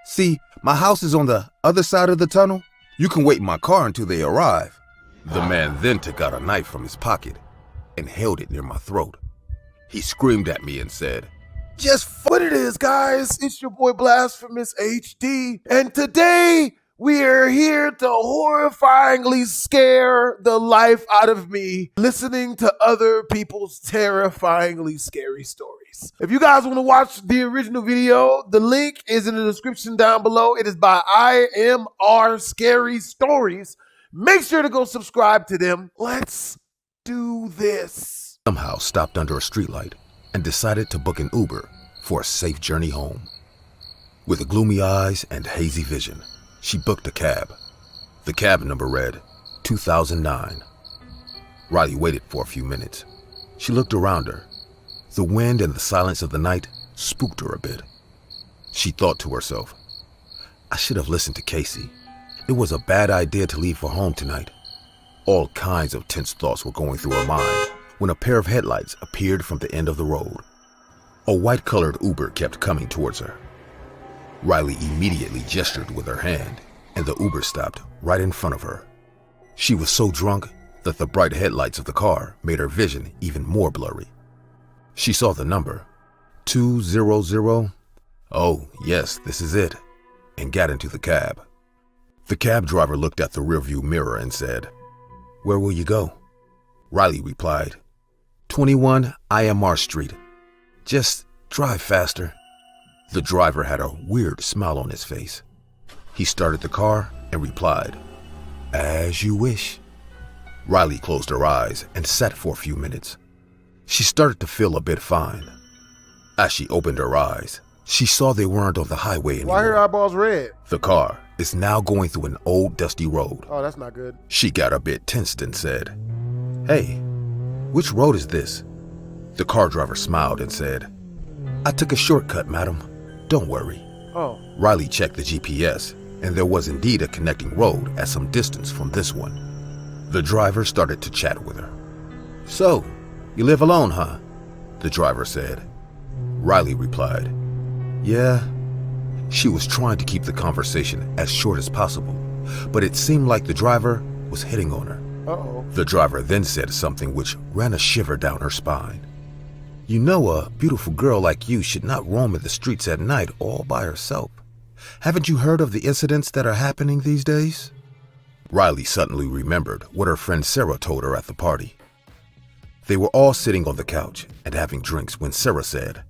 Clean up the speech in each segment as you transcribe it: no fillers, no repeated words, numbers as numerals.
See, my house is on the other side of the tunnel. You can wait in my car until they arrive. The man then took out a knife from his pocket and held it near my throat. He screamed at me and said, "Just what it is, guys. It's your boy BlastphamousHD, and today we are here to horrifyingly scare the life out of me listening to other people's terrifyingly scary stories. If you guys want to watch the original video, the link is in the description down below. It is by IMR Scary Stories. Make sure to go subscribe to them. Let's do this." Somehow stopped under a streetlight and decided to book an Uber for a safe journey home. With gloomy eyes and hazy vision, she booked a cab. The cab number read 2009. Riley waited for a few minutes. She looked around her. The wind and the silence of the night spooked her a bit. She thought to herself, "I should have listened to Casey. It was a bad idea to leave for home tonight." All kinds of tense thoughts were going through her mind when a pair of headlights appeared from the end of the road. A white-colored Uber kept coming towards her. Riley immediately gestured with her hand, and the Uber stopped right in front of her. She was so drunk that the bright headlights of the car made her vision even more blurry. She saw the number, 200. Oh, yes, this is it, and got into the cab. The cab driver looked at the rearview mirror and said, "Where will you go?" Riley replied, 21 IMR Street. Just drive faster." The driver had a weird smile on his face. He started the car and replied, "As you wish." Riley closed her eyes and sat for a few minutes. She started to feel a bit fine. As she opened her eyes, she saw they weren't on the highway anymore. Why are her eyeballs red? The car is now going through an old dusty road. Oh, that's not good. She got a bit tensed and said, "Hey, which road is this?" The car driver smiled and said, "I took a shortcut, madam. Don't worry." Oh. Riley checked the GPS, and there was indeed a connecting road at some distance from this one. The driver started to chat with her. "So, you live alone, huh?" the driver said. Riley replied, "Yeah." She was trying to keep the conversation as short as possible, but it seemed like the driver was hitting on her. Uh-oh. The driver then said something which ran a shiver down her spine. "You know, a beautiful girl like you should not roam in the streets at night all by herself. Haven't you heard of the incidents that are happening these days?" Riley suddenly remembered what her friend Sarah told her at the party. They were all sitting on the couch and having drinks when Sarah said,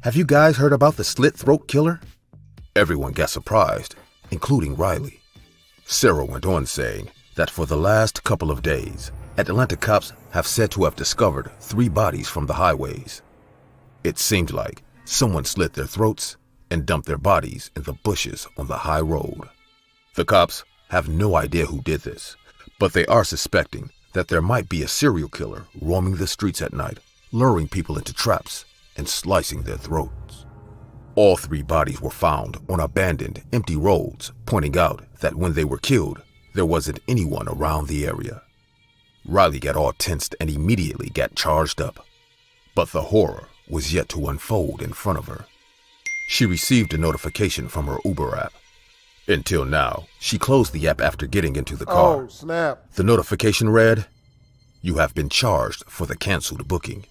"Have you guys heard about the slit-throat killer?" Everyone got surprised, including Riley. Sarah went on saying that for the last couple of days, Atlanta cops have said to have discovered 3 bodies from the highways. It seemed like someone slit their throats and dumped their bodies in the bushes on the high road. The cops have no idea who did this, but they are suspecting that there might be a serial killer roaming the streets at night, luring people into traps and slicing their throats. All 3 bodies were found on abandoned, empty roads, pointing out that when they were killed, there wasn't anyone around the area. Riley got all tensed and immediately got charged up. But the horror was yet to unfold in front of her. She received a notification from her Uber app. Until now, she closed the app after getting into the car. Oh, snap. The notification read, "You have been charged for the canceled booking."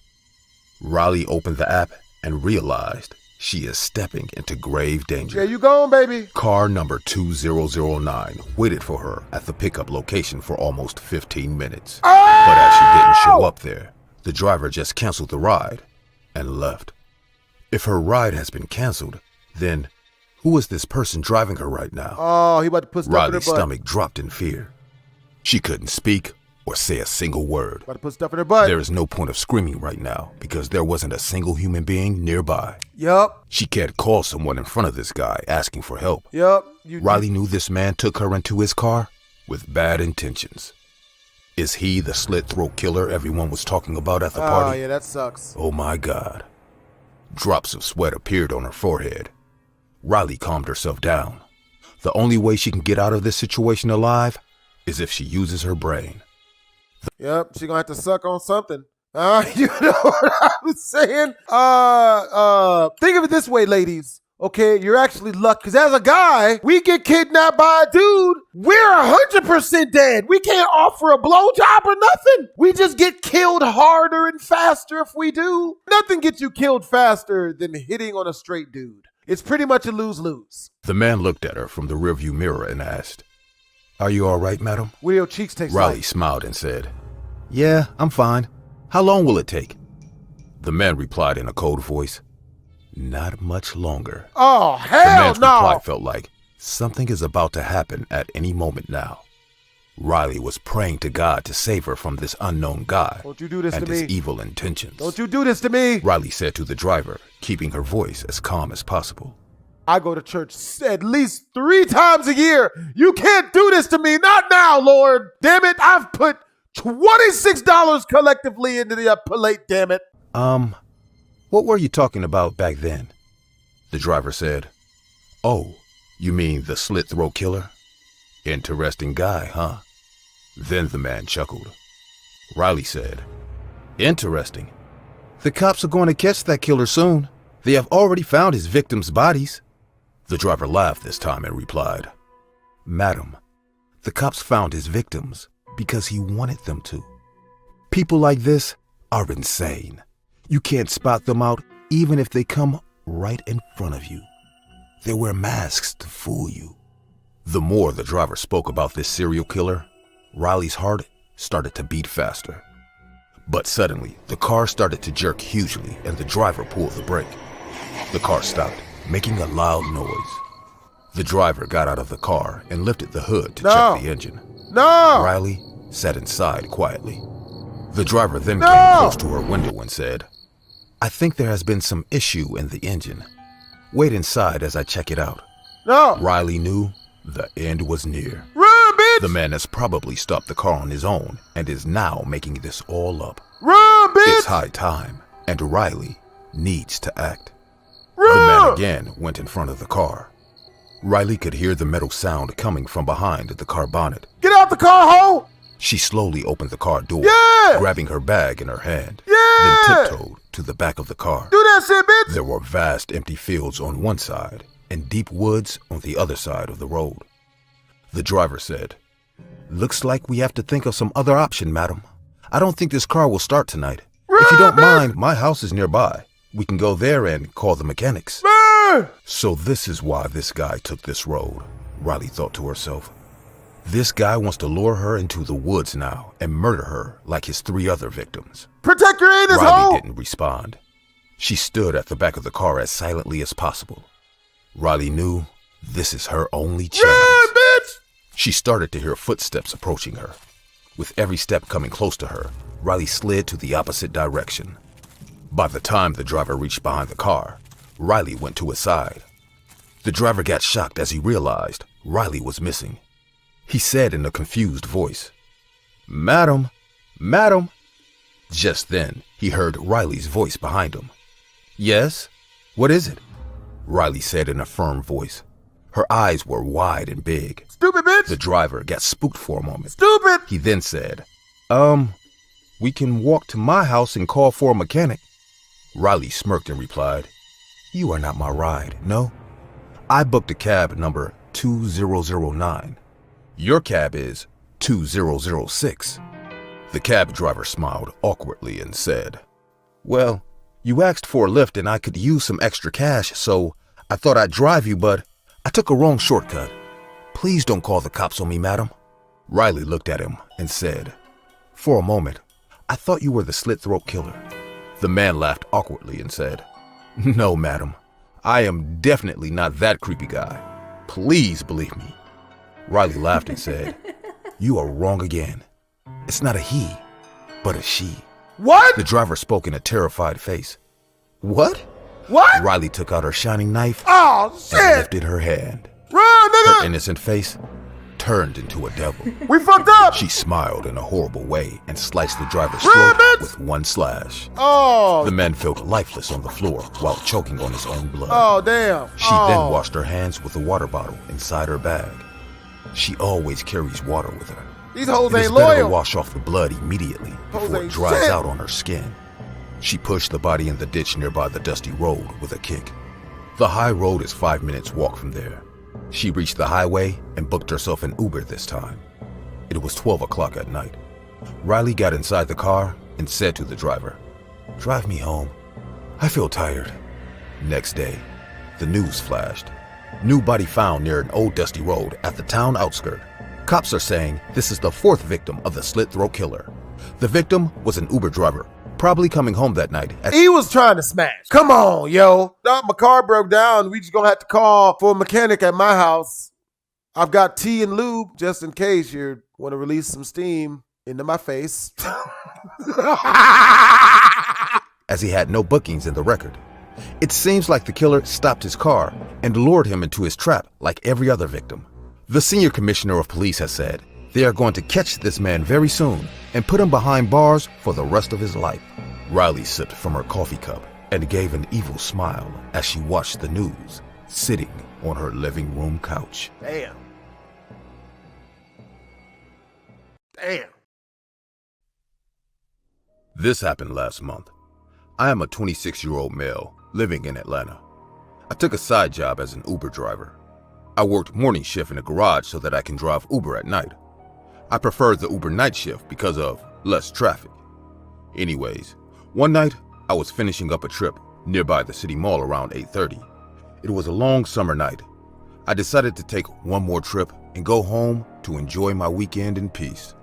Riley opened the app and realized she is stepping into grave danger. Yeah, you gone, baby. Car number 2009 waited for her at the pickup location for almost 15 minutes. Oh! But as she didn't show up there, the driver just canceled the ride and left. If her ride has been canceled, then who is this person driving her right now? Oh, he about to put stuff in her Riley's butt. stomach dropped in fear. She couldn't speak or say a single word. About to put stuff in her butt. There is no point of screaming right now because there wasn't a single human being nearby. Yup. She can't call someone in front of this guy asking for help. Yup. Riley knew this man took her into his car with bad intentions. Is he the slit-throat killer everyone was talking about at the party? Oh, yeah, that sucks. Oh my God. Drops of sweat appeared on her forehead. Riley calmed herself down. The only way she can get out of this situation alive is if she uses her brain. Yep, she gonna have to suck on something. You know what I'm saying? Think of it this way, ladies. Okay, you're actually lucky. Because as a guy, we get kidnapped by a dude, we're 100% dead. We can't offer a blowjob or nothing. We just get killed harder and faster if we do. Nothing gets you killed faster than hitting on a straight dude. It's pretty much a lose-lose. The man looked at her from the rearview mirror and asked, "Are you all right, madam?" What do your cheeks taste Riley like? smiled and said, "Yeah, I'm fine. How long will it take?" The man replied in a cold voice, "Not much longer." Oh, The hell man's reply no. felt like something is about to happen at any moment now. Riley was praying to God to save her from this unknown guy Don't you do this and to his me. evil intentions. Don't you do this to me. Riley said to the driver, keeping her voice as calm as possible. I go to church at least 3 times a year. You can't do this to me. Not now, Lord. Damn it. I've put $26 collectively into the plate, damn it. What were you talking about back then? The driver said, "Oh, you mean the slit throat killer? Interesting guy, huh?" Then the man chuckled. Riley said, "Interesting. The cops are going to catch that killer soon. They have already found his victims' bodies." The driver laughed this time and replied, "Madam, the cops found his victims because he wanted them to. People like this are insane. You can't spot them out even if they come right in front of you. They wear masks to fool you." The more the driver spoke about this serial killer, Riley's heart started to beat faster. But suddenly, the car started to jerk hugely and the driver pulled the brake. The car stopped, making a loud noise. The driver got out of the car and lifted the hood to check the engine. No! Riley sat inside quietly. The driver then No! came close to her window and said, "I think there has been some issue in the engine. Wait inside as I check it out." No! Riley knew the end was near. Run, bitch! The man has probably stopped the car on his own and is now making this all up. Run, bitch! It's high time, and Riley needs to act. Run! The man again went in front of the car. Riley could hear the metal sound coming from behind the car bonnet. Get out the car, ho! She slowly opened the car door, Yeah! grabbing her bag in her hand, Yeah! then tiptoed to the back of the car. Do that shit, bitch! There were vast empty fields on one side and deep woods on the other side of the road. The driver said, "Looks like we have to think of some other option, madam. I don't think this car will start tonight. If you don't mind, my house is nearby. We can go there and call the mechanics." Run! So this is why this guy took this road, Riley thought to herself. This guy wants to lure her into the woods now and murder her like his 3 other victims. Protect your anus, Riley ho! didn't respond. She stood at the back of the car as silently as possible. Riley knew this is her only chance. Run, bitch! She started to hear footsteps approaching her. With every step coming close to her, Riley slid to the opposite direction. By the time the driver reached behind the car, Riley went to his side. The driver got shocked as he realized Riley was missing. He said in a confused voice, "Madam, madam." Just then, he heard Riley's voice behind him. "Yes? What is it?" Riley said in a firm voice. Her eyes were wide and big. Stupid bitch! The driver got spooked for a moment. Stupid! He then said, "We can walk to my house and call for a mechanic." Riley smirked and replied, "You are not my ride, no? I booked a cab number 2009. Your cab is 2006. The cab driver smiled awkwardly and said, "Well, you asked for a lift and I could use some extra cash, so I thought I'd drive you, but I took a wrong shortcut. Please don't call the cops on me, madam." Riley looked at him and said, "For a moment, I thought you were the slit-throat killer." The man laughed awkwardly and said, "No, madam, I am definitely not that creepy guy. Please believe me." Riley laughed and said, "You are wrong again. It's not a he, but a she." What? The driver spoke in a terrified face. "What?" What? Riley took out her shining knife Oh, and shit! lifted her hand. Run, Her nigga! innocent face turned into a devil. We fucked up! She smiled in a horrible way and sliced the driver's Run, throat bitch! with one slash. Oh, The man felt lifeless on the floor while choking on his own blood. oh, damn. She then washed her hands with a water bottle inside her bag. She always carries water with her. These hoes It is ain't better to loyal. wash off the blood immediately Hoes before it ain't dries shit. out on her skin. She pushed the body in the ditch nearby the dusty road with a kick. The high road is 5 minutes walk from there. She reached the highway and booked herself an Uber this time. It was 12 o'clock at night. Riley got inside the car and said to the driver, "Drive me home. I feel tired." Next day, the news flashed. New body found near an old dusty road at the town outskirt. Cops are saying this is the 4th victim of the slit throat killer. The victim was an Uber driver, probably coming home that night. He was trying to smash. Come on, yo. No, my car broke down. We just gonna have to call for a mechanic at my house. I've got tea and lube just in case you want to release some steam into my face. As he had no bookings in the record. It seems like the killer stopped his car and lured him into his trap like every other victim. The senior commissioner of police has said they are going to catch this man very soon and put him behind bars for the rest of his life. Riley sipped from her coffee cup and gave an evil smile as she watched the news, sitting on her living room couch. Damn. This happened last month. I am a 26-year-old male living in Atlanta. I took a side job as an Uber driver. I worked morning shift in a garage so that I can drive Uber at night. I preferred the Uber night shift because of less traffic. Anyways, one night I was finishing up a trip nearby the city mall around 8:30. It was a long summer night. I decided to take one more trip and go home to enjoy my weekend in peace.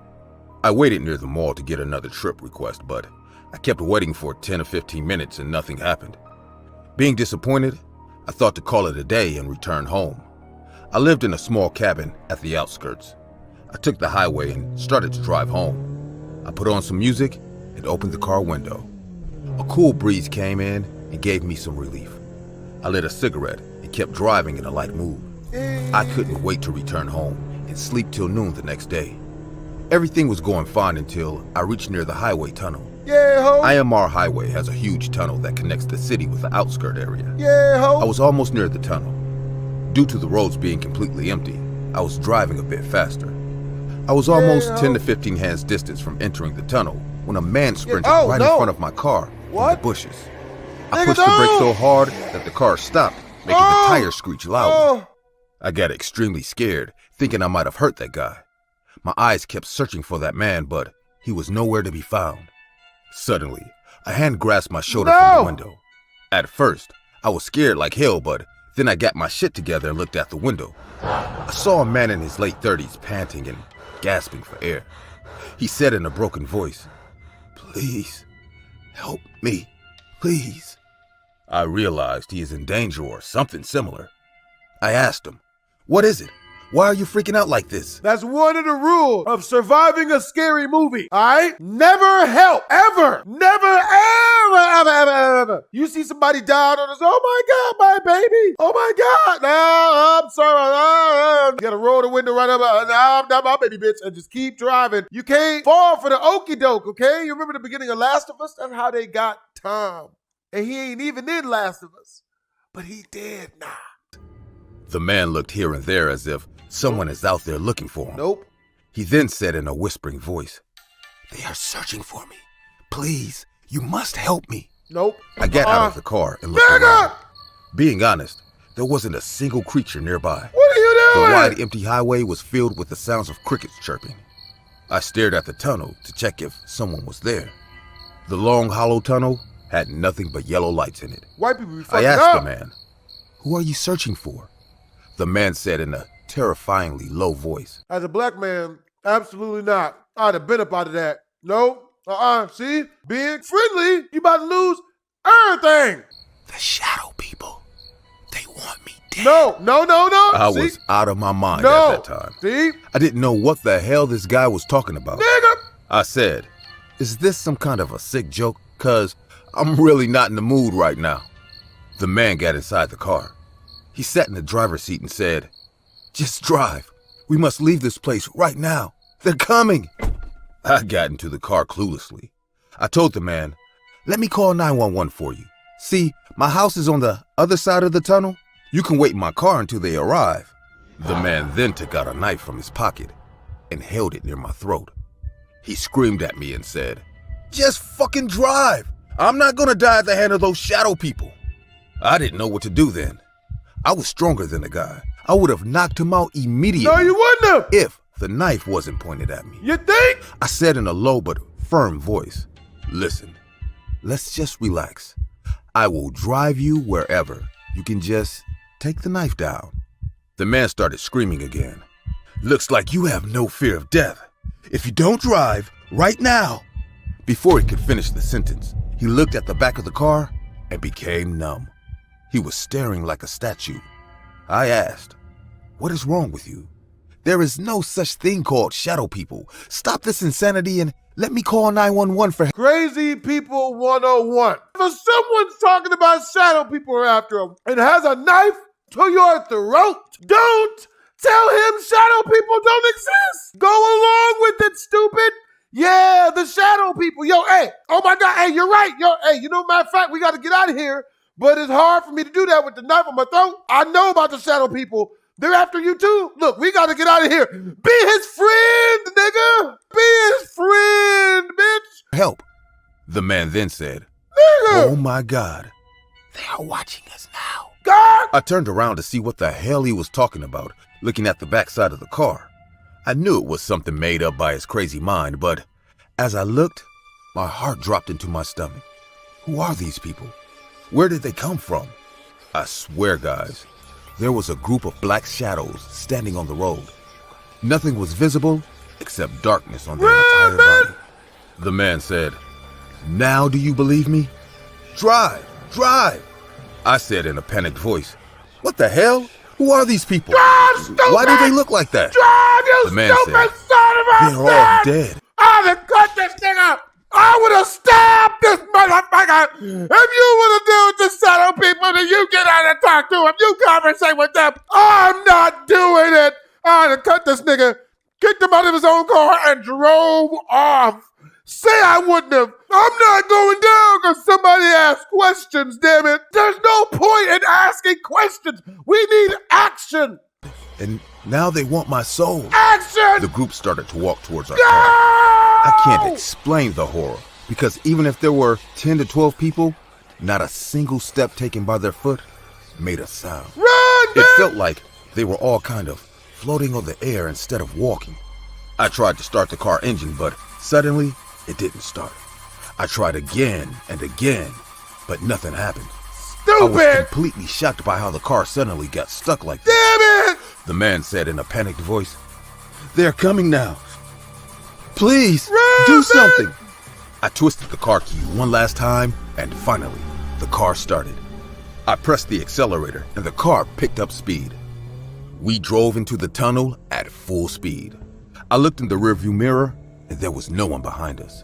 I waited near the mall to get another trip request, but I kept waiting for 10 or 15 minutes and nothing happened. Being disappointed, I thought to call it a day and return home. I lived in a small cabin at the outskirts. I took the highway and started to drive home. I put on some music and opened the car window. A cool breeze came in and gave me some relief. I lit a cigarette and kept driving in a light mood. I couldn't wait to return home and sleep till noon the next day. Everything was going fine until I reached near the highway tunnel. Yeah, ho. IMR Highway has a huge tunnel that connects the city with the outskirt area. Yeah, ho. I was almost near the tunnel. Due to the roads being completely empty, I was driving a bit faster. I was almost 10 to 15 hands distance from entering the tunnel when a man sprinted in front of my car in the bushes. I pushed the brake so hard that the car stopped, making the tires screech loudly. I got extremely scared, thinking I might have hurt that guy. My eyes kept searching for that man, but he was nowhere to be found. Suddenly, a hand grasped my shoulder from the window. At first, I was scared like hell, but then I got my shit together and looked out the window. I saw a man in his late 30s panting and gasping for air. He said in a broken voice, "Please, help me, please." I realized he is in danger or something similar. I asked him, "What is it? Why are you freaking out like this?" That's one of the rules of surviving a scary movie, all right? Never help, ever. Never, ever. You see somebody down on us, oh my God, my baby. Oh my God, no, I'm sorry. You gotta roll the window right up, no, I'm not my baby, bitch, and just keep driving. You can't fall for the okie doke, okay? You remember the beginning of Last of Us? That's how they got Tom. And he ain't even in Last of Us, but he did not. The man looked here and there as if someone is out there looking for him. Nope. He then said in a whispering voice, "They are searching for me. Please, you must help me." Nope. I got out of the car and looked around. Being honest, there wasn't a single creature nearby. What are you doing? The wide, empty highway was filled with the sounds of crickets chirping. I stared at the tunnel to check if someone was there. The long, hollow tunnel had nothing but yellow lights in it. White people be I fucking asked up. the man, "Who are you searching for?" The man said in a terrifyingly low voice, As a black man, absolutely not. I'd have been up out of that. No. See? Being friendly, you about to lose everything. "The shadow people. They want me dead." No. I See? was out of my mind No. at that time. See? I didn't know what the hell this guy was talking about. Nigga. I said, "Is this some kind of a sick joke? 'Cause I'm really not in the mood right now." The man got inside the car. He sat in the driver's seat and said, "Just drive. We must leave this place right now. They're coming." I got into the car cluelessly. I told the man, "Let me call 911 for you. See, my house is on the other side of the tunnel. You can wait in my car until they arrive." The man then took out a knife from his pocket and held it near my throat. He screamed at me and said, "Just fucking drive. I'm not gonna die at the hand of those shadow people." I didn't know what to do then. I was stronger than the guy. I would have knocked him out immediately. No, you wouldn't have. If the knife wasn't pointed at me. You think? I said in a low but firm voice, listen, let's just relax. I will drive you wherever. You can just take the knife down. The man started screaming again. Looks like you have no fear of death. If you don't drive right now. Before he could finish the sentence, he looked at the back of the car and became numb. He was staring like a statue. I asked, what is wrong with you? There is no such thing called shadow people. Stop this insanity and let me call 911 for help. Crazy People 101. If someone's talking about shadow people after him and has a knife to your throat, don't tell him shadow people don't exist. Go along with it, stupid. Yeah, the shadow people. Yo, hey, oh my God, hey, you're right. Yo, hey, you know, matter of fact, we got to get out of here. But it's hard for me to do that with the knife on my throat. I know about the shadow people. They're after you too. Look, we got to get out of here. Be his friend, nigga. Be his friend, bitch. Help. The man then said, Nigga. Oh my God, they are watching us now. God. I turned around to see what the hell he was talking about, looking at the backside of the car. I knew it was something made up by his crazy mind, but as I looked, my heart dropped into my stomach. Who are these people? Where did they come from? I swear, guys, there was a group of black shadows standing on the road. Nothing was visible except darkness on their entire body. The man said, now do you believe me? Drive, drive. I said in a panicked voice, what the hell? Who are these people? Drive, stupid. Why do they look like that? Drive, you The man stupid said, son of a they're all dead. I'd have cut this thing up. I would have stabbed this motherfucker. If you want to deal with the shadow people, then you get out and talk to them. You conversate with them. I'm not doing it. I'd have cut this nigga, kicked him out of his own car, and drove off. Say I wouldn't have. I'm not going down because somebody asked questions, damn it. There's no point in asking questions. We need action. And now they want my soul. Action! The group started to walk towards our car. I can't explain the horror, because even if there were 10 to 12 people, not a single step taken by their foot made a sound. Run, man! It felt like they were all kind of floating on the air instead of walking. I tried to start the car engine, but suddenly it didn't start. I tried again and again, but nothing happened. Stupid! I was completely shocked by how the car suddenly got stuck like this. Damn it! The man said in a panicked voice, they're coming now. Please, Run, do man! something. I twisted the car key one last time, and finally, the car started. I pressed the accelerator, and the car picked up speed. We drove into the tunnel at full speed. I looked in the rearview mirror, and there was no one behind us.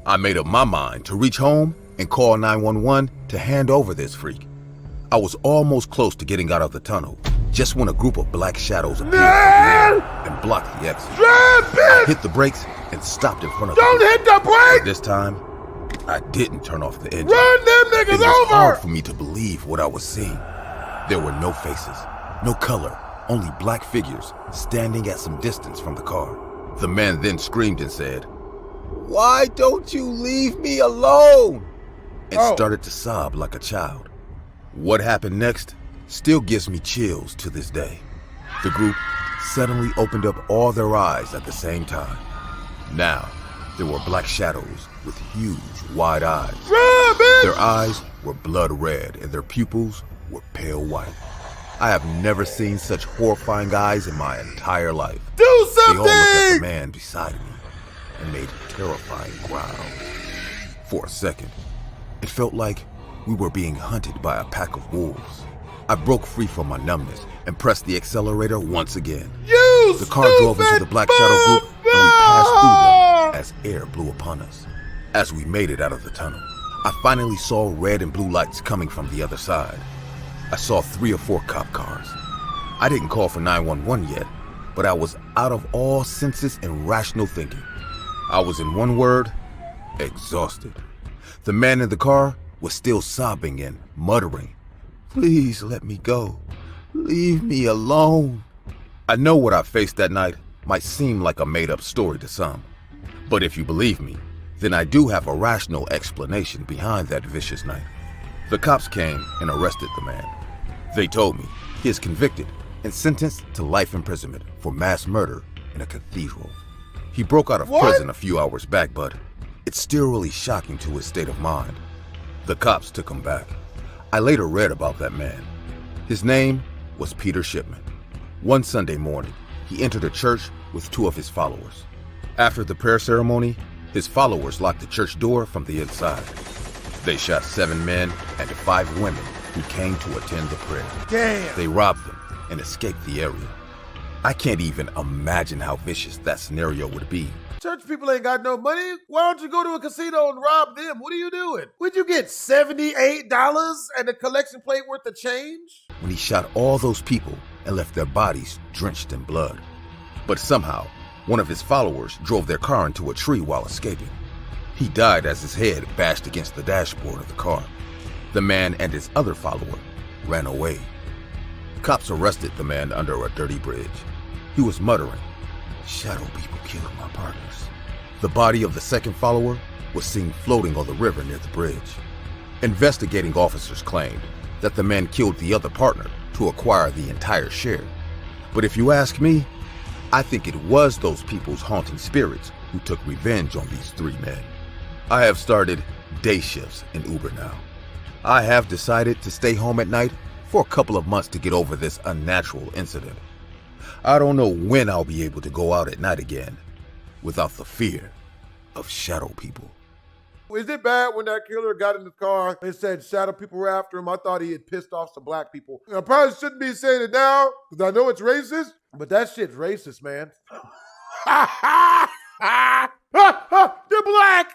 I made up my mind to reach home and call 911 to hand over this freak. I was almost close to getting out of the tunnel, just when a group of black shadows appeared and blocked the exit. I hit the brakes and stopped in front of Don't hit the brakes! This time, I didn't turn off the engine. Run them niggas It was hard over! for me to believe what I was seeing. There were no faces, no color, only black figures standing at some distance from the car. The man then screamed and said, "Why don't you leave me alone?" and started to sob like a child. What happened next still gives me chills to this day. The group suddenly opened up all their eyes at the same time. Now, there were black shadows with huge, wide eyes. Their eyes were blood red and their pupils were pale white. I have never seen such horrifying eyes in my entire life. Do They all looked at the something! man beside me and made terrifying growls. For a second, it felt like we were being hunted by a pack of wolves. I broke free from my numbness and pressed the accelerator once again. The car drove into the black shadow group and we passed through them as air blew upon us. As we made it out of the tunnel, I finally saw red and blue lights coming from the other side. I saw 3 or 4 cop cars. I didn't call for 911 yet, but I was out of all senses and rational thinking. I was, in one word, exhausted. The man in the car was still sobbing and muttering, "Please let me go. Leave me alone." I know what I faced that night might seem like a made-up story to some, but if you believe me, then I do have a rational explanation behind that vicious night. The cops came and arrested the man. They told me He is convicted and sentenced to life imprisonment for mass murder in a cathedral. He broke out of prison a few hours back, but it's still really shocking to his state of mind. The cops took him back. I later read about that man. His name was Peter Shipman. One Sunday morning, he entered a church with 2 of his followers. After the prayer ceremony, his followers locked the church door from the inside. They shot 7 men and 5 women who came to attend the prayer. Damn! They robbed them and escaped the area. I can't even imagine how vicious that scenario would be. Church people ain't got no money. Why don't you go to a casino and rob them? What are you doing? Would you get $78 and a collection plate worth of change? When he shot all those people and left their bodies drenched in blood. But somehow, one of his followers drove their car into a tree while escaping. He died as his head bashed against the dashboard of the car. The man and his other follower ran away. Cops arrested the man under a dirty bridge. He was muttering, "Shadow people killed my partners." The body of the second follower was seen floating on the river near the bridge. Investigating officers claimed that the man killed the other partner to acquire the entire share. But if you ask me, I think it was those people's haunting spirits who took revenge on these 3 men. I have started day shifts in Uber now. I have decided to stay home at night for a couple of months to get over this unnatural incident. I don't know when I'll be able to go out at night again without the fear of shadow people. Is it bad when that killer got in the car and said shadow people were after him? I thought he had pissed off some black people. I probably shouldn't be saying it now because I know it's racist, but that shit's racist, man. They're black!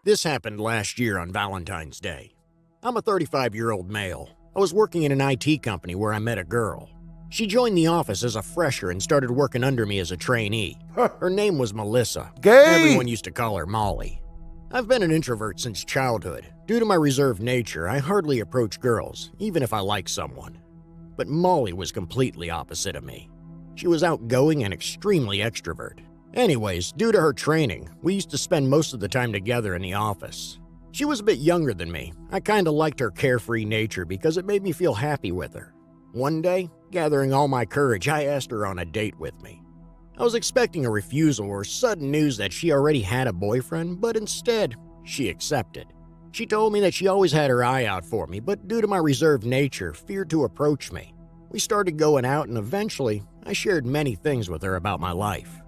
This happened last year on Valentine's Day. I'm a 35-year-old male. I was working in an IT company where I met a girl. She joined the office as a fresher and started working under me as a trainee. Her name was Melissa. Gay! Everyone used to call her Molly. I've been an introvert since childhood. Due to my reserved nature, I hardly approach girls, even if I like someone. But Molly was completely opposite of me. She was outgoing and extremely extrovert. Anyways, due to her training, we used to spend most of the time together in the office. She was a bit younger than me. I kinda liked her carefree nature because it made me feel happy with her. One day, gathering all my courage, I asked her on a date with me. I was expecting a refusal or sudden news that she already had a boyfriend, but instead, she accepted. She told me that she always had her eye out for me, but due to my reserved nature, feared to approach me. We started going out and eventually, I shared many things with her about my life.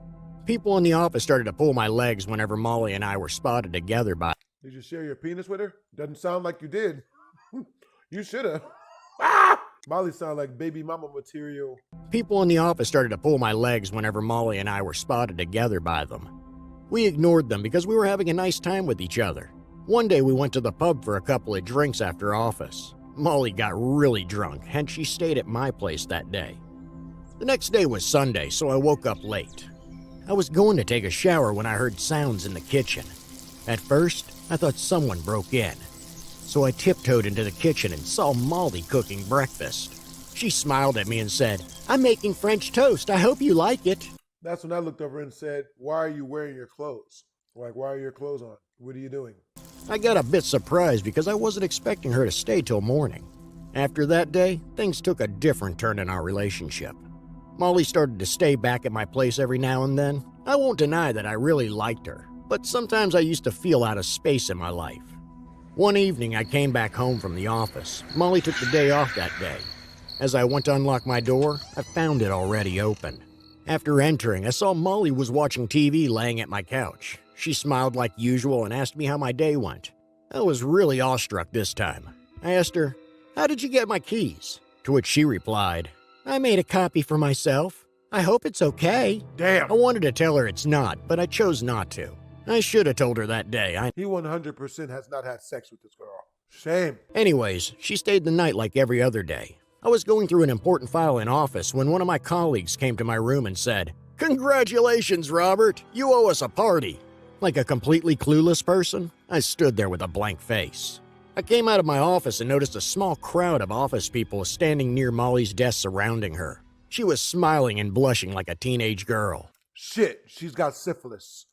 People in the office started to pull my legs whenever Molly and I were spotted together by... Did you share your penis with her? Doesn't sound like you did. You should have. Molly sound like baby mama material. People in the office started to pull my legs whenever Molly and I were spotted together by them. We ignored them because we were having a nice time with each other. One day we went to the pub for a couple of drinks after office. Molly got really drunk, and she stayed at my place that day. The next day was Sunday, so I woke up late. I was going to take a shower when I heard sounds in the kitchen. At first, I thought someone broke in. So I tiptoed into the kitchen and saw Molly cooking breakfast. She smiled at me and said, "I'm making French toast. I hope you like it." That's when I looked over and said, "Why are you wearing your clothes? Like, why are your clothes on? What are you doing?" I got a bit surprised because I wasn't expecting her to stay till morning. After that day, things took a different turn in our relationship. Molly started to stay back at my place every now and then. I won't deny that I really liked her, but sometimes I used to feel out of space in my life. One evening, I came back home from the office. Molly took the day off that day. As I went to unlock my door, I found it already open. After entering, I saw Molly was watching TV laying at my couch. She smiled like usual and asked me how my day went. I was really awestruck this time. I asked her, "How did you get my keys?" To which she replied, "I made a copy for myself. I hope it's okay." Damn. I wanted to tell her it's not, but I chose not to. I should have told her that day. He 100% has not had sex with this girl. Shame. Anyways, she stayed the night like every other day. I was going through an important file in office when one of my colleagues came to my room and said, "Congratulations, Robert. You owe us a party." Like a completely clueless person, I stood there with a blank face. I came out of my office and noticed a small crowd of office people standing near Molly's desk surrounding her. She was smiling and blushing like a teenage girl. Shit, she's got syphilis.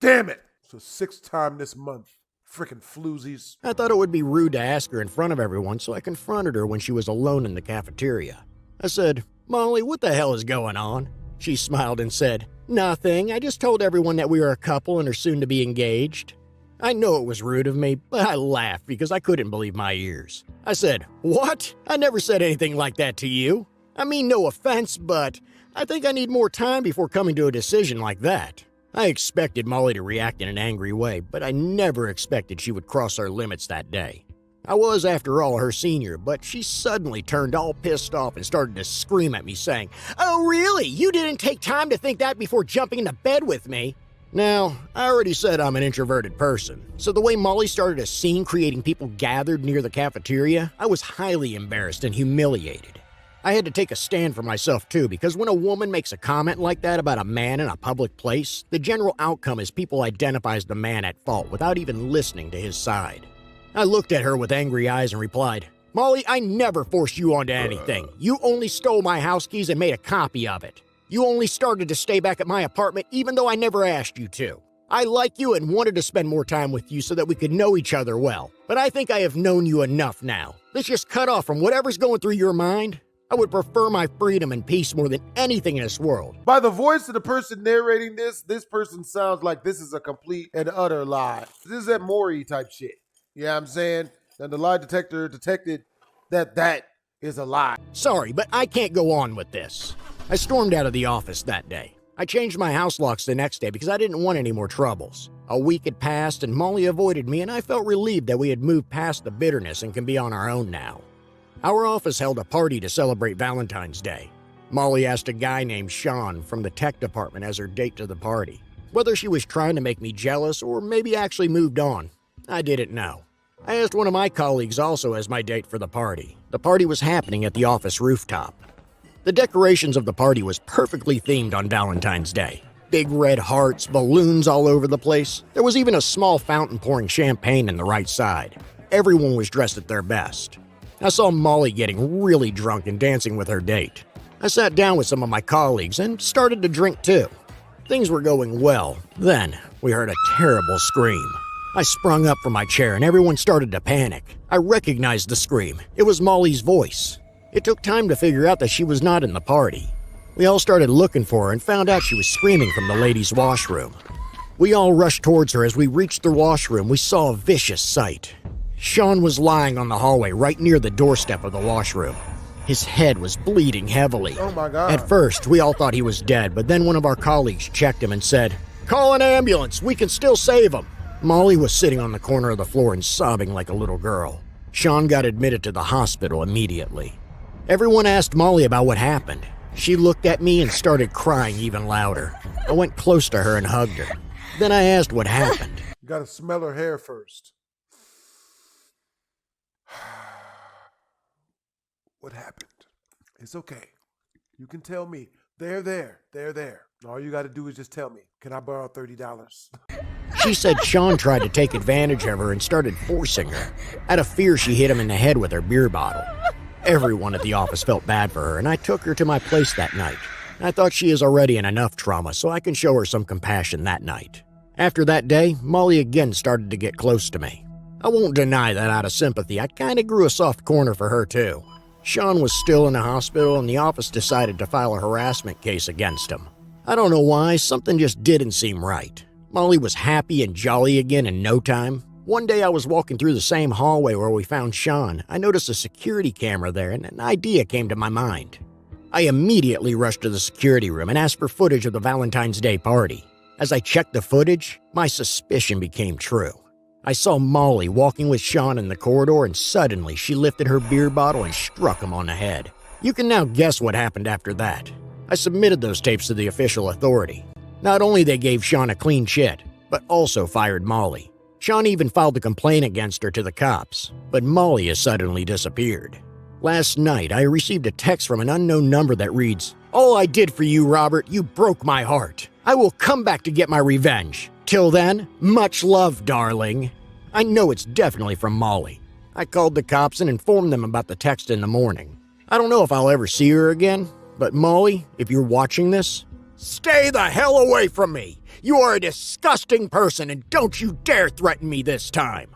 Damn it. So 6th time this month. Frickin' floozies. I thought it would be rude to ask her in front of everyone, so I confronted her when she was alone in the cafeteria. I said, "Molly, what the hell is going on?" She smiled and said, "Nothing. I just told everyone that we are a couple and are soon to be engaged." I know it was rude of me, but I laughed because I couldn't believe my ears. I said, "What? I never said anything like that to you. I mean, no offense, but I think I need more time before coming to a decision like that." I expected Molly to react in an angry way, but I never expected she would cross our limits that day. I was, after all, her senior, but she suddenly turned all pissed off and started to scream at me, saying, "Oh, really? You didn't take time to think that before jumping into bed with me?" Now, I already said I'm an introverted person, so the way Molly started a scene creating people gathered near the cafeteria, I was highly embarrassed and humiliated. I had to take a stand for myself too, because when a woman makes a comment like that about a man in a public place, the general outcome is people identify as the man at fault without even listening to his side. I looked at her with angry eyes and replied, "Molly, I never forced you onto anything. You only stole my house keys and made a copy of it. You only started to stay back at my apartment even though I never asked you to. I like you and wanted to spend more time with you so that we could know each other well, but I think I have known you enough now. Let's just cut off from whatever's going through your mind. I would prefer my freedom and peace more than anything in this world." By the voice of the person narrating this person sounds like this is a complete and utter lie. This is that Maury type shit. You know what I'm saying? And the lie detector detected that is a lie. Sorry, but I can't go on with this. I stormed out of the office that day. I changed my house locks the next day because I didn't want any more troubles. A week had passed and Molly avoided me, and I felt relieved that we had moved past the bitterness and can be on our own now. Our office held a party to celebrate Valentine's Day. Molly asked a guy named Sean from the tech department as her date to the party. Whether she was trying to make me jealous or maybe actually moved on, I didn't know. I asked one of my colleagues also as my date for the party. The party was happening at the office rooftop. The decorations of the party was perfectly themed on Valentine's Day. Big red hearts, balloons all over the place. There was even a small fountain pouring champagne in the right side. Everyone was dressed at their best. I saw Molly getting really drunk and dancing with her date. I sat down with some of my colleagues and started to drink too. Things were going well. Then we heard a terrible scream. I sprung up from my chair and everyone started to panic. I recognized the scream. It was Molly's voice. It took time to figure out that she was not in the party. We all started looking for her and found out she was screaming from the ladies' washroom. We all rushed towards her. As we reached the washroom, we saw a vicious sight. Sean was lying on the hallway right near the doorstep of the washroom. His head was bleeding heavily. Oh my God. At first, we all thought he was dead, but then one of our colleagues checked him and said, "Call an ambulance, we can still save him." Molly was sitting on the corner of the floor and sobbing like a little girl. Sean got admitted to the hospital immediately. Everyone asked Molly about what happened. She looked at me and started crying even louder. I went close to her and hugged her. Then I asked what happened. You gotta smell her hair first. What happened? It's okay. You can tell me. They're there. All you gotta do is just tell me. Can I borrow $30? She said Sean tried to take advantage of her and started forcing her. Out of fear, she hit him in the head with her beer bottle. Everyone at the office felt bad for her, and I took her to my place that night. I thought she is already in enough trauma, so I can show her some compassion that night. After that day, Molly again started to get close to me. I won't deny that out of sympathy, I kinda grew a soft corner for her too. Sean was still in the hospital, and the office decided to file a harassment case against him. I don't know why, something just didn't seem right. Molly was happy and jolly again in no time. One day I was walking through the same hallway where we found Sean. I noticed a security camera there, and an idea came to my mind. I immediately rushed to the security room and asked for footage of the Valentine's Day party. As I checked the footage, my suspicion became true. I saw Molly walking with Sean in the corridor, and suddenly she lifted her beer bottle and struck him on the head. You can now guess what happened after that. I submitted those tapes to the official authority. Not only they gave Sean a clean chit, but also fired Molly. Sean even filed a complaint against her to the cops, but Molly has suddenly disappeared. Last night, I received a text from an unknown number that reads, "All I did for you, Robert, you broke my heart. I will come back to get my revenge. Till then, much love, darling." I know it's definitely from Molly. I called the cops and informed them about the text in the morning. I don't know if I'll ever see her again, but Molly, if you're watching this, Stay the hell away from me! You are a disgusting person, and don't you dare threaten me this time!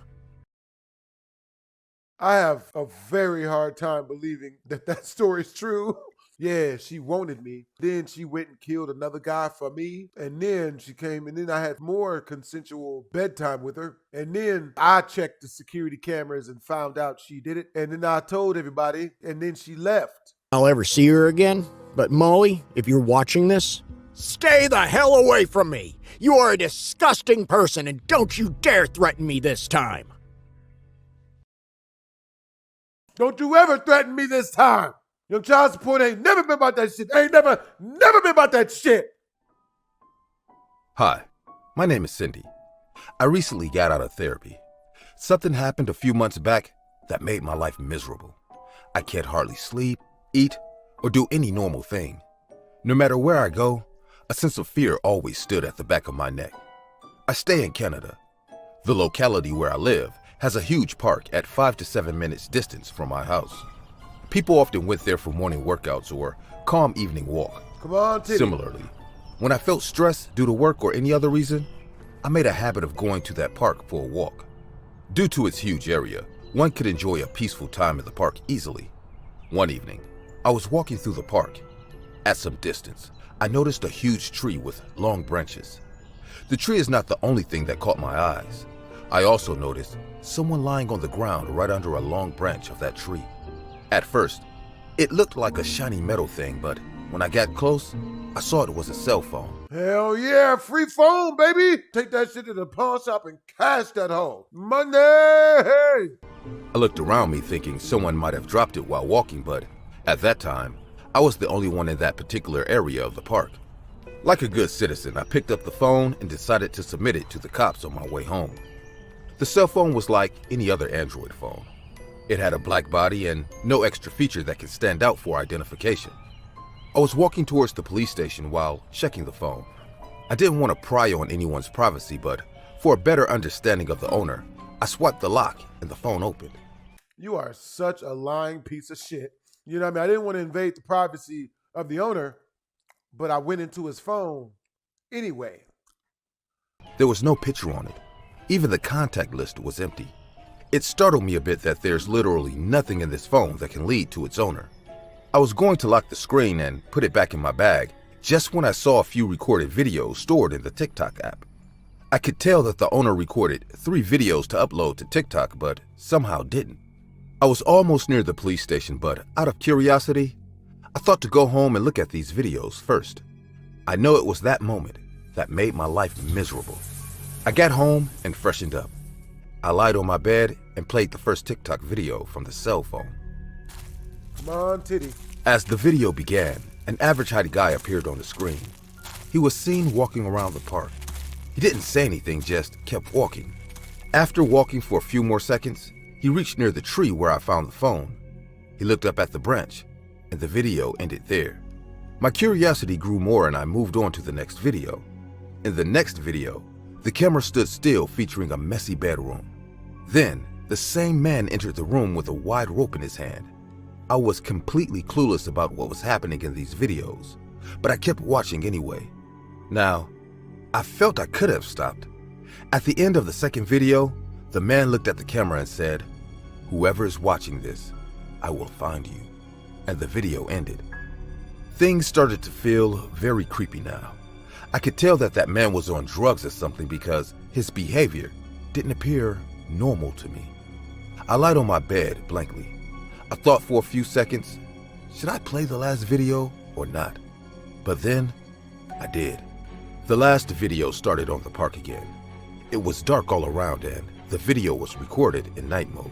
I have a very hard time believing that that story's true. Yeah, she wanted me. Then she went and killed another guy for me. And then she came, and then I had more consensual bedtime with her. And then I checked the security cameras and found out she did it. And then I told everybody, and then she left. I'll ever see her again? But Molly, if you're watching this, stay the hell away from me! You are a disgusting person, and don't you dare threaten me this time! Don't you ever threaten me this time! Your child support ain't never been about that shit. Ain't never been about that shit. Hi, my name is Cindy. I recently got out of therapy. Something happened a few months back that made my life miserable. I can't hardly sleep, eat, or do any normal thing. No matter where I go, a sense of fear always stood at the back of my neck. I stay in Canada. The locality where I live has a huge park at 5 to 7 minutes distance from my house. People often went there for morning workouts or calm evening walk. Come on, Titty. Similarly, when I felt stressed due to work or any other reason, I made a habit of going to that park for a walk. Due to its huge area, one could enjoy a peaceful time in the park easily. One evening, I was walking through the park. At some distance, I noticed a huge tree with long branches. The tree is not the only thing that caught my eyes. I also noticed someone lying on the ground right under a long branch of that tree. At first, it looked like a shiny metal thing, but when I got close, I saw it was a cell phone. Hell yeah, free phone, baby. Take that shit to the pawn shop and cash that hoe. Money! I looked around me thinking someone might have dropped it while walking, but at that time, I was the only one in that particular area of the park. Like a good citizen, I picked up the phone and decided to submit it to the cops on my way home. The cell phone was like any other Android phone. It had a black body and no extra feature that could stand out for identification. I was walking towards the police station while checking the phone. I didn't want to pry on anyone's privacy, but for a better understanding of the owner, I swiped the lock and the phone opened. You are such a lying piece of shit. You know what I mean? I didn't want to invade the privacy of the owner, but I went into his phone anyway. There was no picture on it. Even the contact list was empty. It startled me a bit that there's literally nothing in this phone that can lead to its owner. I was going to lock the screen and put it back in my bag just when I saw a few recorded videos stored in the TikTok app. I could tell that the owner recorded 3 videos to upload to TikTok, but somehow didn't. I was almost near the police station, but out of curiosity, I thought to go home and look at these videos first. I know it was that moment that made my life miserable. I got home and freshened up. I lied on my bed and played the first TikTok video from the cell phone. Come on, Titty. As the video began, an average height guy appeared on the screen. He was seen walking around the park. He didn't say anything, just kept walking. After walking for a few more seconds, he reached near the tree where I found the phone. He looked up at the branch, and the video ended there. My curiosity grew more and I moved on to the next video. In the next video, the camera stood still, featuring a messy bedroom. Then, the same man entered the room with a wide rope in his hand. I was completely clueless about what was happening in these videos, but I kept watching anyway. Now, I felt I could have stopped. At the end of the second video, the man looked at the camera and said, "Whoever is watching this, I will find you." And the video ended. Things started to feel very creepy now. I could tell that that man was on drugs or something because his behavior didn't appear normal to me. I lied on my bed blankly. I thought for a few seconds, should I play the last video or not? But then, I did. The last video started on the park again. It was dark all around and the video was recorded in night mode.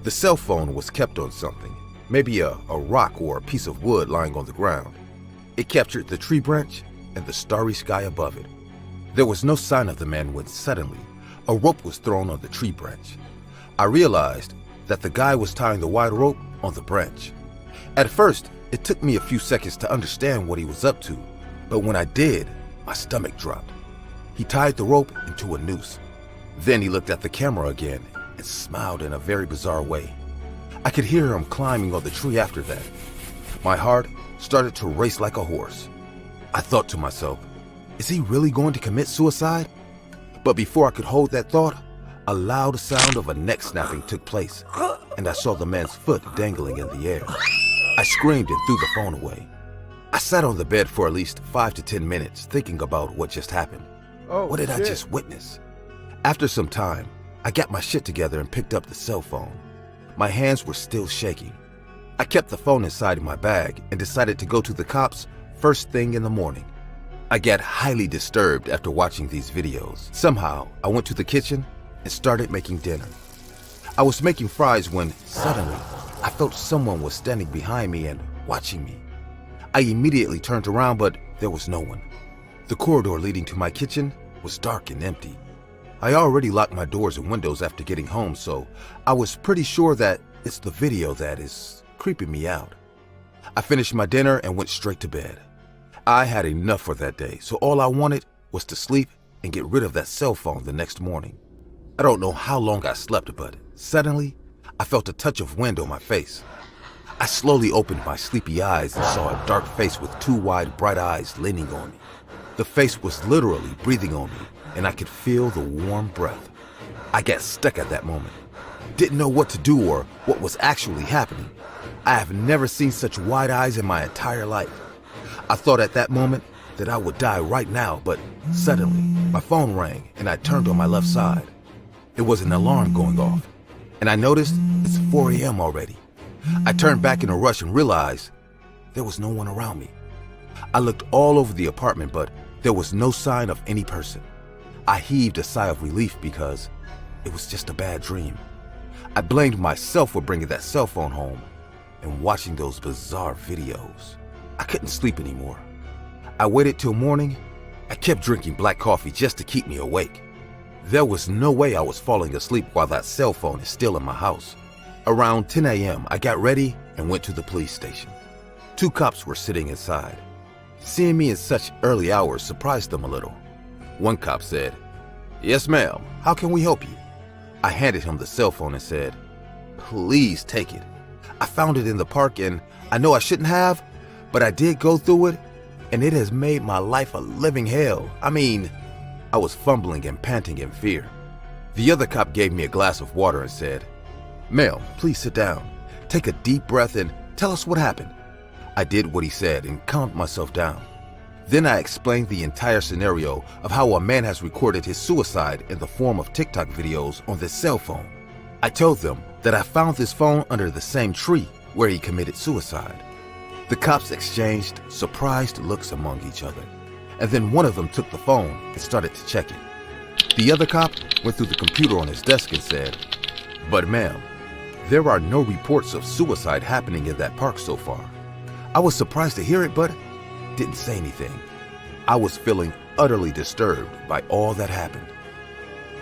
The cell phone was kept on something, maybe a rock or a piece of wood lying on the ground. It captured the tree branch and the starry sky above it. There was no sign of the man when suddenly, a rope was thrown on the tree branch. I realized that the guy was tying the wide rope on the branch. At first, it took me a few seconds to understand what he was up to, but when I did, my stomach dropped. He tied the rope into a noose. Then he looked at the camera again and smiled in a very bizarre way. I could hear him climbing on the tree after that. My heart started to race like a horse. I thought to myself, is he really going to commit suicide? But before I could hold that thought, a loud sound of a neck snapping took place, and I saw the man's foot dangling in the air. I screamed and threw the phone away. I sat on the bed for at least 5 to 10 minutes thinking about what just happened. What did I just witness? After some time, I got my shit together and picked up the cell phone. My hands were still shaking. I kept the phone inside my bag and decided to go to the cops first thing in the morning. I got highly disturbed after watching these videos. Somehow, I went to the kitchen and started making dinner. I was making fries when suddenly I felt someone was standing behind me and watching me. I immediately turned around, but there was no one. The corridor leading to my kitchen was dark and empty. I already locked my doors and windows after getting home, so I was pretty sure that it's the video that is creeping me out. I finished my dinner and went straight to bed. I had enough for that day, so all I wanted was to sleep and get rid of that cell phone the next morning. I don't know how long I slept, but suddenly I felt a touch of wind on my face. I slowly opened my sleepy eyes and saw a dark face with 2 wide, bright eyes leaning on me. The face was literally breathing on me, and I could feel the warm breath. I got stuck at that moment. Didn't know what to do or what was actually happening. I have never seen such wide eyes in my entire life. I thought at that moment that I would die right now, but suddenly my phone rang and I turned on my left side. It was an alarm going off, and I noticed it's 4 a.m. already. I turned back in a rush and realized there was no one around me. I looked all over the apartment, but there was no sign of any person. I heaved a sigh of relief because it was just a bad dream. I blamed myself for bringing that cell phone home and watching those bizarre videos. I couldn't sleep anymore. I waited till morning. I kept drinking black coffee just to keep me awake. There was no way I was falling asleep while that cell phone is still in my house. Around 10 a.m., I got ready and went to the police station. 2 cops were sitting inside. Seeing me in such early hours surprised them a little. One cop said, "Yes, ma'am, how can we help you?" I handed him the cell phone and said, "Please take it. I found it in the park and I know I shouldn't have, but I did go through it and it has made my life a living hell. I was fumbling and panting in fear." The other cop gave me a glass of water and said, "Ma'am, please sit down. Take a deep breath and tell us what happened." I did what he said and calmed myself down. Then I explained the entire scenario of how a man has recorded his suicide in the form of TikTok videos on this cell phone. I told them that I found this phone under the same tree where he committed suicide. The cops exchanged surprised looks among each other, and then one of them took the phone and started to check it. The other cop went through the computer on his desk and said, "But ma'am, there are no reports of suicide happening in that park so far." I was surprised to hear it, but didn't say anything. I was feeling utterly disturbed by all that happened.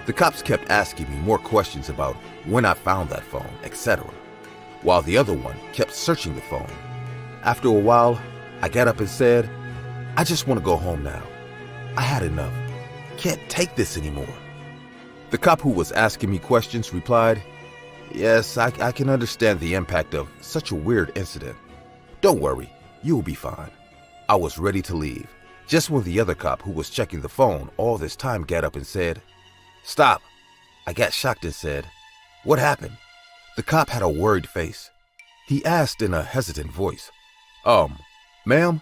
The cops kept asking me more questions about when I found that phone, etc., while the other one kept searching the phone. After a while, I got up and said, "I just want to go home now. I had enough. Can't take this anymore." The cop who was asking me questions replied, "Yes, I can understand the impact of such a weird incident. Don't worry, you will be fine." I was ready to leave, just when the other cop who was checking the phone all this time got up and said, "Stop." I got shocked and said, "What happened?" The cop had a worried face. He asked in a hesitant voice, "Ma'am,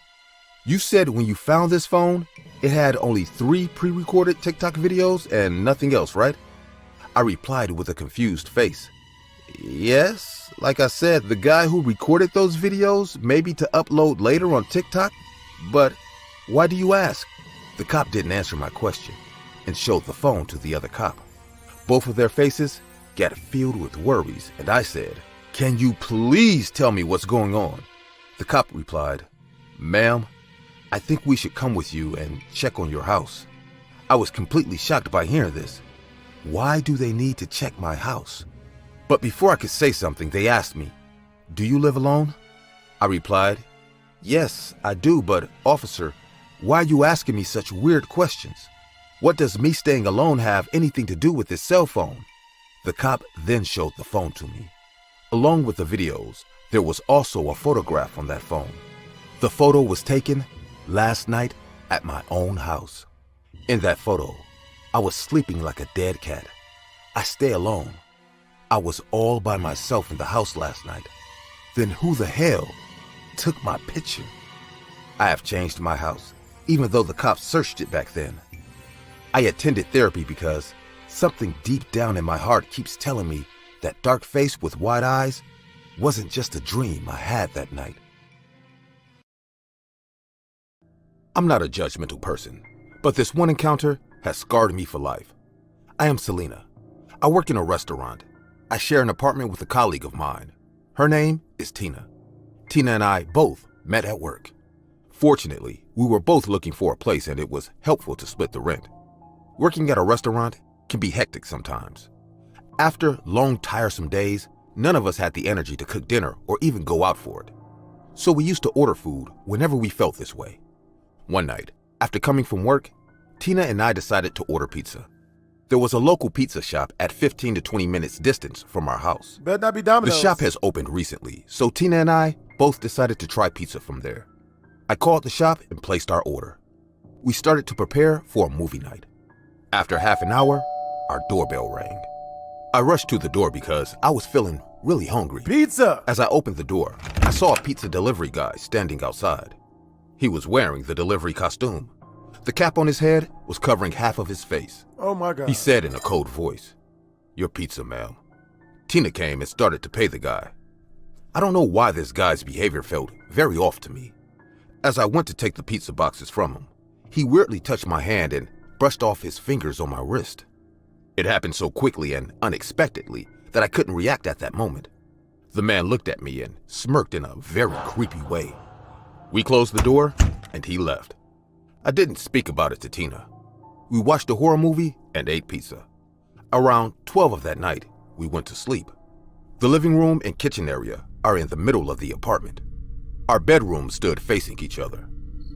you said when you found this phone, it had only 3 pre-recorded TikTok videos and nothing else, right?" I replied with a confused face, "Yes, like I said, the guy who recorded those videos maybe to upload later on TikTok, but why do you ask?" The cop didn't answer my question and showed the phone to the other cop. Both of their faces got filled with worries, and I said, "Can you please tell me what's going on?" The cop replied, "Ma'am, I think we should come with you and check on your house." I was completely shocked by hearing this. Why do they need to check my house? But before I could say something, they asked me, "Do you live alone?" I replied, "Yes, I do, but officer, why are you asking me such weird questions? What does me staying alone have anything to do with this cell phone?" The cop then showed the phone to me. Along with the videos, there was also a photograph on that phone. The photo was taken Last night at my own house. In that photo, I was sleeping like a dead cat. I stay alone. I was all by myself in the house last night. Then who the hell took my picture? I have changed my house, even though the cops searched it back then. I attended therapy because something deep down in my heart keeps telling me that dark face with wide eyes wasn't just a dream I had that night. I'm not a judgmental person, but this one encounter has scarred me for life. I am Selena. I work in a restaurant. I share an apartment with a colleague of mine. Her name is Tina. Tina and I both met at work. Fortunately, we were both looking for a place and it was helpful to split the rent. Working at a restaurant can be hectic sometimes. After long, tiresome days, none of us had the energy to cook dinner or even go out for it. So we used to order food whenever we felt this way. One night, after coming from work, Tina and I decided to order pizza. There was a local pizza shop at 15 to 20 minutes distance from our house. Better not be Domino's. The shop has opened recently, so Tina and I both decided to try pizza from there. I called the shop and placed our order. We started to prepare for a movie night. After half an hour, our doorbell rang. I rushed to the door because I was feeling really hungry. Pizza! As I opened the door, I saw a pizza delivery guy standing outside. He was wearing the delivery costume. The cap on his head was covering half of his face. Oh my God. He said in a cold voice, "Your pizza, ma'am." Tina came and started to pay the guy. I don't know why this guy's behavior felt very off to me. As I went to take the pizza boxes from him, he weirdly touched my hand and brushed off his fingers on my wrist. It happened so quickly and unexpectedly that I couldn't react at that moment. The man looked at me and smirked in a very creepy way. We closed the door and he left. I didn't speak about it to Tina. We watched a horror movie and ate pizza. Around 12 of that night, we went to sleep. The living room and kitchen area are in the middle of the apartment. Our bedrooms stood facing each other.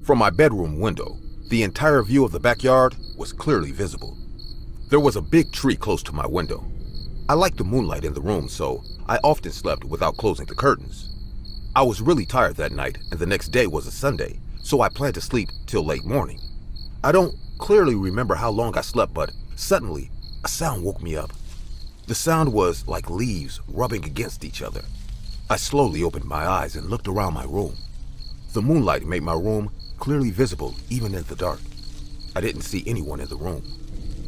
From my bedroom window, the entire view of the backyard was clearly visible. There was a big tree close to my window. I liked the moonlight in the room, so I often slept without closing the curtains. I was really tired that night, and the next day was a Sunday, so I planned to sleep till late morning. I don't clearly remember how long I slept, but suddenly, a sound woke me up. The sound was like leaves rubbing against each other. I slowly opened my eyes and looked around my room. The moonlight made my room clearly visible even in the dark. I didn't see anyone in the room.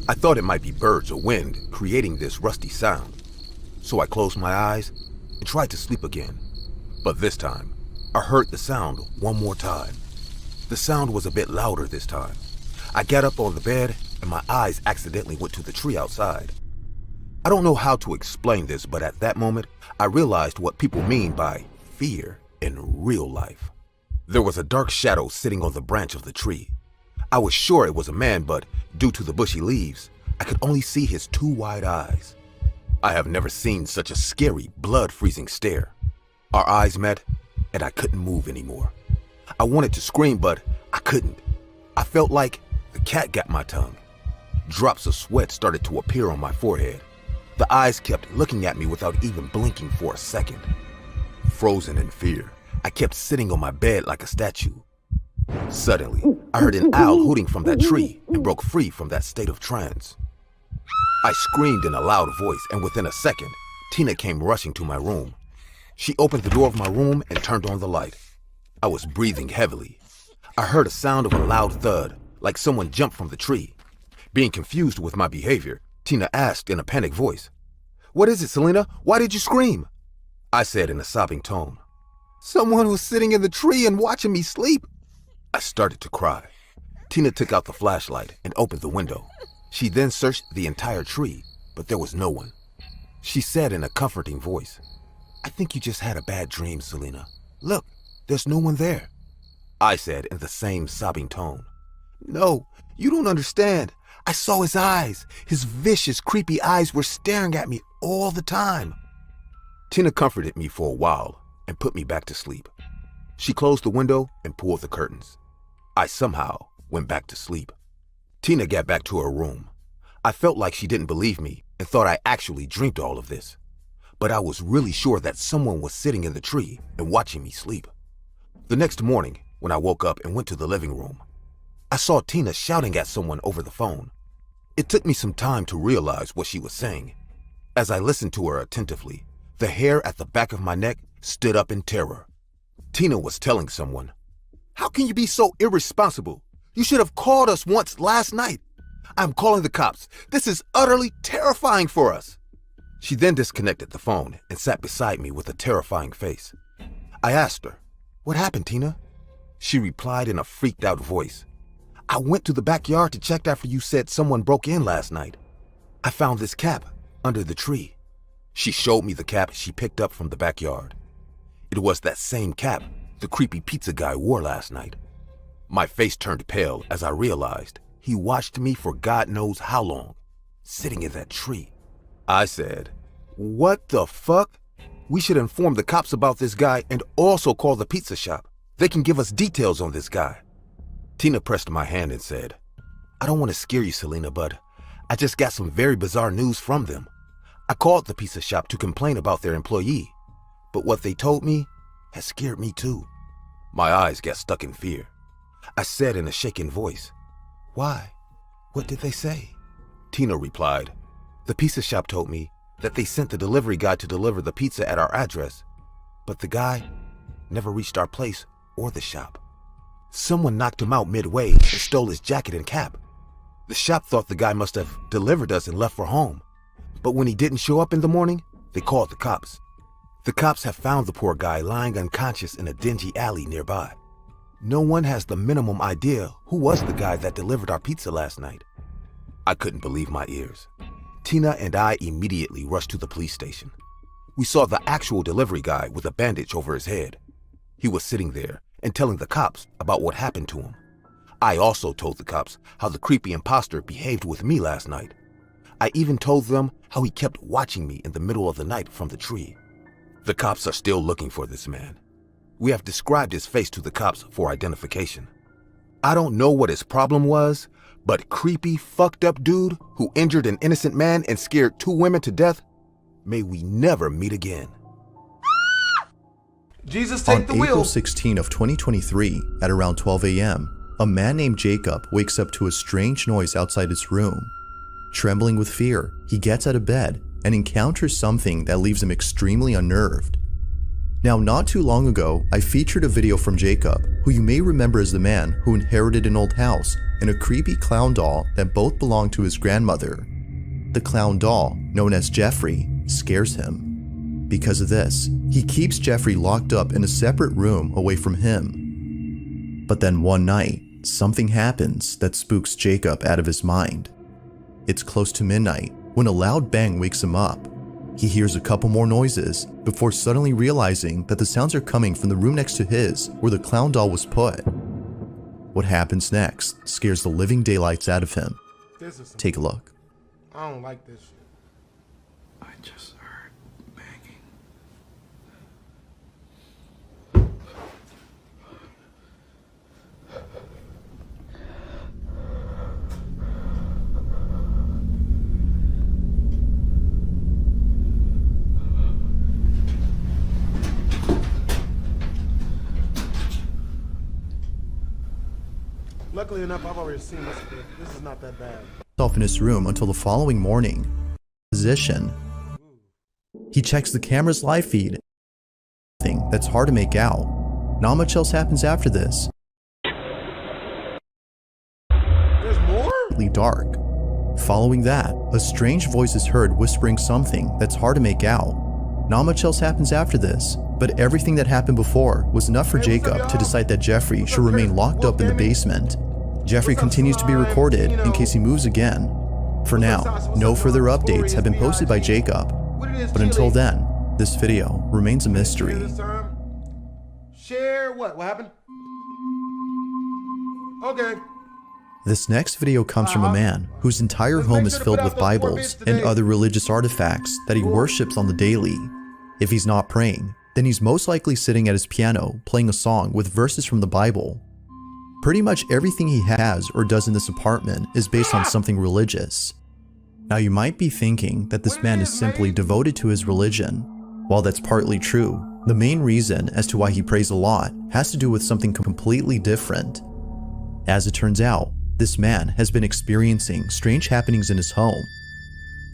I thought it might be birds or wind creating this rusty sound. So I closed my eyes and tried to sleep again. But this time, I heard the sound one more time. The sound was a bit louder this time. I got up on the bed and my eyes accidentally went to the tree outside. I don't know how to explain this, but at that moment, I realized what people mean by fear in real life. There was a dark shadow sitting on the branch of the tree. I was sure it was a man, but due to the bushy leaves, I could only see his two wide eyes. I have never seen such a scary, blood-freezing stare. Our eyes met, and I couldn't move anymore. I wanted to scream, but I couldn't. I felt like the cat got my tongue. Drops of sweat started to appear on my forehead. The eyes kept looking at me without even blinking for a second. Frozen in fear, I kept sitting on my bed like a statue. Suddenly, I heard an owl hooting from that tree and broke free from that state of trance. I screamed in a loud voice, and within a second, Tina came rushing to my room. She opened the door of my room and turned on the light. I was breathing heavily. I heard a sound of a loud thud, like someone jumped from the tree. Being confused with my behavior, Tina asked in a panicked voice, "What is it, Selena? Why did you scream?" I said in a sobbing tone, "Someone was sitting in the tree and watching me sleep." I started to cry. Tina took out the flashlight and opened the window. She then searched the entire tree, but there was no one. She said in a comforting voice, "I think you just had a bad dream, Selena. Look, there's no one there." I said in the same sobbing tone, "No, you don't understand. I saw his eyes. His vicious, creepy eyes were staring at me all the time." Tina comforted me for a while and put me back to sleep. She closed the window and pulled the curtains. I somehow went back to sleep. Tina got back to her room. I felt like she didn't believe me and thought I actually dreamed all of this. But I was really sure that someone was sitting in the tree and watching me sleep. The next morning, When I woke up and went to the living room, I saw Tina shouting at someone over the phone. It took me some time to realize what she was saying. As I listened to her attentively, the hair at the back of my neck stood up in terror. Tina was telling someone, "How can you be so irresponsible? You should have called us once last night. I'm calling the cops. This is utterly terrifying for us." She then disconnected the phone and sat beside me with a terrifying face. I asked her, "What happened, Tina?" She replied in a freaked out voice, "I went to the backyard to check after you said someone broke in last night. I found this cap under the tree." She showed me the cap she picked up from the backyard. It was that same cap the creepy pizza guy wore last night. My face turned pale as I realized he watched me for God knows how long, sitting in that tree. I said, "What the fuck? We should inform the cops about this guy and also call the pizza shop. They can give us details on this guy." Tina pressed my hand and said, "I don't want to scare you, Selena, but I just got some very bizarre news from them. I called the pizza shop to complain about their employee, but what they told me has scared me too." My eyes got stuck in fear. I said in a shaken voice, "Why? What did they say?" Tina replied, "The pizza shop told me that they sent the delivery guy to deliver the pizza at our address, but the guy never reached our place or the shop. Someone knocked him out midway and stole his jacket and cap. The shop thought the guy must have delivered us and left for home, but when he didn't show up in the morning, they called the cops. The cops have found the poor guy lying unconscious in a dingy alley nearby. No one has the minimum idea who was the guy that delivered our pizza last night." I couldn't believe my ears. Tina and I immediately rushed to the police station. We saw the actual delivery guy with a bandage over his head. He was sitting there and telling the cops about what happened to him. I also told the cops how the creepy imposter behaved with me last night. I even told them how he kept watching me in the middle of the night from the tree. The cops are still looking for this man. We have described his face to the cops for identification. I don't know what his problem was, but creepy, fucked up dude who injured an innocent man and scared 2 women to death, may we never meet again. Jesus, take the On wheel. April 16 of 2023, at around 12 a.m., a man named Jacob wakes up to a strange noise outside his room. Trembling with fear, he gets out of bed and encounters something that leaves him extremely unnerved. Now, not too long ago, I featured a video from Jacob, who you may remember as the man who inherited an old house and a creepy clown doll that both belonged to his grandmother. The clown doll, known as Jeffrey, scares him. Because of this, he keeps Jeffrey locked up in a separate room away from him. But then one night, something happens that spooks Jacob out of his mind. It's close to midnight when a loud bang wakes him up. He hears a couple more noises before suddenly realizing that the sounds are coming from the room next to his where the clown doll was put. What happens next scares the living daylights out of him. Take a look. I don't like this shit. I just heard banging. Luckily enough, I've already seen this. This is not that bad. Off in his room until the following morning. Position. He checks the camera's live feed. Thing that's hard to make out. Not much else happens after this. There's more? Dark. Following that, a strange voice is heard whispering something that's hard to make out. Not much else happens after this, but everything that happened before was enough for Jacob to decide that Jeffrey should remain locked up in the basement. Jeffrey continues to be recorded in case he moves again. For now, no further updates have been posted by Jacob, but until then, this video remains a mystery. Share what? What happened? Okay. This next video comes from a man whose entire home is filled with Bibles and other religious artifacts that he worships on the daily. If he's not praying, then he's most likely sitting at his piano playing a song with verses from the Bible. Pretty much everything he has or does in this apartment is based on something religious. Now you might be thinking that this man is simply devoted to his religion. While that's partly true, The main reason as to why he prays a lot has to do with something completely different. As it turns out, this man has been experiencing strange happenings in his home.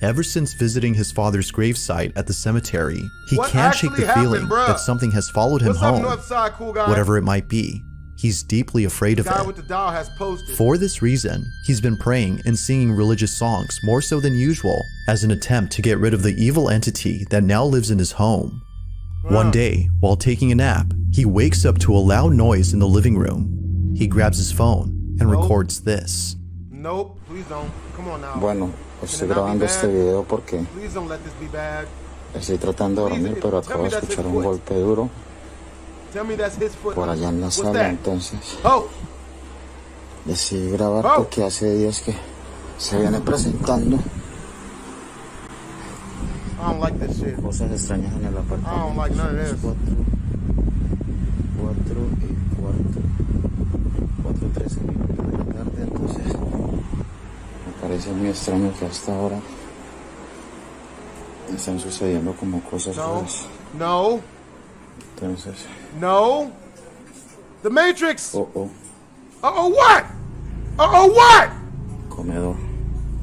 Ever since visiting his father's gravesite at the cemetery, he What can't shake the actually feeling happened, bruh? that something has followed him What's up, home. Northside cool guy? Whatever it might be, he's deeply afraid of The guy it. with the doll has posted. For this reason, he's been praying and singing religious songs more so than usual as an attempt to get rid of the evil entity that now lives in his home. One day, while taking a nap, he wakes up to a loud noise in the living room. He grabs his phone and records this. Nope, please don't. Come on now. Bueno, estoy grabando este video porque Please don't let this be bad. estoy tratando de dormir, pero acabo de escuchar un golpe duro Tell me that's his foot. por allá en la What's sala, that? entonces Oh, decidí grabar Oh. porque hace días que se viene presentando I don't like this shit. cosas extrañas en el apartamento. I don't like none of this. 4:13 minutos de la tarde, entonces me parece muy extraño que hasta ahora están sucediendo como cosas No, raras. no, Entonces, no. The Matrix. oh, Uh-oh, what? Uh-oh, what? comedor.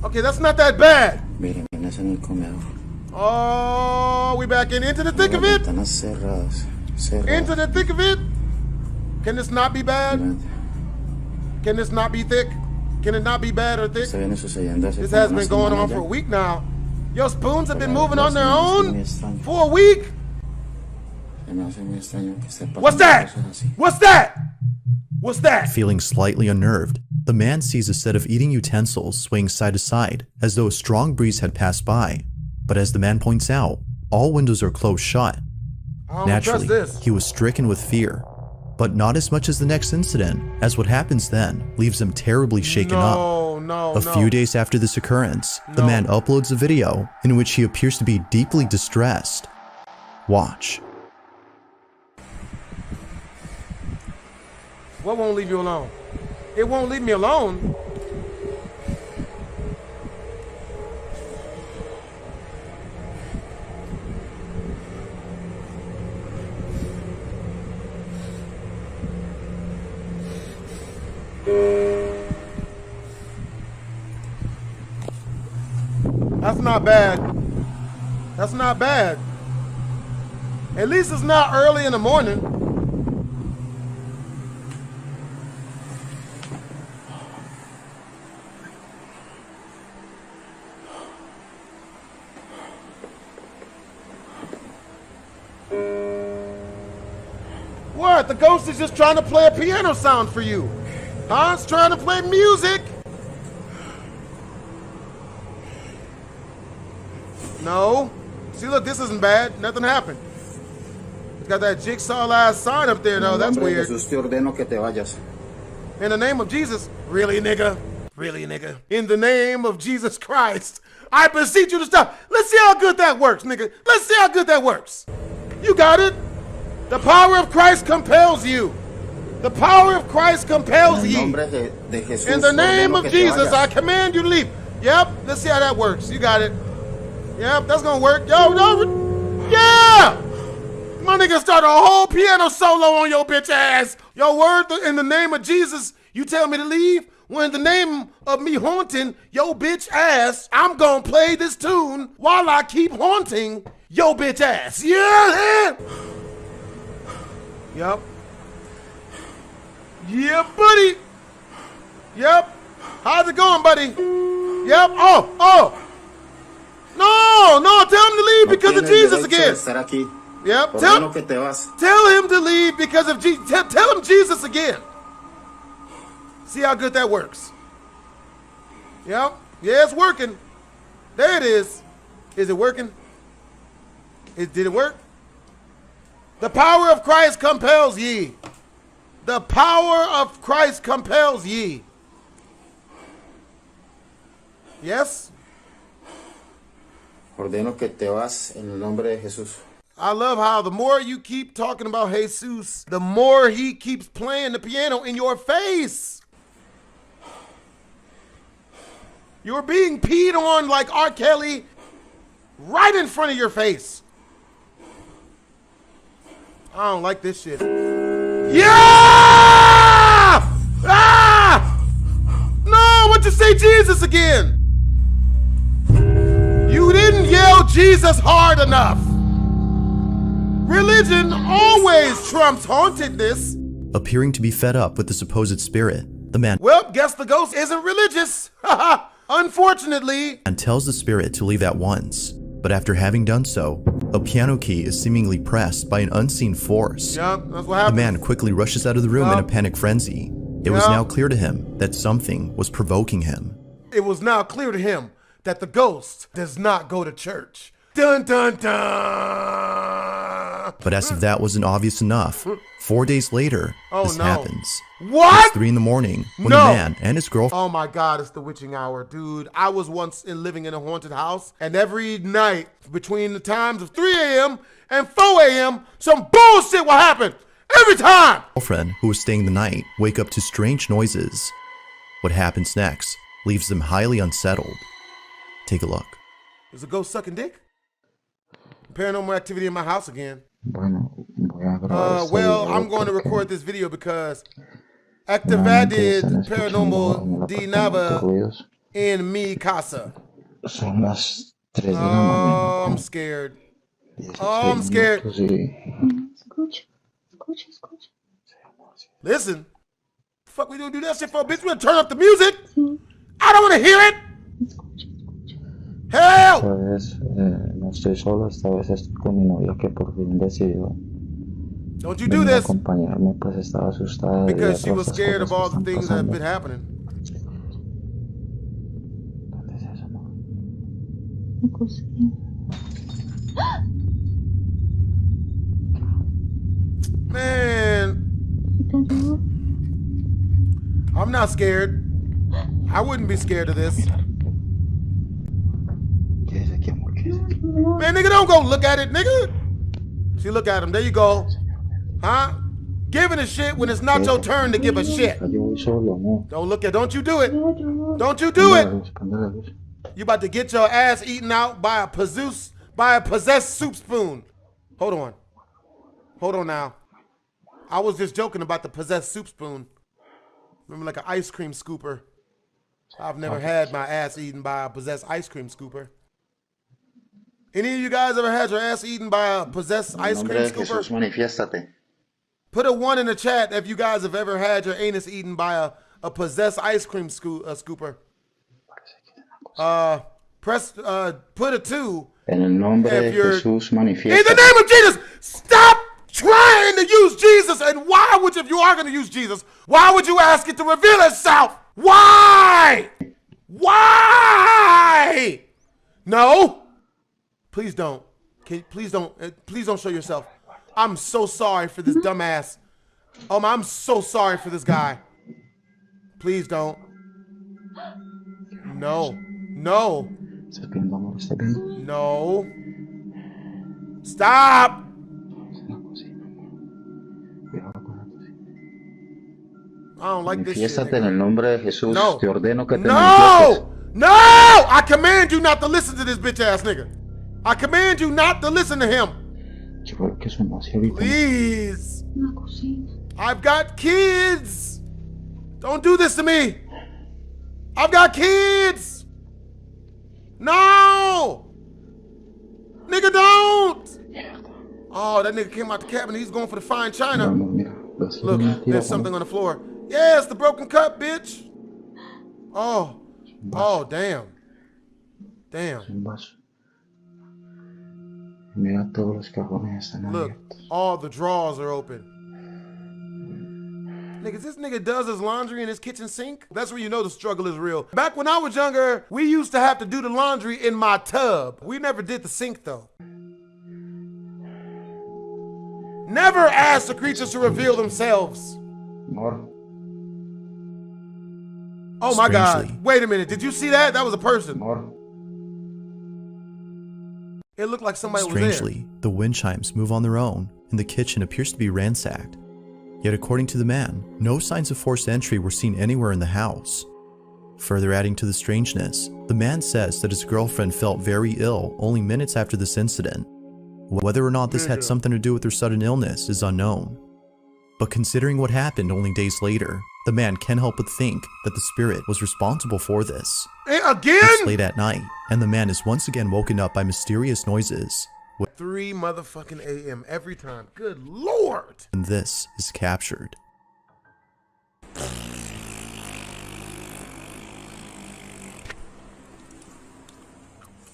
Okay, that's not that bad. Miren, es en el comedor. Oh, we back into the thick of it? Ventanas cerradas. Into the thick of it? Can this not be bad? Can this not be thick? Can it not be bad or thick? Esto viene sucediendo hace This como has una been going semana on ya. for a week now. Your spoons have been Pero moving on their se me hace own muy extraño. for a week? Se me hace muy extraño que esté pasando What's that? cosas así. What's that? What's that? Feeling slightly unnerved, the man sees a set of eating utensils swaying side to side as though a strong breeze had passed by. But as the man points out, all windows are closed shut. I don't Naturally, trust this. he was stricken with fear, but not as much as the next incident, as what happens then leaves him terribly shaken up. No, A few days after this occurrence, the No. man uploads a video in which he appears to be deeply distressed. Watch. What won't leave you alone? It won't leave me alone. That's not bad. That's not bad. At least it's not early in the morning. What? The ghost is just trying to play a piano sound for you. Huh? It's trying to play music. No. See, look, this isn't bad. Nothing happened. It's got that jigsaw-ass sign up there, though. En That's nombre de weird. Jesús te ordeno que te vayas. In the name of Jesus. Really, nigga? Really, nigga? In the name of Jesus Christ, I beseech you to stop. Let's see how good that works, nigga. Let's see how good that works. You got it. The power of Christ compels you. The power of Christ compels En ye. nombre de Jesús In the name ordeno of que te Jesus, I vayas. command you to leave. Yep, let's see how that works. You got it. Yep, that's gonna work. Yo, yeah! My nigga start a whole piano solo on your bitch ass. Your word in the name of Jesus, you tell me to leave? Well, in the name of me haunting your bitch ass, I'm gonna play this tune while I keep haunting your bitch ass. Yeah! Yep. Yeah, buddy. Yep. How's it going, buddy? Yep. Oh. No, tell him to leave No because of tienes Jesus derecho again. de estar aquí. Yep. Ordeno que te vas. Tell him to leave because of Jesus. Tell him Jesus again. See how good that works. Yep. Yeah, it's working. There it is. Is it working? Did it work? The power of Christ compels ye. The power of Christ compels ye. Yes? Ordeno que te vas en el nombre de Jesús. I love how the more you keep talking about Jesus, the more he keeps playing the piano in your face. You're being peed on like R. Kelly right in front of your face. I don't like this shit. Yeah! Ah! No, what you say Jesus again? You didn't yell Jesus hard enough. Religion always trumps hauntedness. Appearing to be fed up with the supposed spirit, the man Well, guess the ghost isn't religious. Unfortunately. tells the spirit to leave at once. But after having done so, a piano key is seemingly pressed by an unseen force. Yep, that's what The happened. man quickly rushes out of the room in a Yup. panic frenzy. It was Yup. now clear to him that something was provoking him. It was now clear to him that the ghost does not go to church. Dun dun dun. But as if that wasn't obvious enough, 4 days later, Oh, this no. happens. What? It's 3 in the morning when No. a man and his girlfriend Oh my God, it's the witching hour, dude. I was once living in a haunted house, and every night between the times of 3 a.m. and 4 a.m., some bullshit will happen. Every time. who was staying the night wake up to strange noises. What happens next leaves them highly unsettled. Take a look. Is a ghost sucking dick? Paranormal activity in my house again. Bueno, voy a grabar este Well, video I'm going to porque record this video because nuevamente activated están escuchando en paranormal el de apartamento nava ruidos. in mi casa. Son las 3 de la Oh, mañana. I'm con scared. 16 Oh, I'm scared. minutos y- Listen. Fuck, we don't do that shit for a bitch. We gonna turn up the music. I don't want to hear it. Hell! Esta vez no estoy solo, esta vez estoy con mi novia que por fin decidió Don't you do venir a this acompañarme, pues estaba asustada de because she todas was estas scared of cosas all que the están things that have pasando. been happening. ¿Dónde es eso, amor? Man, I'm not scared. I wouldn't be scared of this. ¿Qué es aquí, amor? ¿Qué es aquí? Man, nigga, don't go look at it, nigga. See, look at him. There you go. Huh? Giving a shit when it's not your turn to give a shit. Yo voy solo, amor. Don't look at. Don't you do it. Don't you do it. Prende la luz. You about to get your ass eaten out by a possessed soup spoon. Hold on. Hold on now. I was just joking about the possessed soup spoon. Remember, like an ice cream scooper. I've never had my ass eaten by a possessed ice cream scooper. Any of you guys ever had your ass eaten by a possessed En ice nombre cream de scooper? Jesús, manifiéstate. Put a 1 in the chat if you guys have ever had your anus eaten by a possessed ice cream scooper. Put a 2. En el nombre If de you're- Jesús, In the manifiéstate. name of Jesus, stop trying to use Jesus. And why would you, if you are going to use Jesus, why would you ask it to reveal itself? Why? Why? No. Please don't. Please don't show yourself. I'm so sorry for this dumbass. I'm so sorry for this guy. Please don't. No. No. ¿Estás viendo, amor? ¿Estás viendo? No. Stop. En la cocina, amor. Cuidado con la cocina. I don't like this shit. Manifiéstate nigga. en el nombre de Jesús. No. Te ordeno que te manifiestes. No! No! I command you not to listen to this bitch ass nigga. I command you not to listen to him. ¿Qué fue lo que sonó así ahorita? Please. I've got kids. Don't do this to me. I've got kids. No! Nigga, don't! Oh, that nigga came out the cabin. He's going for the fine Mira, china. amor, mira. Vas a Look, venir a tirar there's something on the floor. Yeah, it's the broken cup, bitch. Oh. Oh, damn. Damn. un vaso. Mira, todos los cajones están Look, abiertos. all the drawers are open. Niggas, this nigga does his laundry in his kitchen sink. That's where you know the struggle is real. Back when I was younger, we used to have to do the laundry in my tub. We never did the sink though. Never ask the creatures to reveal themselves. Amor, Oh my God. Strangely. Wait a minute. Did you see that? That was a person. amor. It looked like somebody was there. Strangely, the wind chimes move on their own, and the kitchen appears to be ransacked. Yet according to the man, no signs of forced entry were seen anywhere in the house. Further adding to the strangeness, the man says that his girlfriend felt very ill only minutes after this incident. Whether or not this had something to do with her sudden illness is unknown. But considering what happened only days later, the man can't help but think that the spirit was responsible for this. Again? It's late at night, and the man is once again woken up by mysterious noises. 3 motherfucking a.m. every time. Good Lord. And this is captured.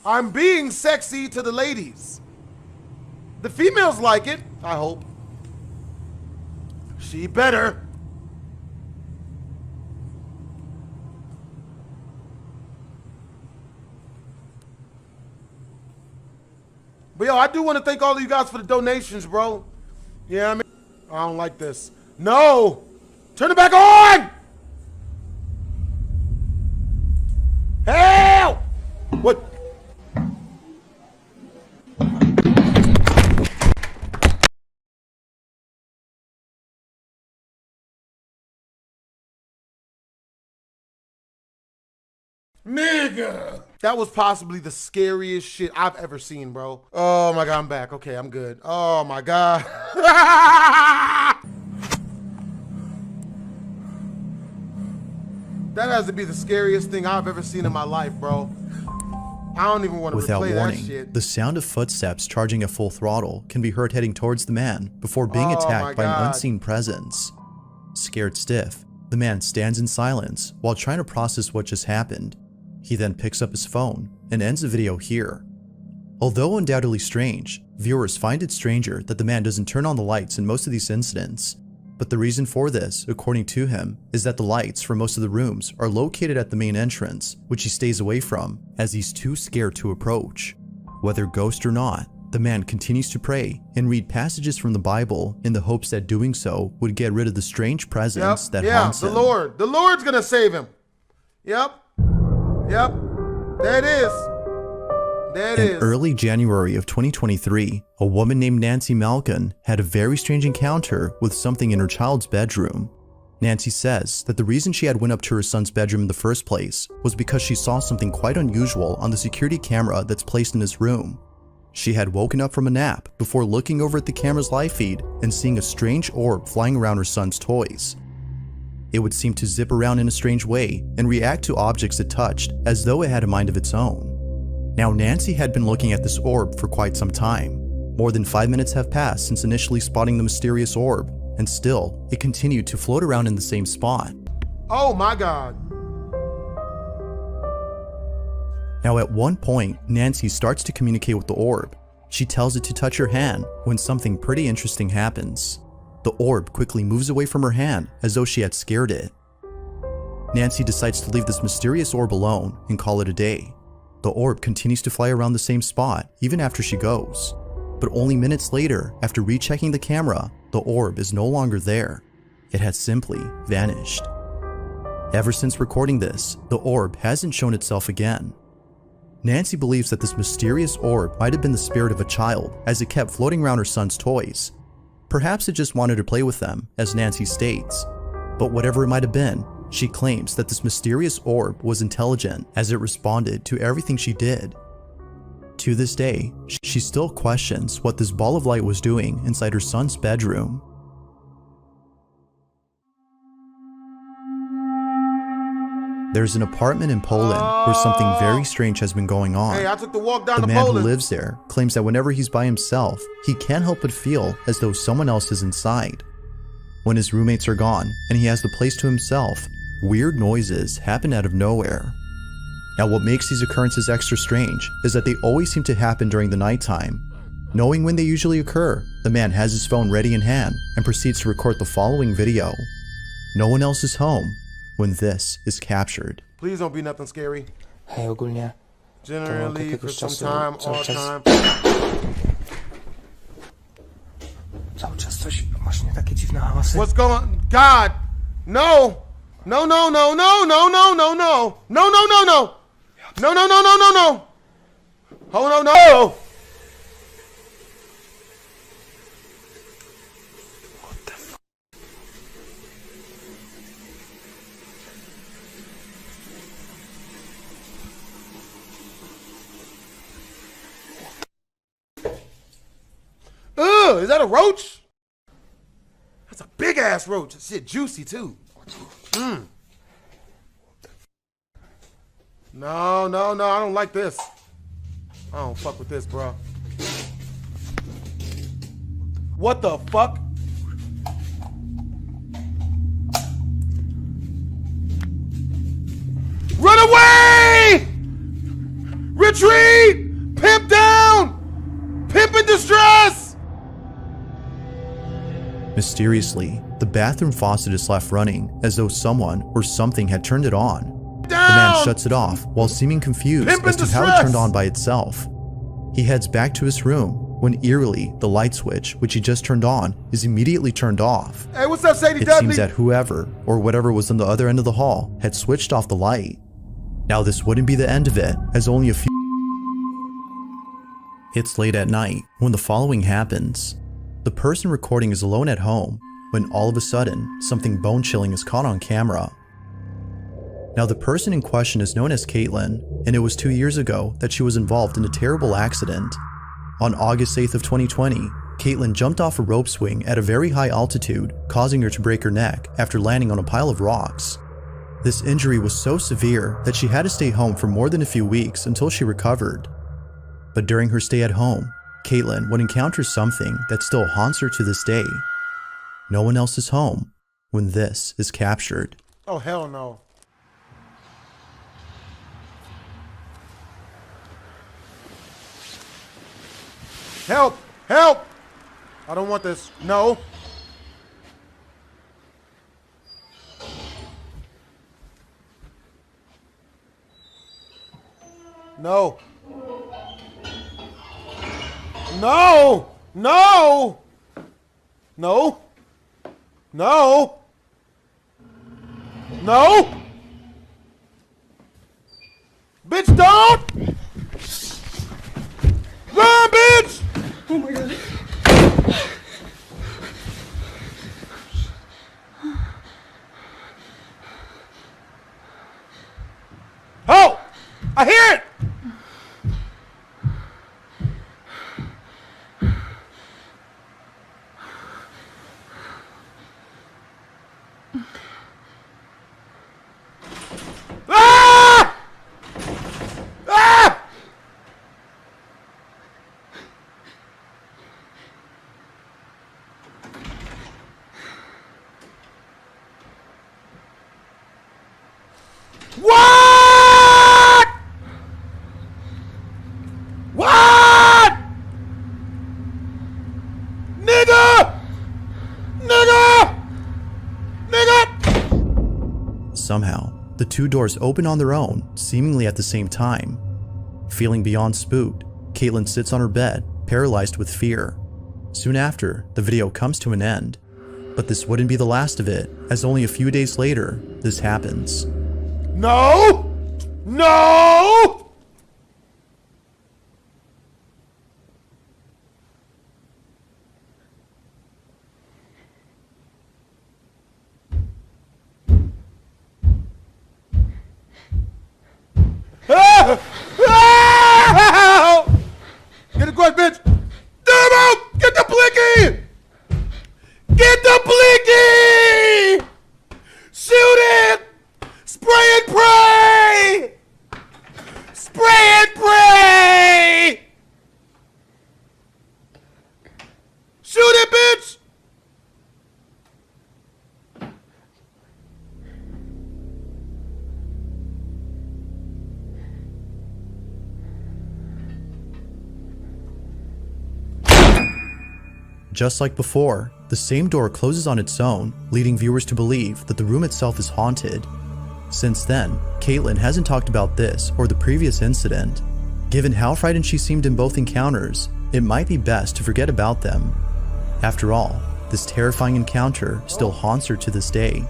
I'm being sexy to the ladies. The females like it, I hope. She better. But yo, I do want to thank all of you guys for the donations, bro. Yeah, I mean, I don't like this. No! Turn it back on! Hell! What? Nigga! That was possibly the scariest shit I've ever seen, bro. Oh my god, I'm back. Okay, I'm good. Oh my god. That has to be the scariest thing I've ever seen in my life, bro. I don't even want to Without replay warning, that shit. the sound of footsteps charging at full throttle can be heard heading towards the man before being attacked by an unseen presence. Scared stiff, the man stands in silence while trying to process what just happened. He then picks up his phone and ends the video here. Although undoubtedly strange, viewers find it stranger that the man doesn't turn on the lights in most of these incidents. But the reason for this, according to him, is that the lights for most of the rooms are located at the main entrance, which he stays away from as he's too scared to approach. Whether ghost or not, the man continues to pray and read passages from the Bible in the hopes that doing so would get rid of the strange presence that haunts him. The Lord's gonna save him. Yep. Yep, there it is. There it is. In early January of 2023, a woman named Nancy Malkin had a very strange encounter with something in her child's bedroom. Nancy says that the reason she had went up to her son's bedroom in the first place was because she saw something quite unusual on the security camera that's placed in his room. She had woken up from a nap before looking over at the camera's live feed and seeing a strange orb flying around her son's toys. It would seem to zip around in a strange way and react to objects it touched as though it had a mind of its own. Now, Nancy had been looking at this orb for quite some time. More than 5 minutes have passed since initially spotting the mysterious orb, and still, it continued to float around in the same spot. Oh my god. Now, at one point, Nancy starts to communicate with the orb. She tells it to touch her hand when something pretty interesting happens. The orb quickly moves away from her hand as though she had scared it. Nancy decides to leave this mysterious orb alone and call it a day. The orb continues to fly around the same spot even after she goes. But only minutes later, after rechecking the camera, the orb is no longer there. It has simply vanished. Ever since recording this, the orb hasn't shown itself again. Nancy believes that this mysterious orb might have been the spirit of a child as it kept floating around her son's toys. Perhaps it just wanted to play with them, as Nancy states. But whatever it might have been, she claims that this mysterious orb was intelligent as it responded to everything she did. To this day, she still questions what this ball of light was doing inside her son's bedroom. There's an apartment in Poland where something very strange has been going on. Hey, I took the walk down The to man Poland. who lives there claims that whenever he's by himself, he can't help but feel as though someone else is inside. When his roommates are gone and he has the place to himself, weird noises happen out of nowhere. Now, what makes these occurrences extra strange is that they always seem to happen during the nighttime. Knowing when they usually occur, the man has his phone ready in hand and proceeds to record the following video. No one else is home when this is captured. Please don't be nothing scary. Hej, ogólnie Generally, for jakiegoś some czasu time, cały all czas- time. cały czas coś, masz nie takie dziwne hałasy. What's going on? God, no. No, no, no, no, no, no, no, no. No, no, no, no. No, no, no, no, no, no. Oh, no, no. Ugh, is that a roach? That's a big ass roach. That shit juicy too. No, I don't like this. I don't fuck with this, bro. What the fuck? Run away! Retreat! Pimp down! Pimp in distress! Mysteriously, the bathroom faucet is left running as though someone or something had turned it on. The man shuts it off while seeming confused as to how it turned on by itself. He heads back to his room when eerily the light switch, which he just turned on, is immediately turned off. Hey, what's up, Sadie It Dudley? seems that whoever or whatever was on the other end of the hall had switched off the light. Now this wouldn't be the end of it, as only a few... It's late at night when the following happens. The person recording is alone at home when all of a sudden something bone-chilling is caught on camera. Now the person in question is known as Caitlin, and it was 2 years ago that she was involved in a terrible accident. On August 8th of 2020, Caitlin jumped off a rope swing at a very high altitude, causing her to break her neck after landing on a pile of rocks. This injury was so severe that she had to stay home for more than a few weeks until she recovered. But during her stay at home, Caitlin would encounter something that still haunts her to this day. No one else is home when this is captured. Oh, hell no. Help! Help! I don't want this. No. No. No! No! No! No! No! Bitch, don't! Run, bitch! Oh my god. Oh! I hear it! Ah! Ah! What? What? Nigga! Nigga! Nigga! Somehow, the two doors open on their own, seemingly at the same time. Feeling beyond spooked, Caitlin sits on her bed, paralyzed with fear. Soon after, the video comes to an end. But this wouldn't be the last of it, as only a few days later, this happens. No! No! Ah! Ah! Get the quick, bitch! Demo! Get the blicky! Get the blicky! Shoot it! Spray and pray! Spray and pray! Shoot it, bitch! Just like before, the same door closes on its own, leading viewers to believe that the room itself is haunted. Since then, Caitlin hasn't talked about this or the previous incident. Given how frightened she seemed in both encounters, it might be best to forget about them. After all, this terrifying encounter still haunts her to this day.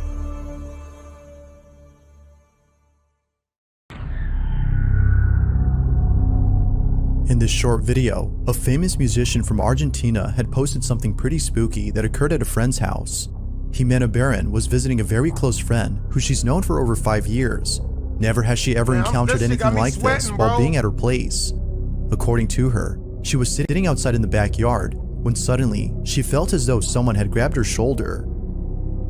In this short video, a famous musician from Argentina had posted something pretty spooky that occurred at a friend's house. Jimena Barron was visiting a very close friend who she's known for over 5 years. Never has she ever encountered anything like this while being at her place. According to her, she was sitting outside in the backyard when suddenly she felt as though someone had grabbed her shoulder.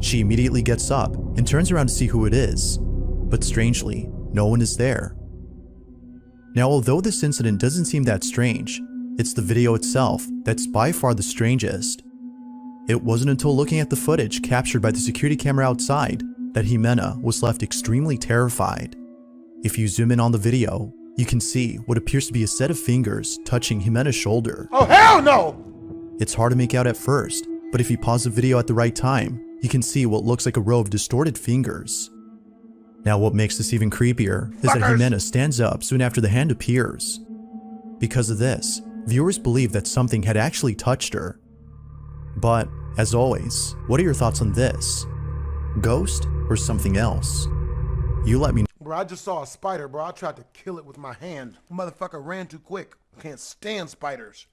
She immediately gets up and turns around to see who it is, but strangely, no one is there. Now, although this incident doesn't seem that strange, it's the video itself that's by far the strangest. It wasn't until looking at the footage captured by the security camera outside that Jimena was left extremely terrified. If you zoom in on the video, you can see what appears to be a set of fingers touching Jimena's shoulder. Oh, hell no! It's hard to make out at first, but if you pause the video at the right time, you can see what looks like a row of distorted fingers. Now, what makes this even creepier is that Jimena stands up soon after the hand appears. Because of this, viewers believe that something had actually touched her. But, as always, what are your thoughts on this? Ghost or something else? You let me know. Bro, I just saw a spider, bro. I tried to kill it with my hand. Motherfucker ran too quick. Can't stand spiders.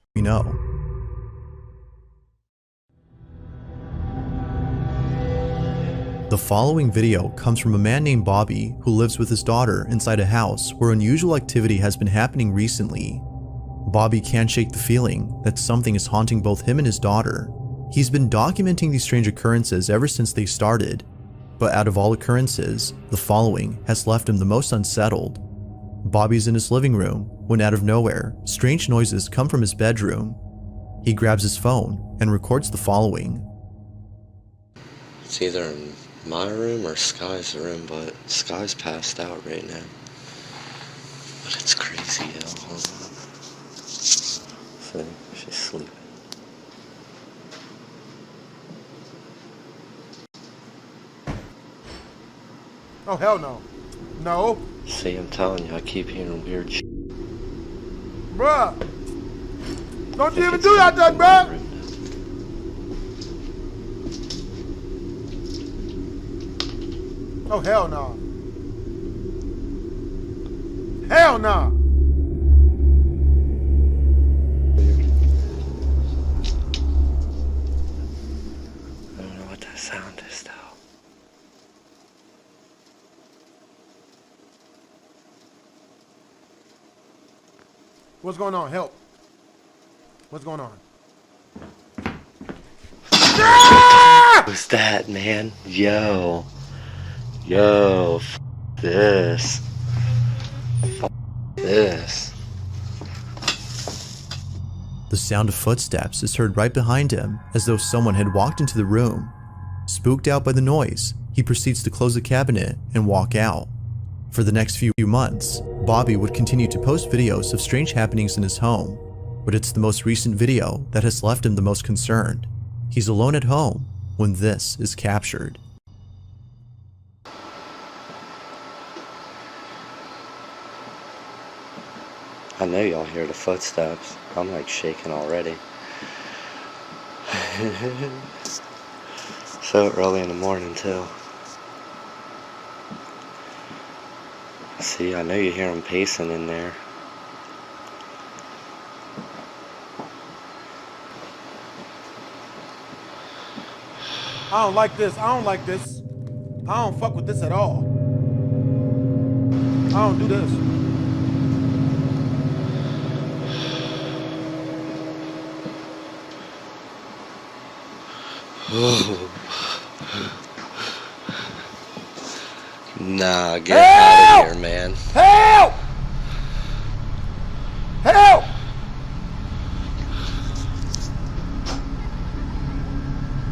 The following video comes from a man named Bobby who lives with his daughter inside a house where unusual activity has been happening recently. Bobby can't shake the feeling that something is haunting both him and his daughter. He's been documenting these strange occurrences ever since they started, but out of all occurrences, the following has left him the most unsettled. Bobby's in his living room when out of nowhere, strange noises come from his bedroom. He grabs his phone and records the following. It's either in my room or Sky's room, but Sky's passed out right now. But it's crazy, yo. Hold on. See, she's sleeping. Oh, hell no. No. See, I'm telling you, I keep hearing weird shit. Bruh. Don't you even do that, bruh. Oh, hell no. Hell no. I don't know what that sound is, though. What's going on? Help. What's going on? What's that, man? Yo. Yo, this. This. The sound of footsteps is heard right behind him, as though someone had walked into the room. Spooked out by the noise, he proceeds to close the cabinet and walk out. For the next few months, Bobby would continue to post videos of strange happenings in his home, but it's the most recent video that has left him the most concerned. He's alone at home when this is captured. I know y'all hear the footsteps. I'm like shaking already. So early in the morning too. See, I know you hear them pacing in there. I don't like this. I don't like this. I don't fuck with this at all. I don't do this. Nah, get out of here, man. Help! Help!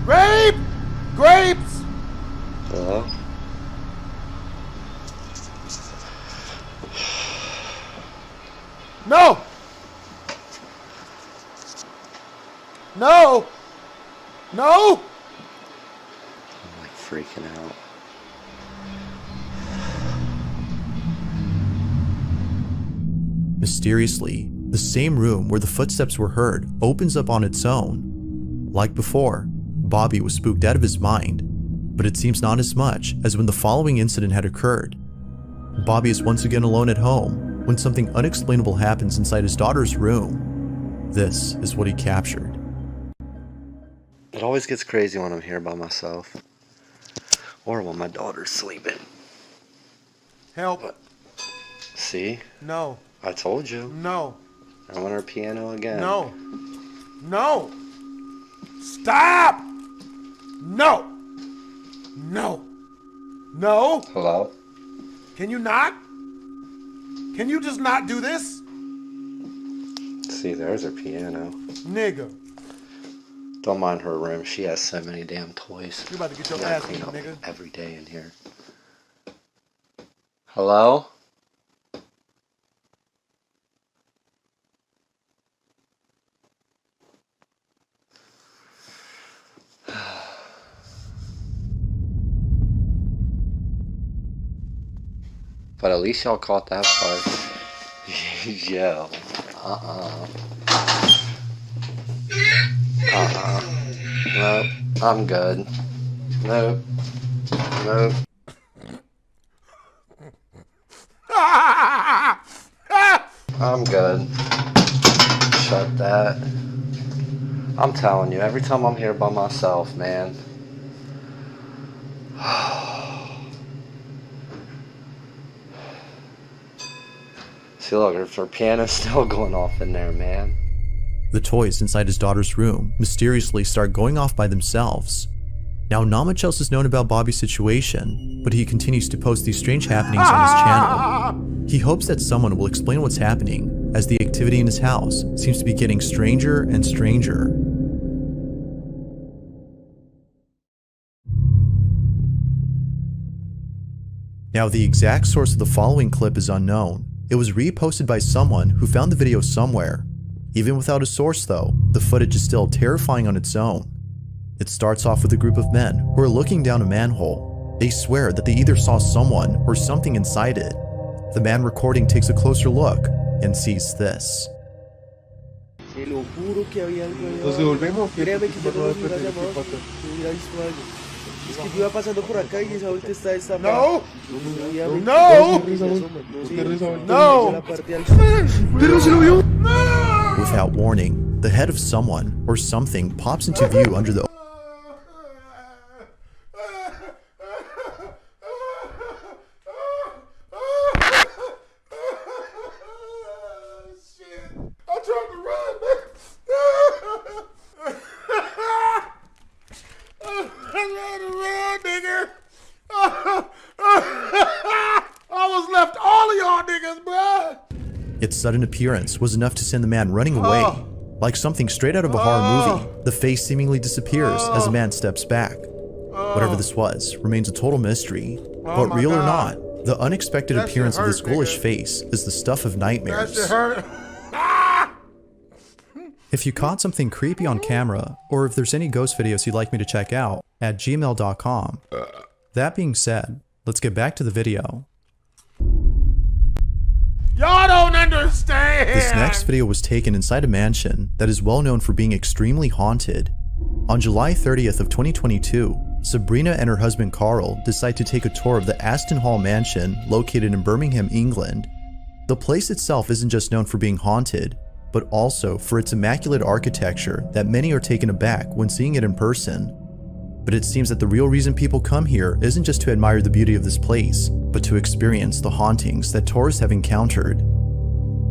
Grape! Grapes! Hello? No! No! No! I'm like freaking out. Mysteriously, the same room where the footsteps were heard opens up on its own. Like before, Bobby was spooked out of his mind, but it seems not as much as when the following incident had occurred. Bobby is once again alone at home when something unexplainable happens inside his daughter's room. This is what he captured. It always gets crazy when I'm here by myself. Or when my daughter's sleeping. Help. See? No. I told you. No. I want her piano again. No. No. Stop! No! No! No! Hello? Can you not? Can you just not do this? See, there's her piano. Nigga. Don't mind her room. She has so many damn toys. You about to get your Gotta ass clean beat, up nigga. every day in here. Hello? But at least y'all caught that part. Yo. Nope. I'm good. Nope. Nope. I'm good. Shut that. I'm telling you, every time I'm here by myself, man. See, look, her piano's still going off in there, man. The toys inside his daughter's room mysteriously start going off by themselves. Now, not much else is known about Bobby's situation, but he continues to post these strange happenings on his channel. He hopes that someone will explain what's happening, as the activity in his house seems to be getting stranger and stranger. Now, the exact source of the following clip is unknown. It was reposted by someone who found the video somewhere. Even without a source though, the footage is still terrifying on its own. It starts off with a group of men who are looking down a manhole. They swear that they either saw someone or something inside it. The man recording takes a closer look and sees this. Se lo juro que había algo ahí. ¿Nos devolvemos? Créame que yo no lo hubiera llamado. Yo hubiera visto algo. Es que yo iba pasando por acá y esa vuelta está esta. No! No! Without warning, the head of someone or something pops into view under the Its sudden appearance was enough to send the man running away. Like something straight out of a horror movie, the face seemingly disappears as the man steps back. Whatever this was remains a total mystery, but real or not, the unexpected appearance of this ghoulish face is the stuff of nightmares. If you caught something creepy on camera, or if there's any ghost videos you'd like me to check out, at gmail.com. That being said, let's get back to the video. Y'all don't understand! This next video was taken inside a mansion that is well known for being extremely haunted. On July 30th of 2022, Sabrina and her husband Carl decide to take a tour of the Aston Hall mansion located in Birmingham, England. The place itself isn't just known for being haunted, but also for its immaculate architecture that many are taken aback when seeing it in person. But it seems that the real reason people come here isn't just to admire the beauty of this place, but to experience the hauntings that tourists have encountered.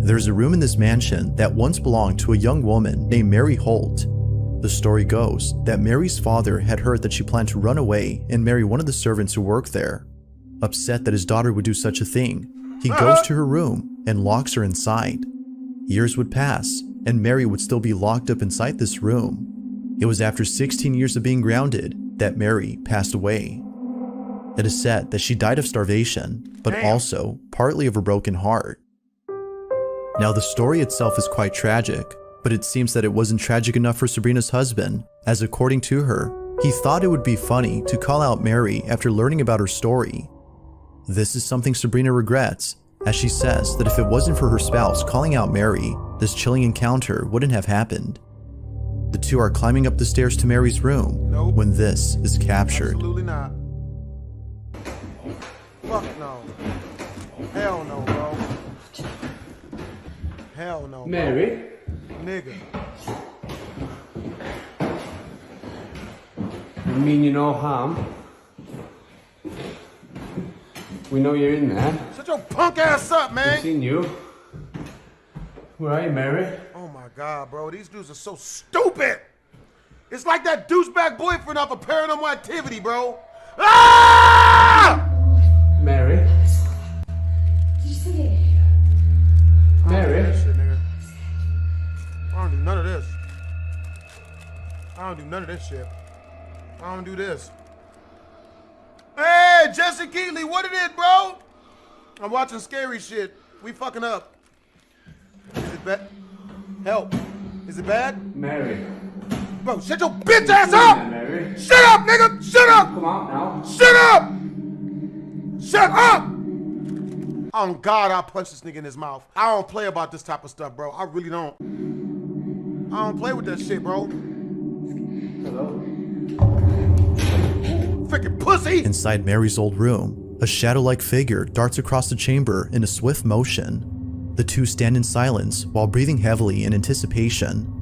There's a room in this mansion that once belonged to a young woman named Mary Holt. The story goes that Mary's father had heard that she planned to run away and marry one of the servants who worked there. Upset that his daughter would do such a thing, he goes to her room and locks her inside. Years would pass, and Mary would still be locked up inside this room. It was after 16 years of being grounded that Mary passed away. It is said that she died of starvation, but also partly of a broken heart. Now the story itself is quite tragic, but it seems that it wasn't tragic enough for Sabrina's husband, as according to her, he thought it would be funny to call out Mary after learning about her story. This is something Sabrina regrets, as she says that if it wasn't for her spouse calling out Mary, this chilling encounter wouldn't have happened. The two are climbing up the stairs to Mary's room when this is captured. Absolutely not. Fuck no. Hell no, bro. Hell no. Mary? Nigga. You mean you no harm? We know you're in there. Shut your punk ass up, man. We've seen you. Where are you, Mary? Oh my God, bro. These dudes are so stupid. It's like that douchebag boyfriend off of Paranormal Activity, bro. Ah! Mary? Did you see it? Mary? I don't do none of this. I don't do none of this shit. I don't do this. Hey, Jesse Keatley, what it is, bro? I'm watching scary shit. We fucking up. Is it bad? Help. Is it bad? Mary? Bro, shut your bitch ass up! Mary? Shut up, nigga! Shut up! Come on now. Shut up! Shut up! On God, I'll punch this nigga in his mouth. I don't play about this type of stuff, bro. I really don't. I don't play with that shit, bro. Hello? Freaking pussy! Inside Mary's old room, a shadow-like figure darts across the chamber in a swift motion. The two stand in silence while breathing heavily in anticipation.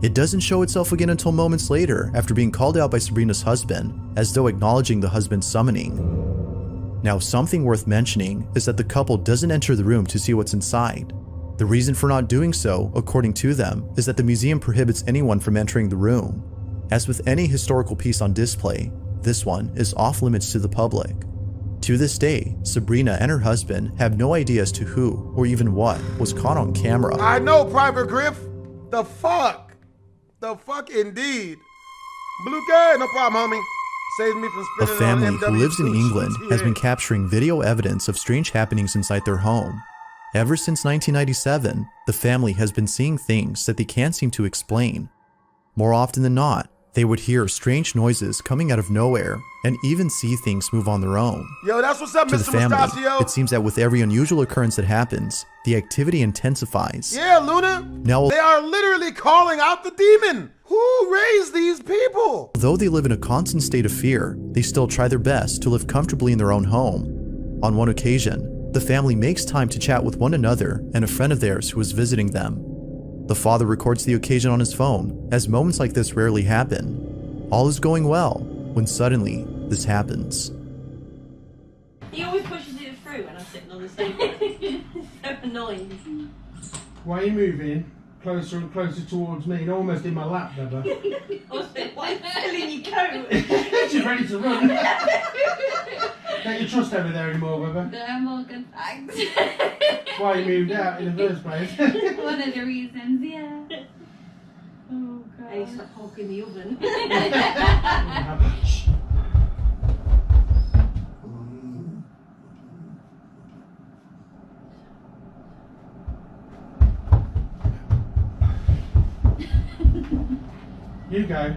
It doesn't show itself again until moments later after being called out by Sabrina's husband, as though acknowledging the husband's summoning. Now, something worth mentioning is that the couple doesn't enter the room to see what's inside. The reason for not doing so, according to them, is that the museum prohibits anyone from entering the room. As with any historical piece on display, this one is off limits to the public. To this day, Sabrina and her husband have no idea as to who or even what was caught on camera. I know, Private Griff. The fuck? The fuck indeed. Blue guy, no problem, homie. Saves me from A spending family on who MW lives in sushi. England has been capturing video evidence of strange happenings inside their home. Ever since 1997, the family has been seeing things that they can't seem to explain. More often than not, they would hear strange noises coming out of nowhere and even see things move on their own. Yo, that's what's up, To the Mr. family, Mustachio. it seems that with every unusual occurrence that happens, the activity intensifies. Yeah, Luna. Now, They are literally calling out the demon. Who raised these people? although they live in a constant state of fear, they still try their best to live comfortably in their own home. On one occasion, the family makes time to chat with one another and a friend of theirs who is visiting them. The father records the occasion on his phone, as moments like this rarely happen. All is going well, when suddenly, this happens. He always pushes it through when I'm sitting on the sofa. It's so annoying. Why are you moving closer and closer towards me and almost in my lap, Bubba? Also, why is it still in your coat? She's ready to run. Don't you trust over there anymore, Bubba? No, I'm all good, thanks. Why you moved out in the first place? One of the reasons, yeah. Oh, God. I used to poke in the oven. Shh. You go.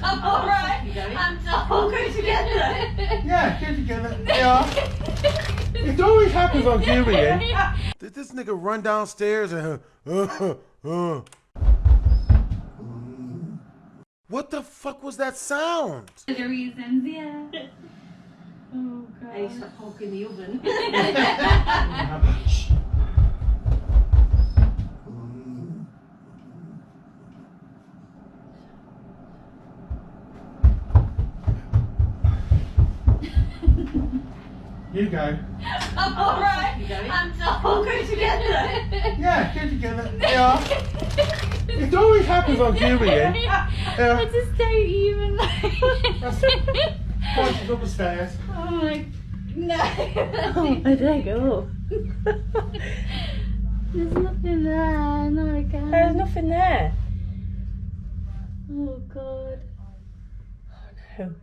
Alright, I'm all go together. Yeah, get together. Yeah. It always happens on camera, yeah? Did this nigga run downstairs and What the fuck was that sound? The reasons, yeah. Oh, God. I used to poke in the oven. Shh. You go. Alright, I'm all go together. Yeah, get together. Yeah. It always happens on camera, yeah? I just don't even like Once she's up the stairs. Oh my, no. Oh, I don't go. There's nothing there, no I can't. There's nothing there. Oh God. Oh no.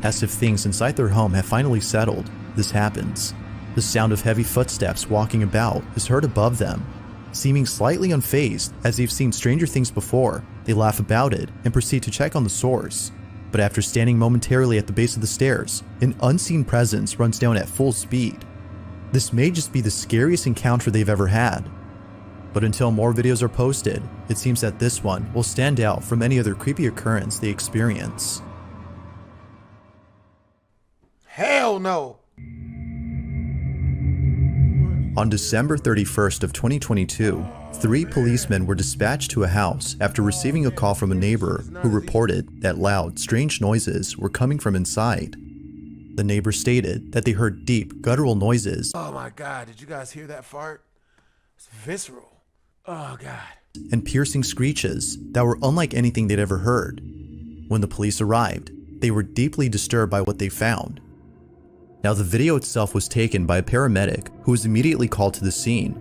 As if things inside their home have finally settled, this happens. The sound of heavy footsteps walking about is heard above them. Seeming slightly unfazed, as they've seen stranger things before, they laugh about it and proceed to check on the source. But after standing momentarily at the base of the stairs, an unseen presence runs down at full speed. This may just be the scariest encounter they've ever had. But until more videos are posted, it seems that this one will stand out from any other creepy occurrence they experience. Hell no. On December 31st of 2022, 3 policemen were dispatched to a house after receiving a call from a neighbor who reported that loud, strange noises were coming from inside. The neighbor stated that they heard deep, guttural noises. Oh my God, did you guys hear that fart? It's visceral. Oh, God. and piercing screeches that were unlike anything they'd ever heard. When the police arrived, they were deeply disturbed by what they found. Now, the video itself was taken by a paramedic who was immediately called to the scene.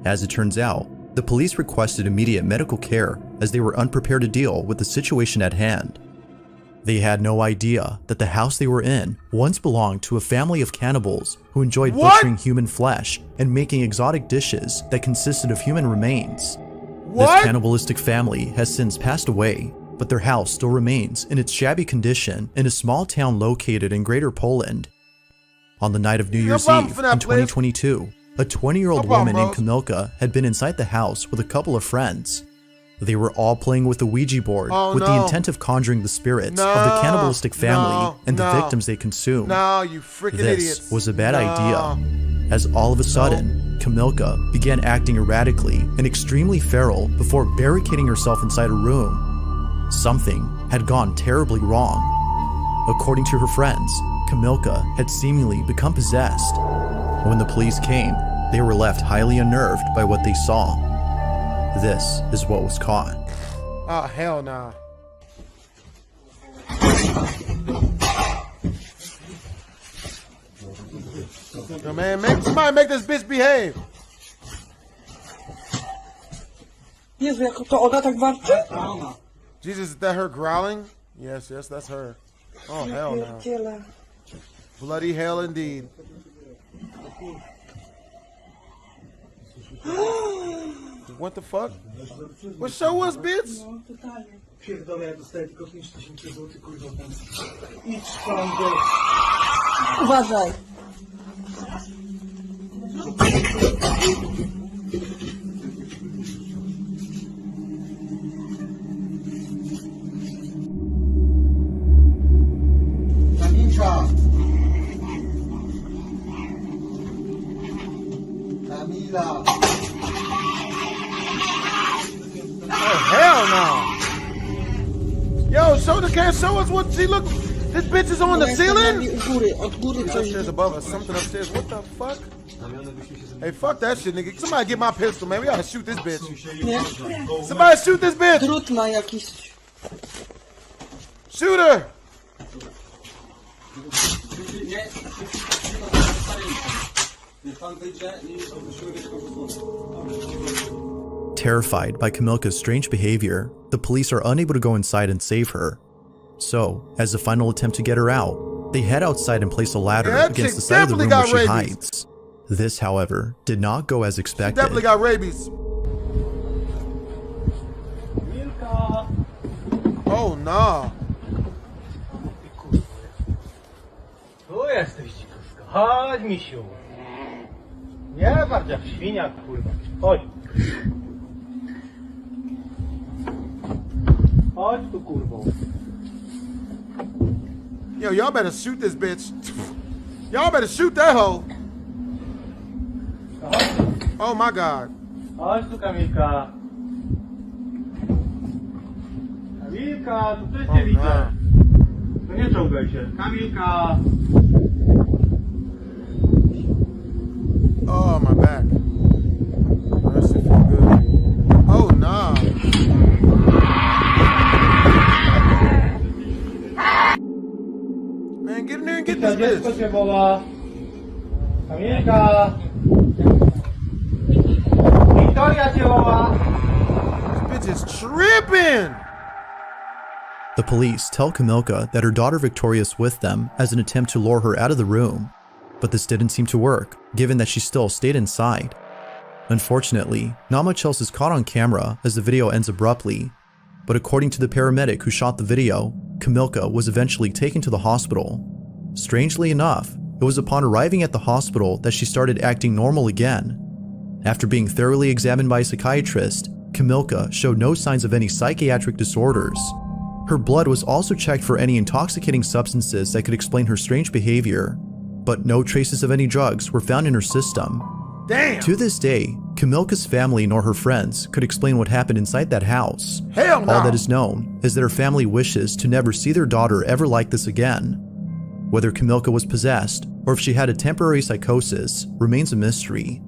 As it turns out, the police requested immediate medical care as they were unprepared to deal with the situation at hand. They had no idea that the house they were in once belonged to a family of cannibals who enjoyed butchering human flesh and making exotic dishes that consisted of human remains. This cannibalistic family has since passed away, but their house still remains in its shabby condition in a small town located in Greater Poland. On the night of New Year's Eve in 2022, a 20-year-old woman named Kamilka had been inside the house with a couple of friends. They were all playing with the Ouija board with the intent of conjuring the spirits of the cannibalistic family and the victims they consumed. You freaking idiots. This was a bad idea, as all of a sudden, Kamilka began acting erratically and extremely feral before barricading herself inside a room. Something had gone terribly wrong. According to her friends, Kamilka had seemingly become possessed. When the police came, they were left highly unnerved by what they saw. This is what was caught. Oh, hell nah. Yo, man, somebody make this bitch behave. Jesus, is that her growling? Yes, that's her. Oh, hell no. Bloody hell indeed. What the fuck? Well, show us, bitch. Uważaj. Camila. Oh, hell no. Yo, can't show us what she look. This bitch is on the ceiling? Upstairs above us, something upstairs. What the fuck? Hey, fuck that shit, nigga. Somebody get my pistol, man. We gotta shoot this bitch. Somebody shoot this bitch. Shoot her. Terrified by Kamilka's strange behavior, the police are unable to go inside and save her. So, as a final attempt to get her out, they head outside and place a ladder against the side of the room where she hides. This, however, did not go as expected. She definitely got rabies. Oh, nah. Chodź, misiu. Nie bardziej jak świnia, kurwa. Chodź. Chodź tu, kurwo. Yo, y'all better shoot this bitch. Y'all better shoot that hoe. Oh my God. Chodź tu, Kamilka. Kamilka, tu też cię widzę. To nie czołgaj się. Kamilka. Oh, my back. Oh, that shit feel good. Oh, nah. Man, get in there and get this bitch. Dziecko cię woła. Kamilka. Wiktoria cię woła. This bitch is tripping. The police tell Kamilka that her daughter Victoria is with them as an attempt to lure her out of the room. But this didn't seem to work, given that she still stayed inside. Unfortunately, not much else is caught on camera as the video ends abruptly. But according to the paramedic who shot the video, Kamilka was eventually taken to the hospital. Strangely enough, it was upon arriving at the hospital that she started acting normal again. After being thoroughly examined by a psychiatrist, Kamilka showed no signs of any psychiatric disorders. Her blood was also checked for any intoxicating substances that could explain her strange behavior, but no traces of any drugs were found in her system. Damn! To this day, Kamilka's family nor her friends could explain what happened inside that house. Hell no! All that is known is that her family wishes to never see their daughter ever like this again. Whether Kamilka was possessed or if she had a temporary psychosis remains a mystery.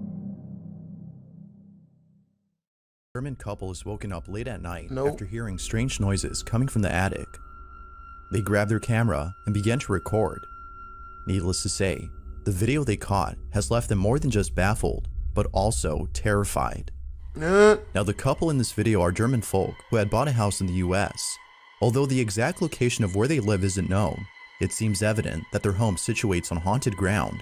German couple is woken up late at night Nope. after hearing strange noises coming from the attic. They grab their camera and begin to record. Needless to say, the video they caught has left them more than just baffled, but also terrified. Now, the couple in this video are German folk who had bought a house in the US. Although the exact location of where they live isn't known, it seems evident that their home situates on haunted ground.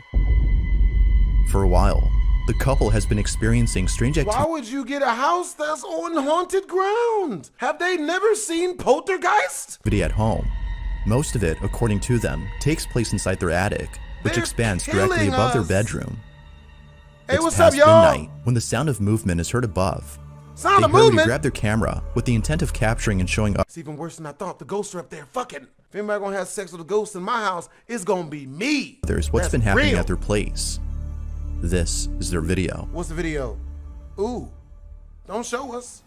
For a while, the couple has been experiencing strange Why activity would you get a house that's on haunted ground? Have they never seen poltergeist? at home. Most of it, according to them, takes place inside their attic, which They're expands directly killing above their us. bedroom. Hey, It's what's up, past y'all? midnight when the sound of movement is heard above. Sound They of hurriedly movement? grab their camera with the intent of capturing and showing up. It's even worse than I thought. The ghosts are up there fucking. If anybody gonna have sex with a ghost in my house, it's gonna be me. There's what's That's been happening real. at their place. This is their video. What's the video? Ooh. Don't show us.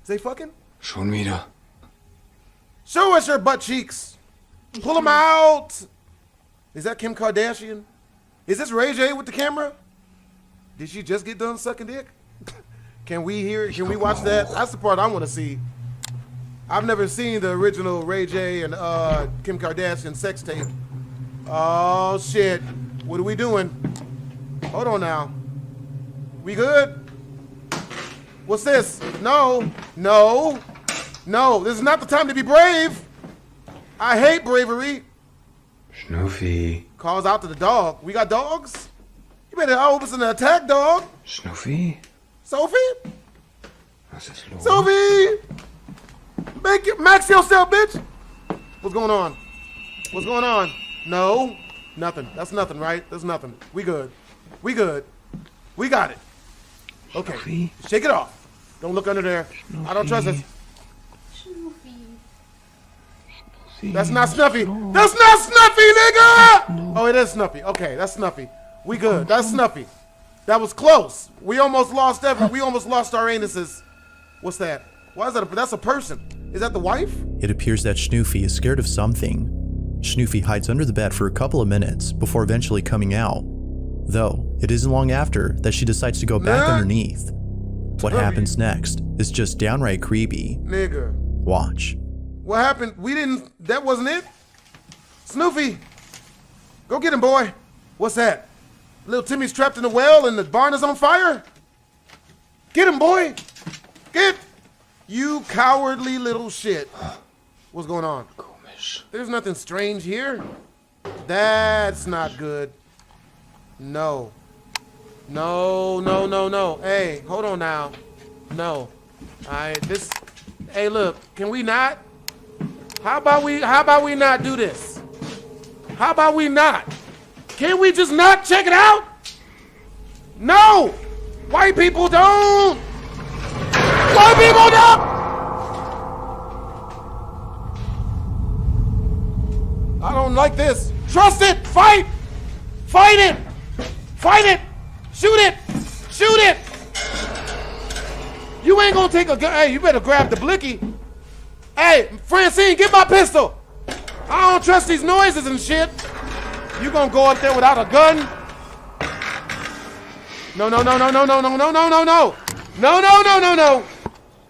Is they fucking? Schon wieder. Show us your butt cheeks. Pull them out. Is that Kim Kardashian? Is this Ray J with the camera? Did she just get done sucking dick? Can we hear it? Can we watch that? That's the part I want to see. I've never seen the original Ray J and Kim Kardashian sex tape. Oh shit. What are we doing? Hold on now. We good? What's this? No. No. No. This is not the time to be brave. I hate bravery. Schnuffi. Calls out to the dog. We got dogs? You better hope it's an attack dog. Schnuffi? Sophie? Was ist los? Sophie! Max yourself, bitch! What's going on? What's going on? No. Nothing. That's nothing, right? That's nothing. We good. We good. We got it. Okay. Schnuffi? Shake it off. Don't look under there. I don't trust it. That's not Snuffy. That's not Snuffy, nigga! Oh, it is Snuffy. Okay, that's Snuffy. We good. That's Snuffy. That was close. We almost lost we almost lost our anuses. What's that? Why is that? That's a person. Is that the wife? It appears that Schnuffi is scared of something. Schnuffi hides under the bed for a couple of minutes before eventually coming out. Though, it isn't long after that she decides to go back underneath. What happens next is just downright creepy. Nigga. Watch. What happened? We didn't, that wasn't it? Snoopy. Go get him, boy. What's that? Little Timmy's trapped in the well and the barn is on fire? Get him, boy. Get. You cowardly little shit. What's going on? Komisch. There's nothing strange here. That's not good. No. No, no, no, no. Hey, hold on now. No. Hey, look, can we not? How about we not do this? How about we not? Can we just not check it out? No! White people don't! White people don't! I don't like this. Trust it! Fight! Fight it! Fight it! Shoot it! Shoot it! You ain't gonna take a gun. Hey, you better grab the blicky. Hey, Francine, get my pistol. I don't trust these noises and shit. You gonna go up there without a gun? No, no, no, no, no, no, no, no, no, no, no. No, no, no, no, no.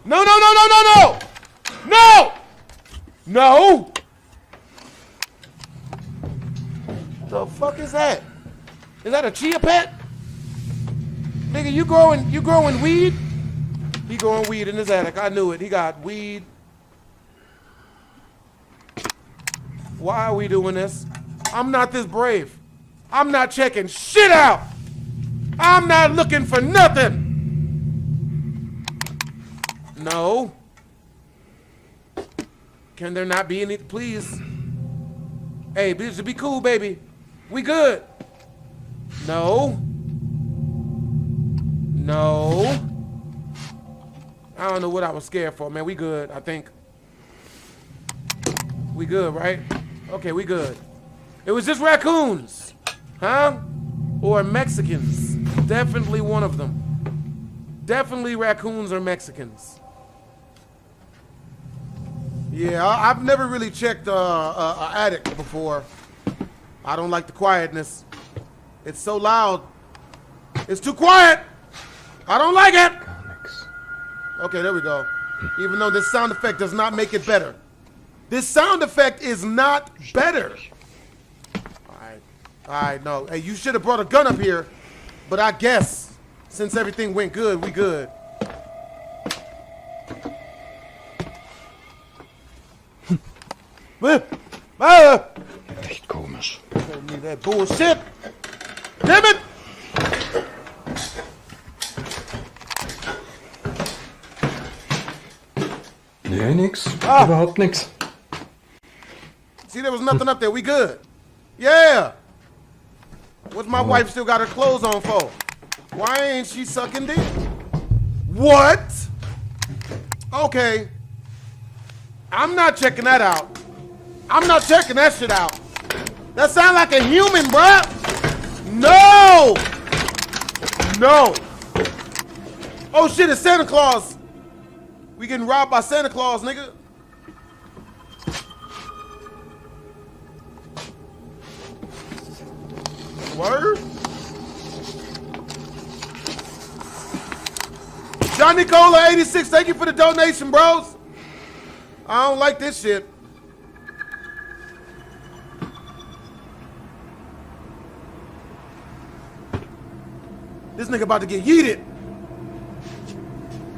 No, no, no, no, no, no. No! No! The fuck is that? Is that a chia pet? Nigga, you growing weed? He growing weed in his attic. I knew it. He got weed. Why are we doing this? I'm not this brave. I'm not checking shit out. I'm not looking for nothing. No. Can there not be any, please? Hey, bitch, be cool, baby. We good. No. No. I don't know what I was scared for, man. We good, I think. We good, right? Okay, we good. It was just raccoons. Huh? Or Mexicans. Definitely one of them. Definitely raccoons or Mexicans. Yeah, I've never really checked a attic before. I don't like the quietness. It's so loud. It's too quiet. I don't like it. Gar nix. Okay, there we go. Even though this sound effect does not make it better. This sound effect is not better. All right, no. Hey, you should have brought a gun up here. But I guess, since everything went good, we good. Echt komisch. Don't need that bullshit. Damn it! Nee, nix. Überhaupt nix. See, there was nothing up there. We good. Yeah. What's my wife still got her clothes on for? Why ain't she sucking dick? What? Okay. I'm not checking that out. I'm not checking that shit out. That sound like a human, bruh. No. No. Oh shit, it's Santa Claus. We getting robbed by Santa Claus, nigga. Word? Johnny Cola 86, thank you for the donation, bros. I don't like this shit. This nigga about to get yeeted.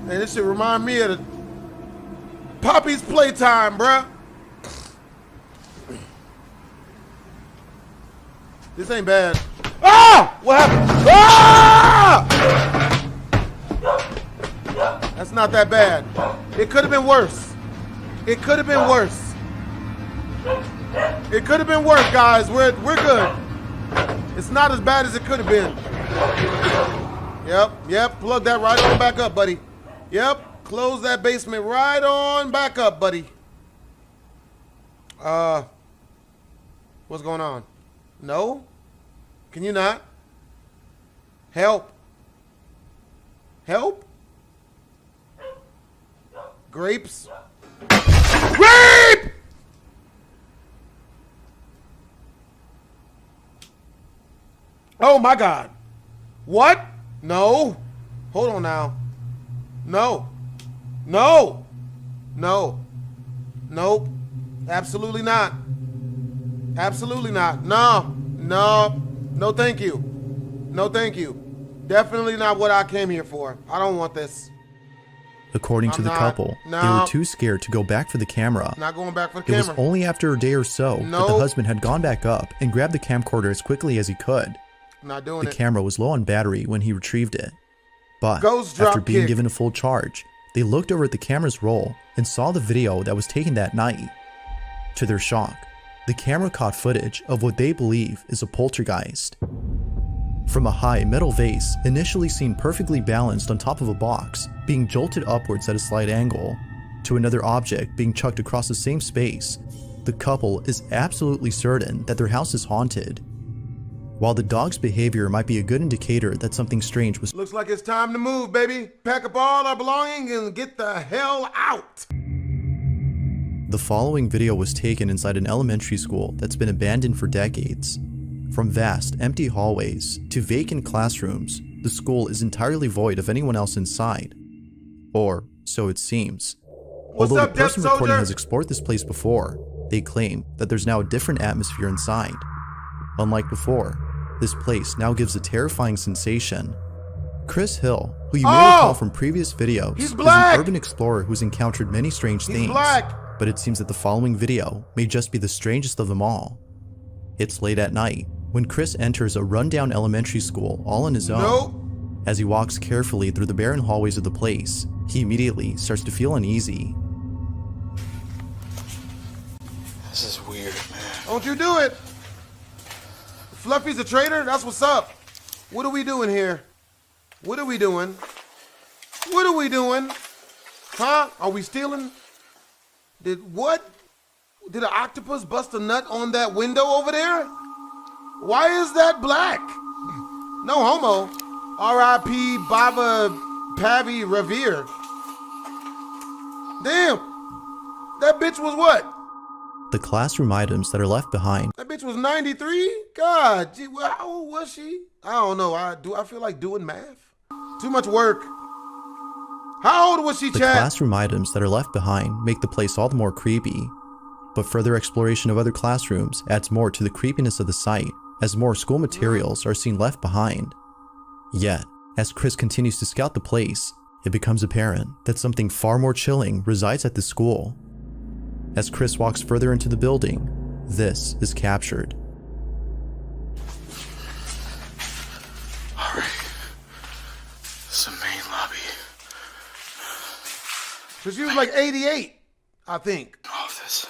Man, this shit remind me of the Poppy's Playtime, bruh. This ain't bad. Ah! What happened? Ah! That's not that bad. It could have been worse. It could have been worse. It could have been worse, guys. We're good. It's not as bad as it could have been. Yep. Plug that right on back up, buddy. Yep. Close that basement right on back up, buddy. What's going on? No? Can you not? Help. Help? Grapes? Grape! Oh my God. What? No. Hold on now. No. No. No. Nope. Absolutely not. Absolutely not. No. No. No thank you. No thank you. Definitely not what I came here for. I don't want this. According to the couple, they were too scared to go back for the camera. Not going back for the camera. It was only after a day or so that the husband had gone back up and grabbed the camcorder as quickly as he could. Not doing the camera was low on battery when he retrieved it. But Ghost after drop being kick. given a full charge, they looked over at the camera's roll and saw the video that was taken that night. To their shock, the camera caught footage of what they believe is a poltergeist. From a high metal vase initially seen perfectly balanced on top of a box, being jolted upwards at a slight angle, to another object being chucked across the same space, the couple is absolutely certain that their house is haunted. While the dog's behavior might be a good indicator that something strange was— Looks like it's time to move, baby. Pack up all our belongings and get the hell out. The following video was taken inside an elementary school that's been abandoned for decades. From vast, empty hallways to vacant classrooms, the school is entirely void of anyone else inside. Or, so it seems. Although the person recording has explored this place before, they claim that there's now a different atmosphere inside. Unlike before, this place now gives a terrifying sensation. Chris Hill, who you may recall from previous videos, is an urban explorer who's encountered many strange things. But it seems that the following video may just be the strangest of them all. It's late at night when Chris enters a rundown elementary school all on his own. As he walks carefully through the barren hallways of the place, he immediately starts to feel uneasy. This is weird, man. Don't you do it. Fluffy's a traitor? That's what's up. What are we doing here? What are we doing? What are we doing? Huh? Are we stealing? Did an octopus bust a nut on that window over there? Why is that black? No homo. R.I.P. Baba Pavi Revere. Damn. That bitch was what? The classroom items that are left behind. That bitch was 93? God, gee, how old was she? I don't know. I feel like doing math? Too much work. How old was she, The Chad? classroom items that are left behind make the place all the more creepy, but further exploration of other classrooms adds more to the creepiness of the site as more school materials are seen left behind. Yet, as Chris continues to scout the place, it becomes apparent that something far more chilling resides at the school. As Chris walks further into the building, this is captured. Alright. This is the main lobby. So she was like 88, I think. Office.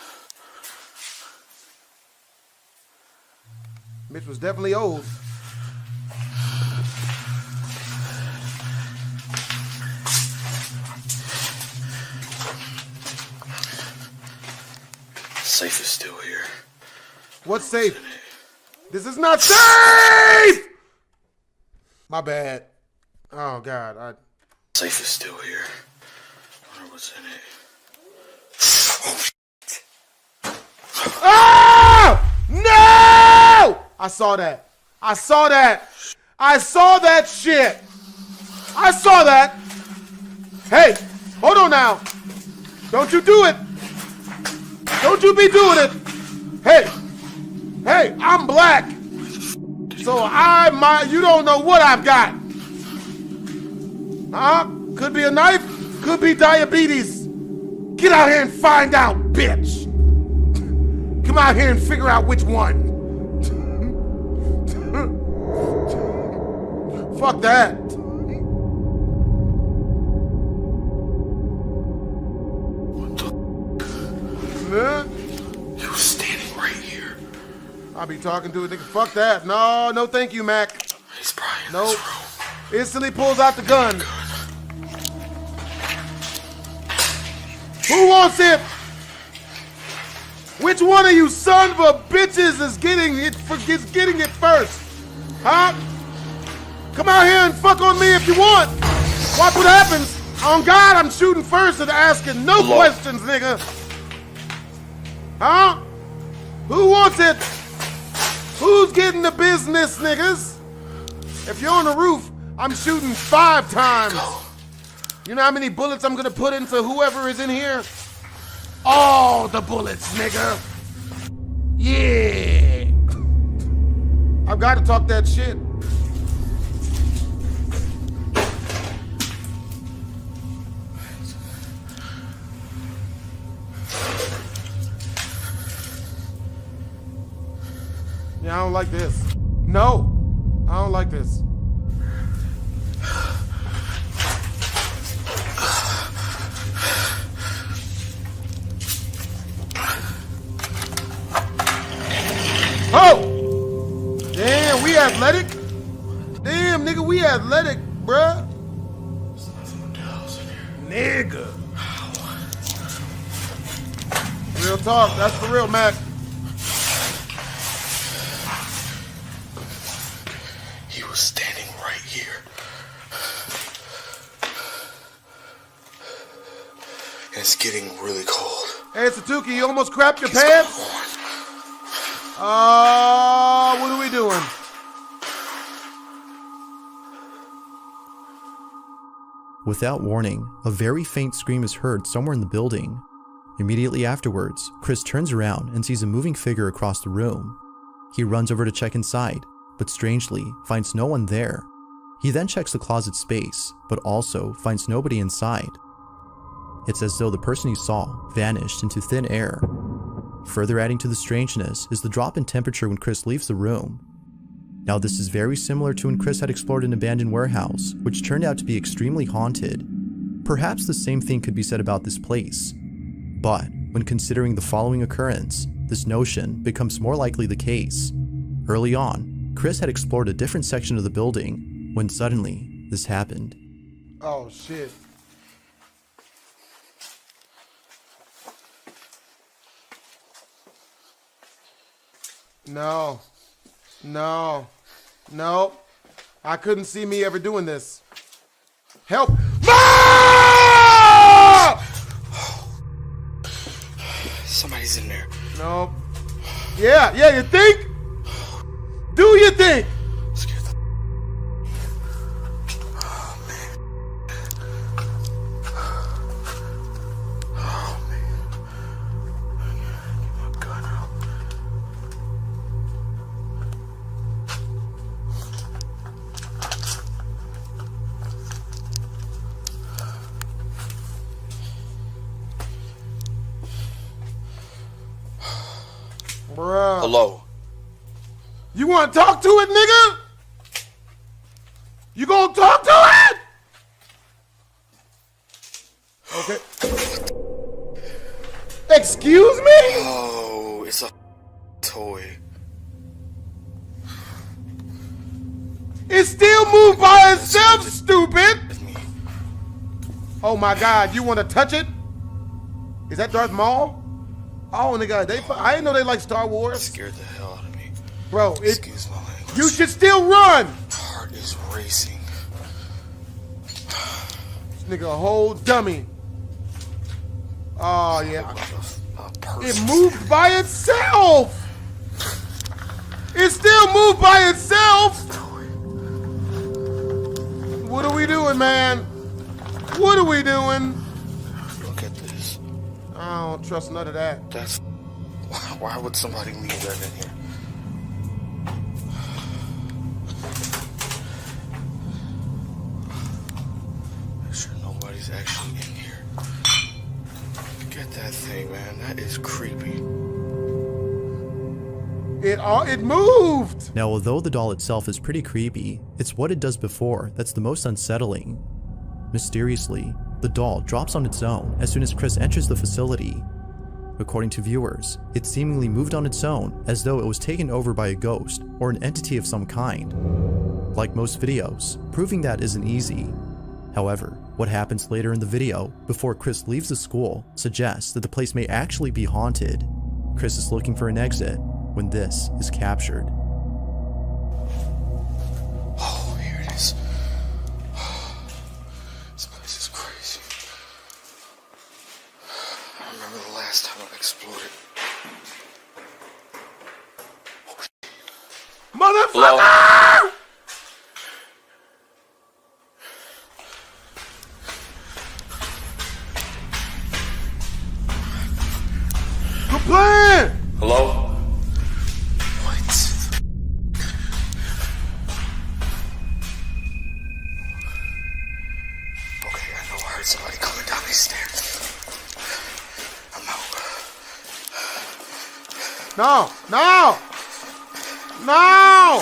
Mitch was definitely old. Safe is still here. What's safe? This is not safe! My bad. Oh, God. Safe is still here. I wonder what's in it. Oh! No! I saw that. I saw that. I saw that shit. I saw that. Hey, hold on now. Don't you do it. Don't you be doing it. Hey, I'm black. So you don't know what I've got. Could be a knife, could be diabetes. Get out here and find out, bitch. Come out here and figure out which one. Fuck that. He was standing right here. I'll be talking to a nigga. Fuck that. No, thank you, Mac. He's probably in Nope. this room. Instantly pulls out the gun. Who wants it? Which one of you son of a bitches is getting it first? Huh? Come out here and fuck on me if you want. Watch what happens. On God, I'm shooting first and asking no questions, nigga. Huh? Who wants it? Who's getting the business, niggas? If you're on the roof, I'm shooting 5 times. You know how many bullets I'm gonna put into whoever is in here? All the bullets, nigga. Yeah. I've got to talk that shit. Yeah, I don't like this. No, I don't like this. Oh! Damn, we athletic? Damn, nigga, we athletic, bruh. Nigga. Real talk, that's the real Mac. He was standing right here. And it's getting really cold. Hey, Satuki, you almost crapped your pants? What are we doing? Without warning, a very faint scream is heard somewhere in the building. Immediately afterwards, Chris turns around and sees a moving figure across the room. He runs over to check inside, but strangely finds no one there. He then checks the closet space, but also finds nobody inside. It's as though the person he saw vanished into thin air. Further adding to the strangeness is the drop in temperature when Chris leaves the room. Now this is very similar to when Chris had explored an abandoned warehouse, which turned out to be extremely haunted. Perhaps the same thing could be said about this place. But when considering the following occurrence, this notion becomes more likely the case. Early on, Chris had explored a different section of the building when suddenly this happened. Oh shit. No. I couldn't see me ever doing this. Help. Somebody's in there. No. Yeah, you think? Do you think? Bruh. Hello. You want to talk to it, nigga? You gonna talk to it? Okay. Excuse me? Oh, it's a toy. It still moved by itself, stupid. Oh my God, you want to touch it? Is that Darth Maul? Oh, nigga, I didn't know they like Star Wars. Scared the hell out of me. Bro, Excuse my language. You should still run. Heart is racing. This nigga a whole dummy. Oh yeah. It moved by itself. It still moved by itself. What are we doing, man? What are we doing? Look at this. I don't trust none of that. That's... Why would somebody leave that in here? Make sure nobody's actually in here. Get that thing, man. That is creepy. It moved! Now, although the doll itself is pretty creepy, it's what it does before that's the most unsettling. Mysteriously, the doll drops on its own as soon as Chris enters the facility. According to viewers, it seemingly moved on its own as though it was taken over by a ghost or an entity of some kind. Like most videos, proving that isn't easy. However, what happens later in the video, before Chris leaves the school, suggests that the place may actually be haunted. Chris is looking for an exit when this is captured. Oh, here it is. This place is crazy. I remember the last time I explored it. Motherfucker! Hello? Good plan! Hello? Somebody coming down these stairs. I'm out. No! No! No!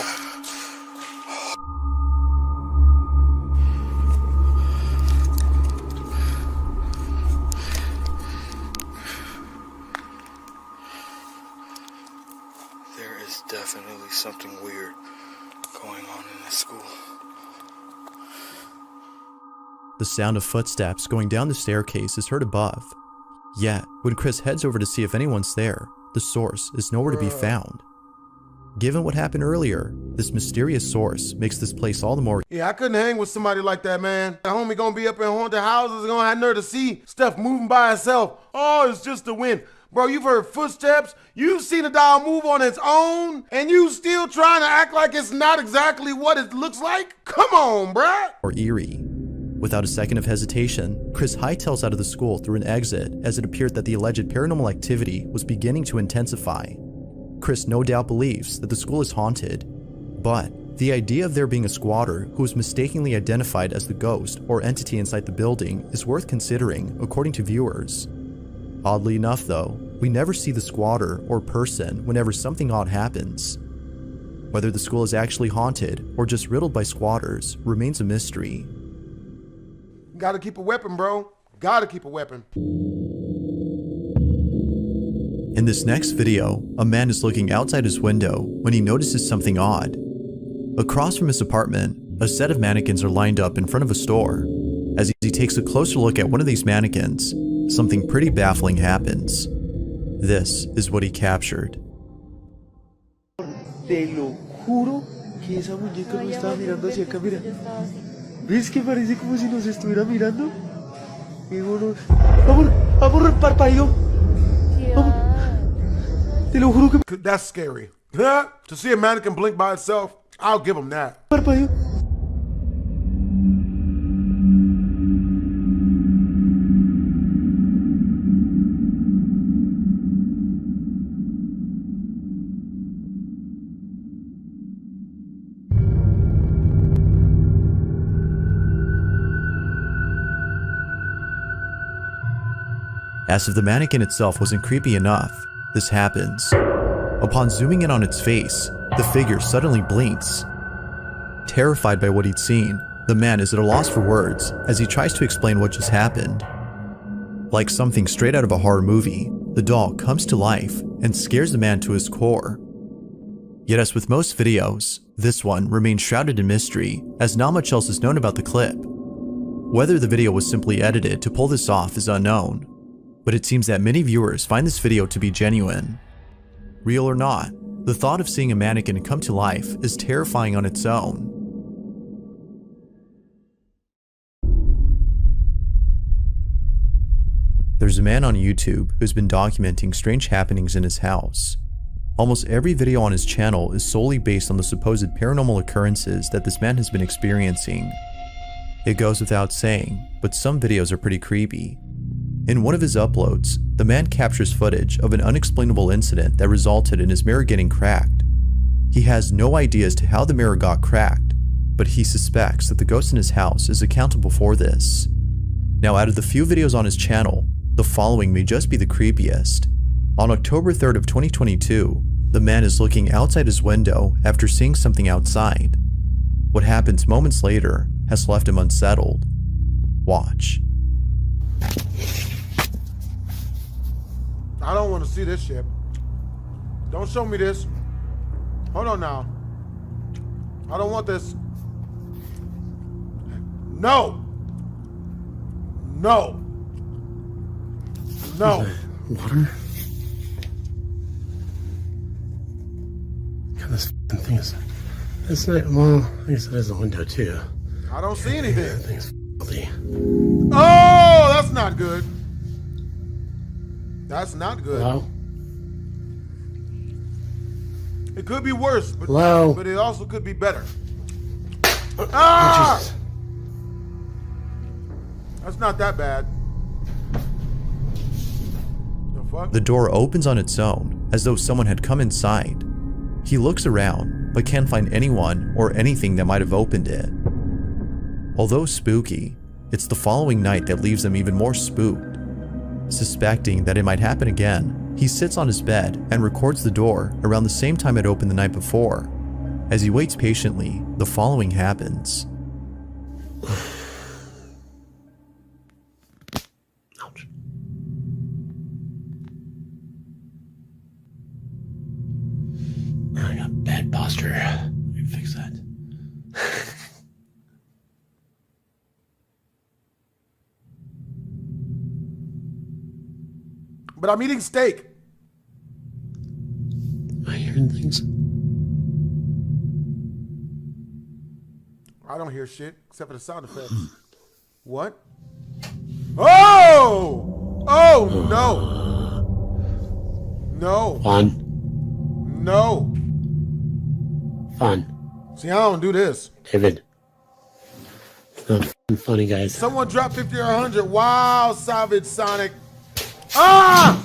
There is definitely something weird going on in this school. The sound of footsteps going down the staircase is heard above. Yet, when Chris heads over to see if anyone's there, the source is nowhere to be found. Given what happened earlier, this mysterious source makes this place all the more. Yeah, I couldn't hang with somebody like that, man. The homie gonna be up in haunted houses, gonna have nerve to see stuff moving by itself. Oh, it's just the wind. Bro, you've heard footsteps, you've seen a doll move on its own, and you still trying to act like it's not exactly what it looks like? Come on, bruh. Or eerie. Without a second of hesitation, Chris hightails out of the school through an exit as it appeared that the alleged paranormal activity was beginning to intensify. Chris no doubt believes that the school is haunted, but the idea of there being a squatter who was mistakenly identified as the ghost or entity inside the building is worth considering, according to viewers. Oddly enough though, we never see the squatter or person whenever something odd happens. Whether the school is actually haunted or just riddled by squatters remains a mystery. Gotta keep a weapon, bro. Gotta keep a weapon. In this next video, a man is looking outside his window when he notices something odd. Across from his apartment, a set of mannequins are lined up in front of a store. As he takes a closer look at one of these mannequins, something pretty baffling happens. This is what he captured. Te lo juro que esa muñeca no estaba mirando hacia acá, mira. ¿Ves que parece como si nos estuviera mirando? Amor, parpadeó. Te lo juro que... That's scary. To see a mannequin blink by itself, I'll give him that. Parpadeó. As if the mannequin itself wasn't creepy enough, this happens. Upon zooming in on its face, the figure suddenly blinks. Terrified by what he'd seen, the man is at a loss for words as he tries to explain what just happened. Like something straight out of a horror movie, the doll comes to life and scares the man to his core. Yet as with most videos, this one remains shrouded in mystery as not much else is known about the clip. Whether the video was simply edited to pull this off is unknown, but it seems that many viewers find this video to be genuine. Real or not, the thought of seeing a mannequin come to life is terrifying on its own. There's a man on YouTube who's been documenting strange happenings in his house. Almost every video on his channel is solely based on the supposed paranormal occurrences that this man has been experiencing. It goes without saying, but some videos are pretty creepy. In one of his uploads, the man captures footage of an unexplainable incident that resulted in his mirror getting cracked. He has no idea as to how the mirror got cracked, but he suspects that the ghost in his house is accountable for this. Now, out of the few videos on his channel, the following may just be the creepiest. On October 3rd of 2022, the man is looking outside his window after seeing something outside. What happens moments later has left him unsettled. Watch. I don't want to see this shit. Don't show me this. Hold on now. I don't want this. No. No. No. Water? God, this f***ing thing is... It's not... Well, I guess it is a window, too. I don't see anything. That thing's filthy. Oh, that's not good. That's not good. Hello? It could be worse, but, Hello? but it also could be better. Ah! Oh, Jesus. That's not that bad. The door opens on its own, as though someone had come inside. He looks around, but can't find anyone or anything that might have opened it. Although spooky, it's the following night that leaves him even more spooked. Suspecting that it might happen again, he sits on his bed and records the door around the same time it opened the night before. As he waits patiently, the following happens. I got bad posture. I can fix that. But I'm eating steak. Am I hearing things? I don't hear shit except for the sound effects. What? Oh! Oh no! No. Fun. No. Fun. See, I don't do this. David. It's not f***ing funny, guys. Someone dropped 50 or 100. Wow, Savage Sonic. Ah!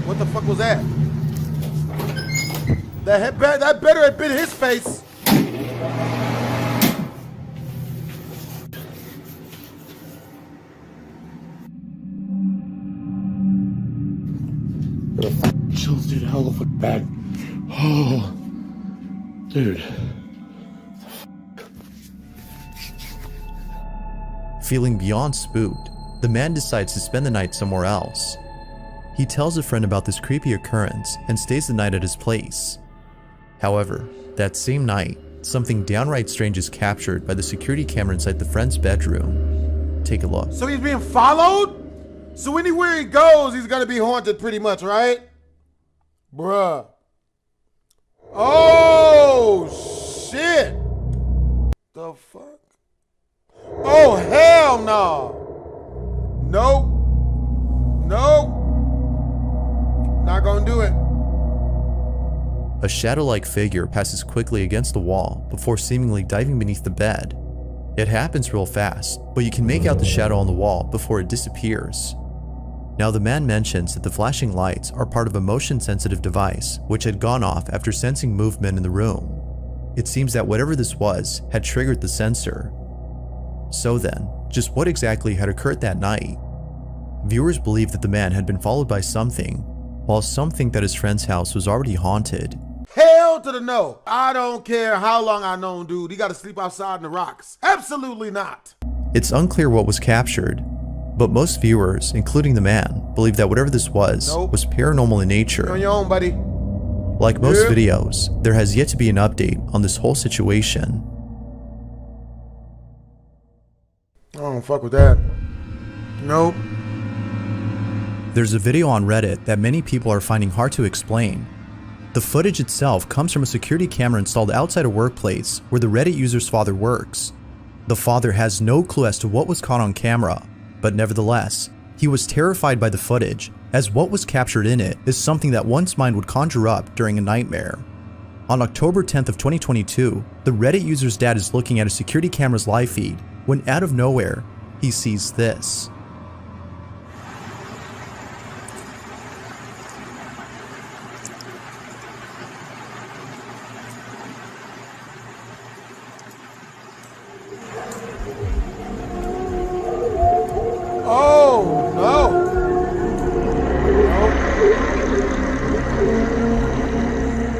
What the fuck was that? That better have been his face. The f***ing chills, dude. Hell of a bad. Oh. Dude. Feeling beyond spooked, the man decides to spend the night somewhere else. He tells a friend about this creepy occurrence and stays the night at his place. However, that same night, something downright strange is captured by the security camera inside the friend's bedroom. Take a look. So he's being followed? So anywhere he goes, he's gonna be haunted pretty much, right? Bruh. Oh, shit. The fuck? Oh, hell no. Nope. Nope. Not gonna do it. A shadow-like figure passes quickly against the wall before seemingly diving beneath the bed. It happens real fast, but you can make out the shadow on the wall before it disappears. Now, the man mentions that the flashing lights are part of a motion-sensitive device which had gone off after sensing movement in the room. It seems that whatever this was had triggered the sensor. So then, just what exactly had occurred that night? Viewers believe that the man had been followed by something, while some think that his friend's house was already haunted. Hell to the no. I don't care how long I known dude. He got to sleep outside in the rocks. Absolutely not. It's unclear what was captured, but most viewers, including the man, believe that whatever this was paranormal in nature. You're on your own, buddy. Like most videos, there has yet to be an update on this whole situation. I don't fuck with that. Nope. There's a video on Reddit that many people are finding hard to explain. The footage itself comes from a security camera installed outside a workplace where the Reddit user's father works. The father has no clue as to what was caught on camera, but nevertheless, he was terrified by the footage, as what was captured in it is something that one's mind would conjure up during a nightmare. On October 10th of 2022, the Reddit user's dad is looking at a security camera's live feed when out of nowhere, he sees this. Oh, no.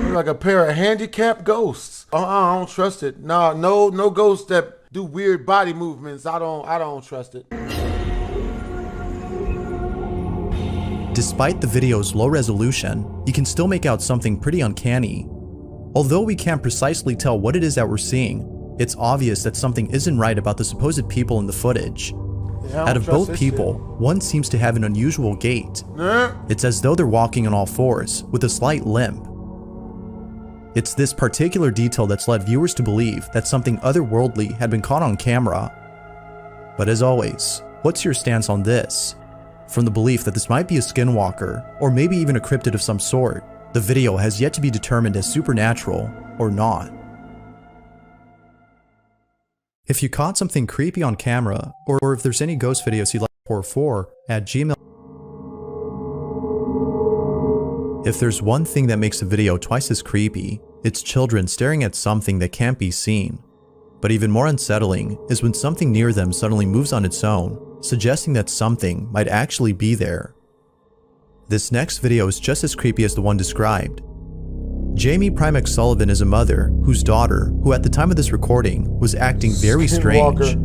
Nope. Like a pair of handicapped ghosts. I don't trust it. No ghosts that do weird body movements. I don't trust it. Despite the video's low resolution, you can still make out something pretty uncanny. Although we can't precisely tell what it is that we're seeing, it's obvious that something isn't right about the supposed people in the footage. Out of both people, one seems to have an unusual gait. It's as though they're walking on all fours, with a slight limp. It's this particular detail that's led viewers to believe that something otherworldly had been caught on camera. But as always, what's your stance on this? From the belief that this might be a skinwalker, or maybe even a cryptid of some sort, the video has yet to be determined as supernatural or not. If you caught something creepy on camera, or if there's any ghost videos you'd like to pour for, at Gmail. If there's one thing that makes a video twice as creepy, it's children staring at something that can't be seen. But even more unsettling is when something near them suddenly moves on its own, suggesting that something might actually be there. This next video is just as creepy as the one described. Jamie Primex Sullivan is a mother whose daughter, who at the time of this recording, was acting very strange.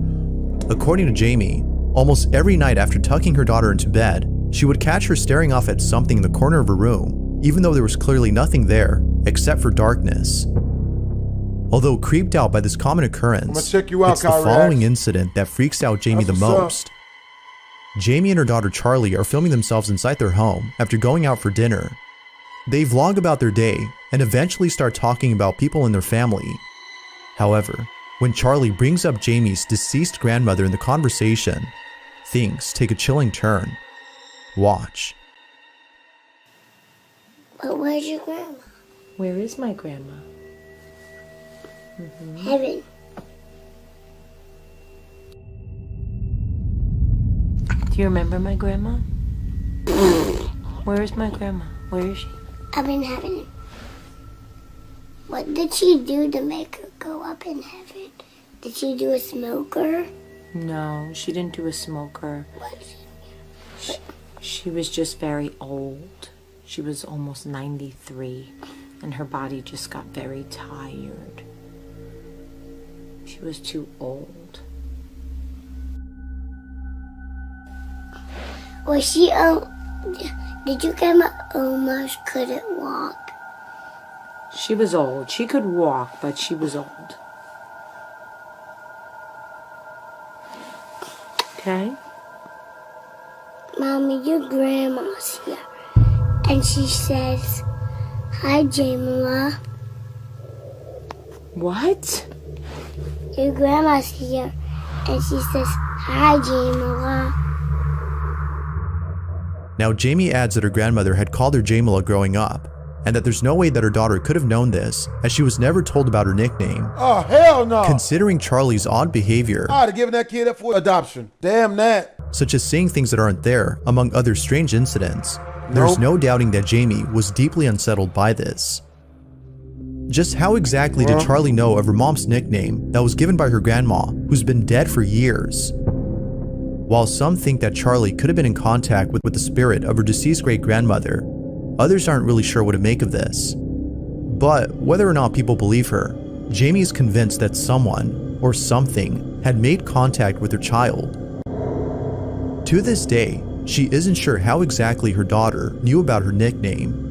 According to Jamie, almost every night after tucking her daughter into bed, she would catch her staring off at something in the corner of her room, even though there was clearly nothing there except for darkness. Although creeped out by this common occurrence, it's the following incident that freaks out Jamie the most. Jamie and her daughter Charlie are filming themselves inside their home after going out for dinner. They vlog about their day and eventually start talking about people in their family. However, when Charlie brings up Jamie's deceased grandmother in the conversation, things take a chilling turn. Watch. But where's your grandma? Where is my grandma? Heaven. Do you remember my grandma? Where is my grandma? Where is she? Up in heaven. What did she do to make her go up in heaven? Did she do a smoker? No, she didn't do a smoker. She was just very old. She was almost 93, and her body just got very tired. She was too old. Was she, did your grandma almost couldn't walk? She was old. She could walk, but she was old. Okay? Mommy, your grandma's here. And she says, "Hi, Jamila." What? Your grandma's here. And she says, "Hi, Jamila." Now Jamie adds that her grandmother had called her Jamila growing up, and that there's no way that her daughter could have known this, as she was never told about her nickname. Oh, hell no! Considering Charlie's odd behavior, I'd have given that kid up for adoption. Damn that. Such as saying things that aren't there, among other strange incidents, there's no doubting that Jamie was deeply unsettled by this. Just how exactly did Charlie know of her mom's nickname that was given by her grandma, who's been dead for years? While some think that Charlie could have been in contact with the spirit of her deceased great-grandmother, Others aren't really sure what to make of this. But whether or not people believe her, Jamie is convinced that someone or something had made contact with her child. To this day, she isn't sure how exactly her daughter knew about her nickname.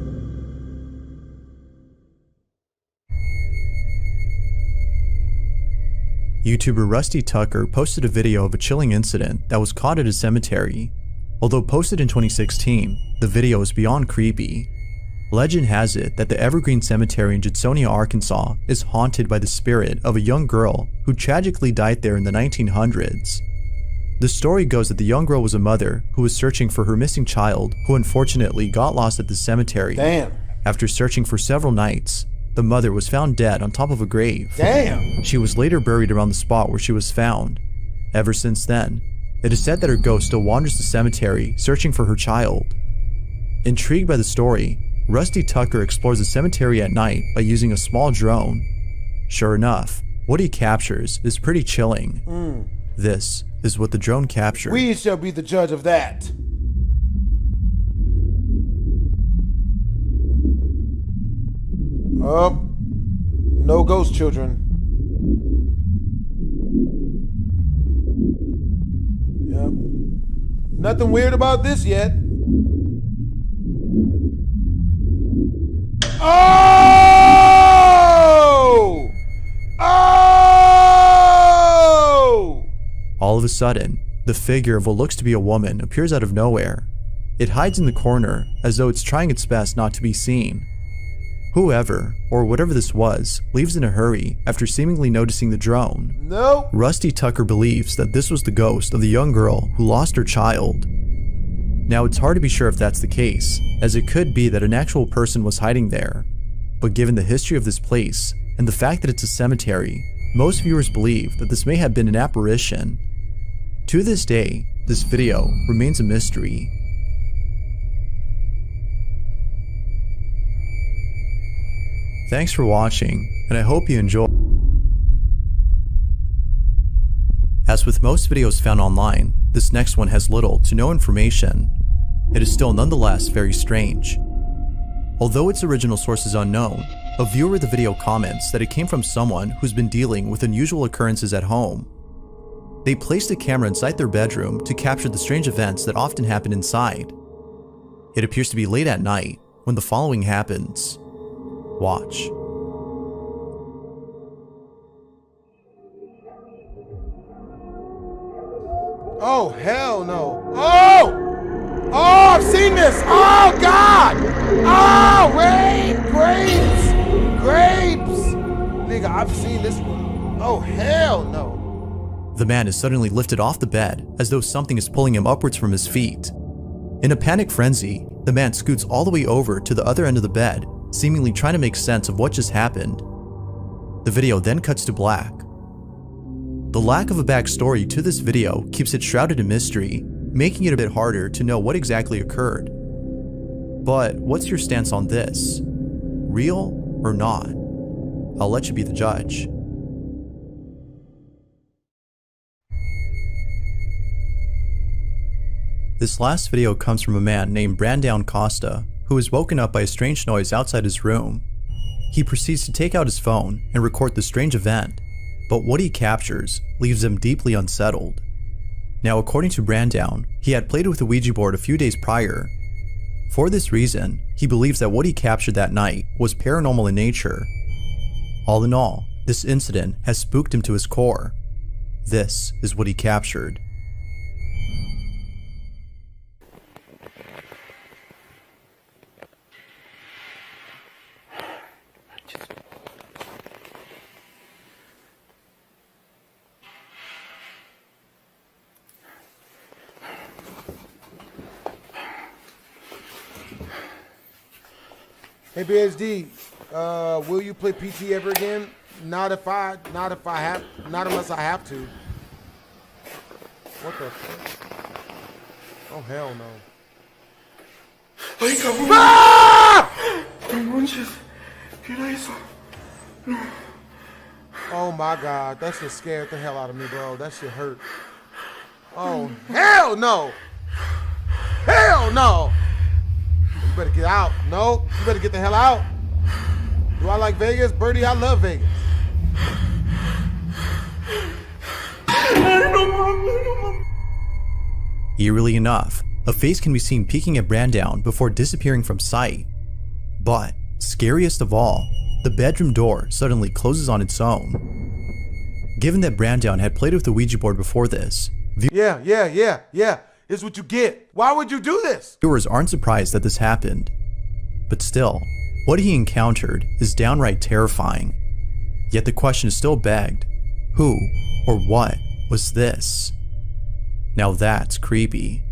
YouTuber Rusty Tucker posted a video of a chilling incident that was caught at a cemetery. Although posted in 2016, the video is beyond creepy. Legend has it that the Evergreen Cemetery in Judsonia, Arkansas is haunted by the spirit of a young girl who tragically died there in the 1900s. The story goes that the young girl was a mother who was searching for her missing child who unfortunately got lost at the cemetery. Damn. After searching for several nights, the mother was found dead on top of a grave. Damn. She was later buried around the spot where she was found. Ever since then, it is said that her ghost still wanders the cemetery searching for her child. Intrigued by the story, Rusty Tucker explores the cemetery at night by using a small drone. Sure enough, what he captures is pretty chilling. This is what the drone captured. We shall be the judge of that. No ghost children. Yep. Nothing weird about this yet. Oh! Oh! All of a sudden, the figure of what looks to be a woman appears out of nowhere. It hides in the corner as though it's trying its best not to be seen. Whoever, or whatever this was, leaves in a hurry after seemingly noticing the drone. Nope. Rusty Tucker believes that this was the ghost of the young girl who lost her child. Now, it's hard to be sure if that's the case, as it could be that an actual person was hiding there. But given the history of this place, and the fact that it's a cemetery, most viewers believe that this may have been an apparition. To this day, this video remains a mystery. Thanks for watching, and I hope you enjoy. As with most videos found online, this next one has little to no information. It is still nonetheless very strange. Although its original source is unknown, a viewer of the video comments that it came from someone who's been dealing with unusual occurrences at home. They placed a camera inside their bedroom to capture the strange events that often happen inside. It appears to be late at night when the following happens. Watch. Oh, hell no. Oh! Oh, I've seen this. Oh, God. Oh, wait. Grapes. Grapes. Nigga, I've seen this one. Oh, hell no. The man is suddenly lifted off the bed as though something is pulling him upwards from his feet. In a panic frenzy, the man scoots all the way over to the other end of the bed, seemingly trying to make sense of what just happened. The video then cuts to black. The lack of a backstory to this video keeps it shrouded in mystery, making it a bit harder to know what exactly occurred. But what's your stance on this? Real or not? I'll let you be the judge. This last video comes from a man named Brandon Costa, who is woken up by a strange noise outside his room. He proceeds to take out his phone and record the strange event, but what he captures leaves him deeply unsettled. Now, according to Brandon, he had played with a Ouija board a few days prior. For this reason, he believes that what he captured that night was paranormal in nature. All in all, this incident has spooked him to his core. This is what he captured. Hey BSD, will you play PT ever again? Not unless I have to. What the fuck? Oh hell no. Ay, cabrón. Ah! No manches. ¿Qué era eso? No. Oh my god, that shit scared the hell out of me, bro. That shit hurt. Oh hell no! Hell no! better get out. No, you better get the hell out. Do I like Vegas? Birdie, I love Vegas. Eerily enough, a face can be seen peeking at Brandown before disappearing from sight. But, scariest of all, the bedroom door suddenly closes on its own. Given that Brandown had played with the Ouija board before this, Yeah. It's what you get. Why would you do this? viewers aren't surprised that this happened. But still, what he encountered is downright terrifying. Yet the question is still begged, who or what was this? Now that's creepy.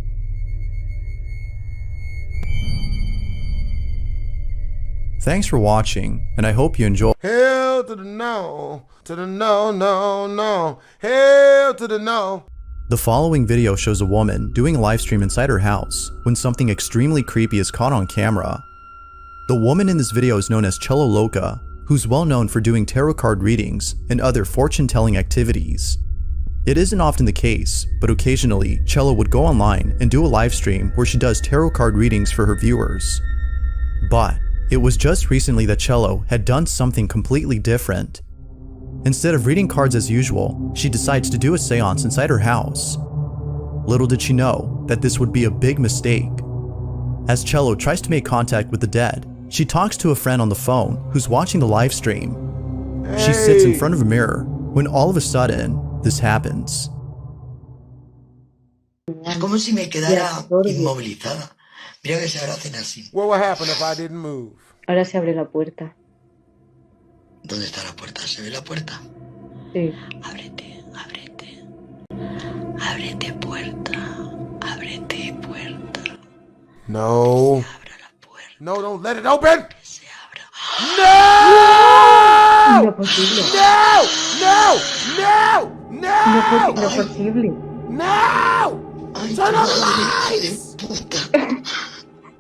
Thanks for watching, and I hope you enjoy. Hell to the no. To the no, no, no. Hell to the no. The following video shows a woman doing a live stream inside her house when something extremely creepy is caught on camera. The woman in this video is known as Cello Loca, who's well known for doing tarot card readings and other fortune-telling activities. It isn't often the case, but occasionally Cello would go online and do a live stream where she does tarot card readings for her viewers. But it was just recently that Cello had done something completely different. Instead of reading cards as usual, she decides to do a seance inside her house. Little did she know that this would be a big mistake. As Cello tries to make contact with the dead, she talks to a friend on the phone who's watching the live stream. She sits in front of a mirror when all of a sudden, this happens. Es como si me quedara inmovilizada. Mira que se ahora hacen así. What would happen if I didn't move? Ahora se abre la puerta. ¿Dónde está la puerta? ¿Se ve la puerta? Sí. Ábrete, ábrete. Ábrete puerta. Ábrete puerta. No. No, don't let it open. No! No posible. No! No! No! No! No posible. No! Turn on the lights!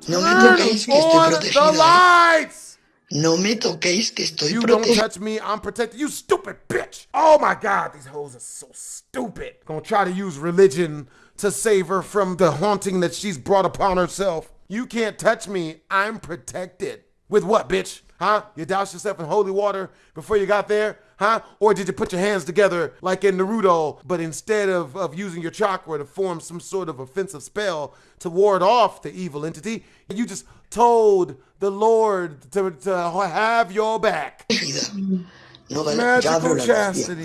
No me toquéis que estoy On the protegida. lights! No me toquéis que estoy You don't protegida. touch me, I'm protected. You stupid bitch! Oh my God, these hoes are so stupid. Gonna try to use religion to save her from the haunting that she's brought upon herself. You can't touch me, I'm protected. With what, bitch? Huh? You doused yourself in holy water before you got there? Huh? Or did you put your hands together like in Naruto, but instead of using your chakra to form some sort of offensive spell to ward off the evil entity, you just told the Lord to have your back. Magical chastity.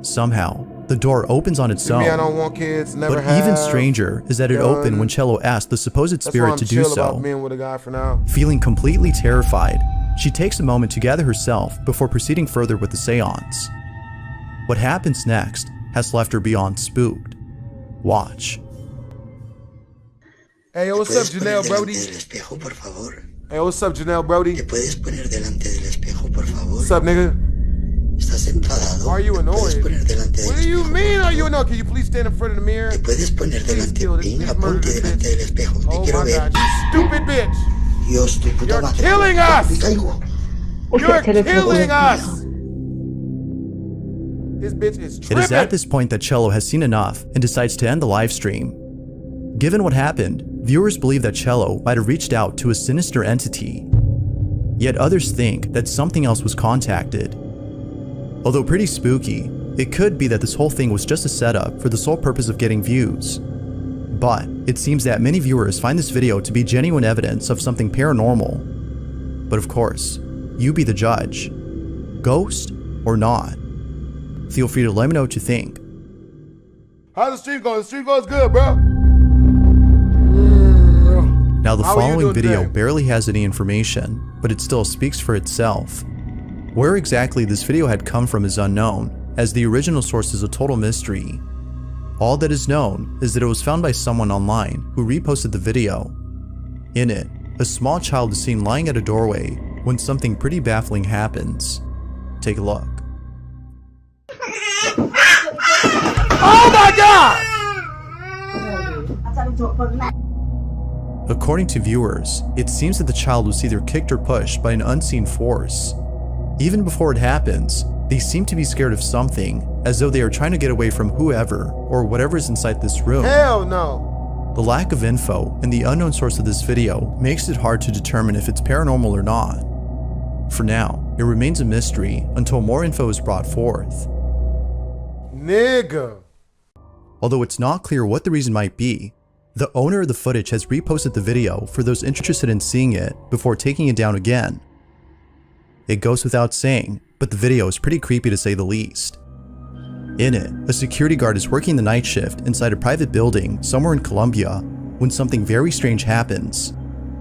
Somehow, the door opens on its To own. me, I don't want kids, never But have. even stranger is that it opened when Cello asked the supposed That's why spirit I'm to do chill about so. being with a guy for now. Feeling completely terrified, she takes a moment to gather herself before proceeding further with the seance. What happens next has left her beyond spooked. Watch. Hey, yo, what's up, Janelle Brody? Espejo, por favor. Hey, what's up, Janelle Brody? ¿Te puedes poner delante del espejo, por favor? What's up, nigga? Estás enfadado. Are you ¿Te puedes annoyed? poner delante del What do you mean, are you annoyed? Can you please stand in front of the mirror? ¿Te puedes poner delante? Venga, ponte delante del espejo. Te Oh quiero my ver. God, you stupid bitch! Dios, tu puta You're madre. killing us! Me caigo. You're killing us! This bitch is It is at tripping! this point that Cello has seen enough and decides to end the live stream. Given what happened, viewers believe that Cello might have reached out to a sinister entity. Yet others think that something else was contacted. Although pretty spooky, it could be that this whole thing was just a setup for the sole purpose of getting views. But it seems that many viewers find this video to be genuine evidence of something paranormal. But of course, you be the judge. Ghost or not? Feel free to let me know what you think. How's the stream going? The stream goes good, bro. Now the How are you following doing video today? barely has any information, but it still speaks for itself. Where exactly this video had come from is unknown, as the original source is a total mystery. All that is known is that it was found by someone online who reposted the video. In it, a small child is seen lying at a doorway when something pretty baffling happens. Take a look. Oh my God! According to viewers, it seems that the child was either kicked or pushed by an unseen force. Even before it happens, they seem to be scared of something, as though they are trying to get away from whoever or whatever is inside this room. Hell no! The lack of info and the unknown source of this video makes it hard to determine if it's paranormal or not. For now, it remains a mystery until more info is brought forth. Nigga. Although it's not clear what the reason might be, the owner of the footage has reposted the video for those interested in seeing it before taking it down again. It goes without saying, but the video is pretty creepy to say the least. In it, a security guard is working the night shift inside a private building somewhere in Colombia when something very strange happens.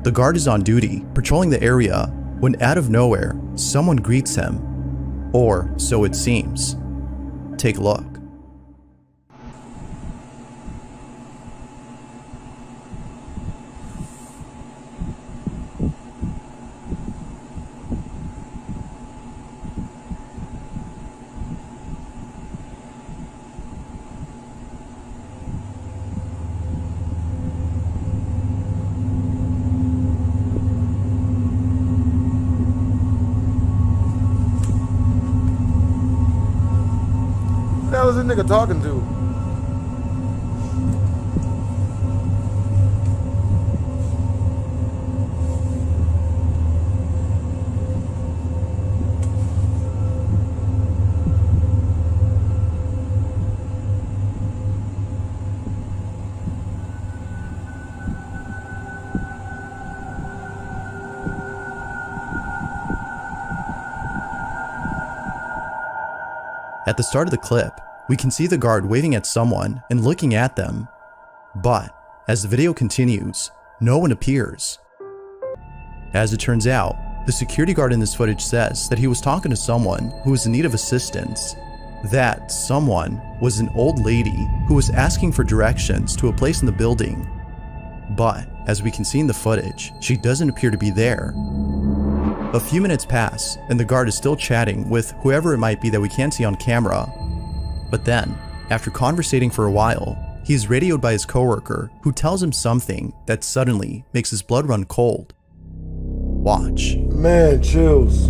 The guard is on duty, patrolling the area, when out of nowhere, someone greets him. Or so it seems. Take a look. What the hell is this nigga talking to? At the start of the clip, we can see the guard waving at someone and looking at them. But, as the video continues, no one appears. As it turns out, the security guard in this footage says that he was talking to someone who was in need of assistance. That someone was an old lady who was asking for directions to a place in the building. But, as we can see in the footage, she doesn't appear to be there. A few minutes pass, and the guard is still chatting with whoever it might be that we can't see on camera. But then, after conversating for a while, he is radioed by his coworker who tells him something that suddenly makes his blood run cold. Watch. Man, chills.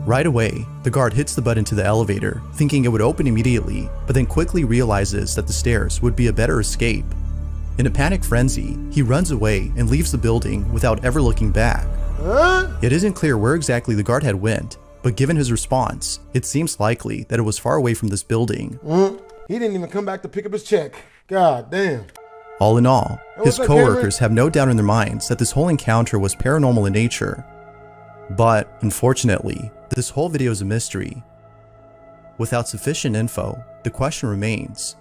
Right away, the guard hits the button to the elevator, thinking it would open immediately, but then quickly realizes that the stairs would be a better escape. In a panic frenzy, he runs away and leaves the building without ever looking back. It isn't clear where exactly the guard had went, but given his response, it seems likely that it was far away from this building. He didn't even come back to pick up his check. God damn. All in all, his coworkers have no doubt in their minds that this whole encounter was paranormal in nature. But, unfortunately, this whole video is a mystery. Without sufficient info, the question remains,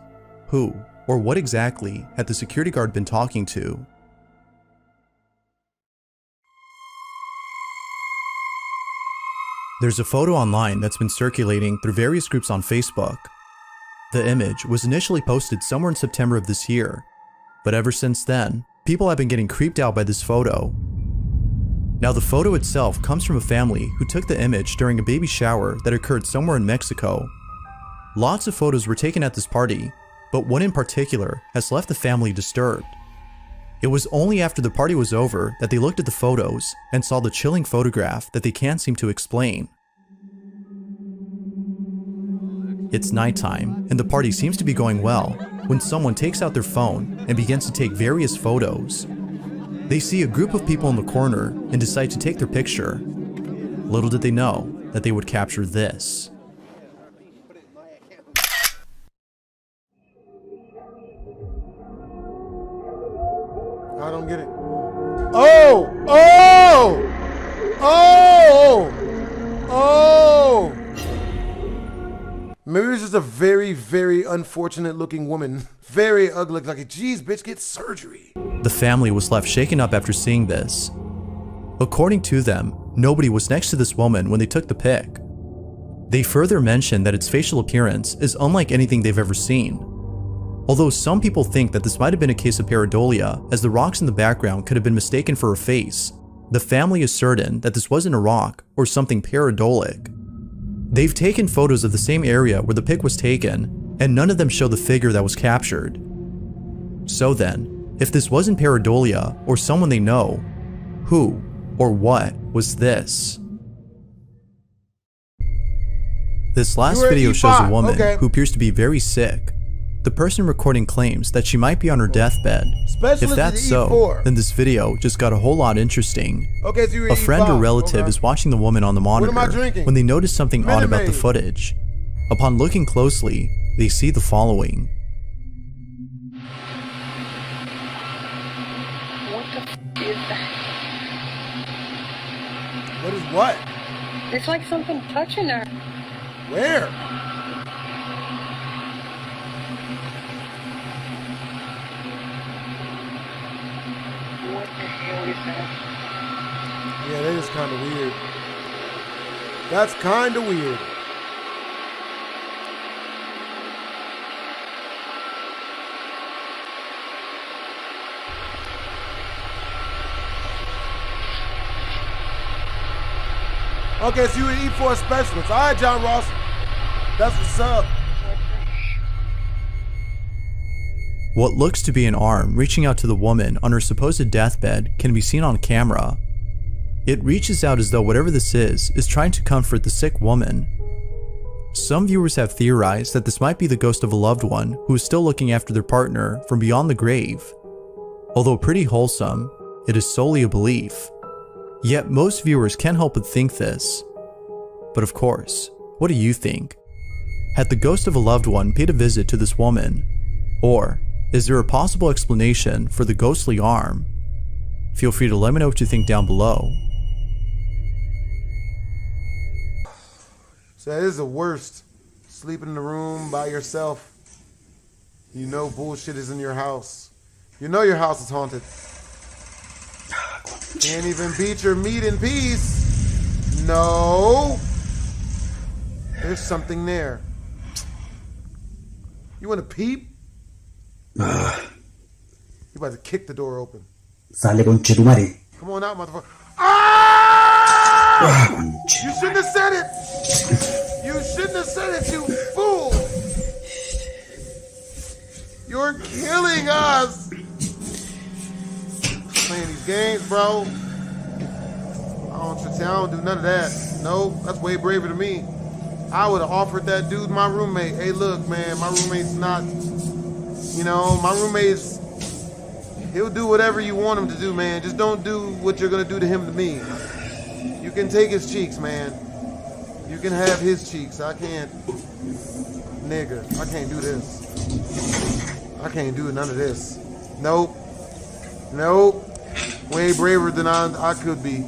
who or what exactly had the security guard been talking to? There's a photo online that's been circulating through various groups on Facebook. The image was initially posted somewhere in September of this year, but ever since then, people have been getting creeped out by this photo. Now, the photo itself comes from a family who took the image during a baby shower that occurred somewhere in Mexico. Lots of photos were taken at this party, but one in particular has left the family disturbed. It was only after the party was over that they looked at the photos and saw the chilling photograph that they can't seem to explain. It's nighttime, and the party seems to be going well, when someone takes out their phone and begins to take various photos. They see a group of people in the corner and decide to take their picture. Little did they know that they would capture this. I don't get it. Oh! Oh! Oh! Oh! Maybe it was just a very, very unfortunate looking woman. Very ugly. Like, geez, bitch, get surgery. The family was left shaken up after seeing this. According to them, nobody was next to this woman when they took the pic. They further mentioned that its facial appearance is unlike anything they've ever seen. Although some people think that this might have been a case of pareidolia, as the rocks in the background could have been mistaken for a face, the family is certain that this wasn't a rock or something pareidolic. They've taken photos of the same area where the pic was taken, and none of them show the figure that was captured. So then, if this wasn't pareidolia or someone they know, who or what was this? This last video shows a woman who appears to be very sick. The person recording claims that she might be on her deathbed. If that's so, then this video just got a whole lot interesting. A friend or relative is watching the woman on the monitor when they notice something odd about the footage. Upon looking closely, they see the following. What the f is that? What is what? It's like something touching her. Where? What the hell is that? Yeah, that is kind of weird. That's kind of weird. Okay, so you would eat for a specialist. All right, John Ross. That's what's up. What looks to be an arm reaching out to the woman on her supposed deathbed can be seen on camera. It reaches out as though whatever this is trying to comfort the sick woman. Some viewers have theorized that this might be the ghost of a loved one who is still looking after their partner from beyond the grave. Although pretty wholesome, it is solely a belief. Yet most viewers can't help but think this. But of course, what do you think? Had the ghost of a loved one paid a visit to this woman? Or is there a possible explanation for the ghostly arm? Feel free to let me know what you think down below. So that is the worst. Sleeping in the room by yourself. You know bullshit is in your house. You know your house is haunted. Can't even beat your meat in peace. No. There's something there. You want to peep? You about to kick the door open. Sale conchetumare. Come on out, motherfucker. Ah! You shouldn't have said it. You shouldn't have said it, you fool. You're killing us. Playing these games, bro. I don't do none of that. No, that's way braver than me. I would have offered that dude, my roommate, hey, look, man, my roommate's not, you know, my roommate's, he'll do whatever you want him to do, man. Just don't do what you're going to do to him to me. You can take his cheeks, man. You can have his cheeks. I can't, nigga, I can't do this. I can't do none of this. Nope. Nope. Way braver than I could be.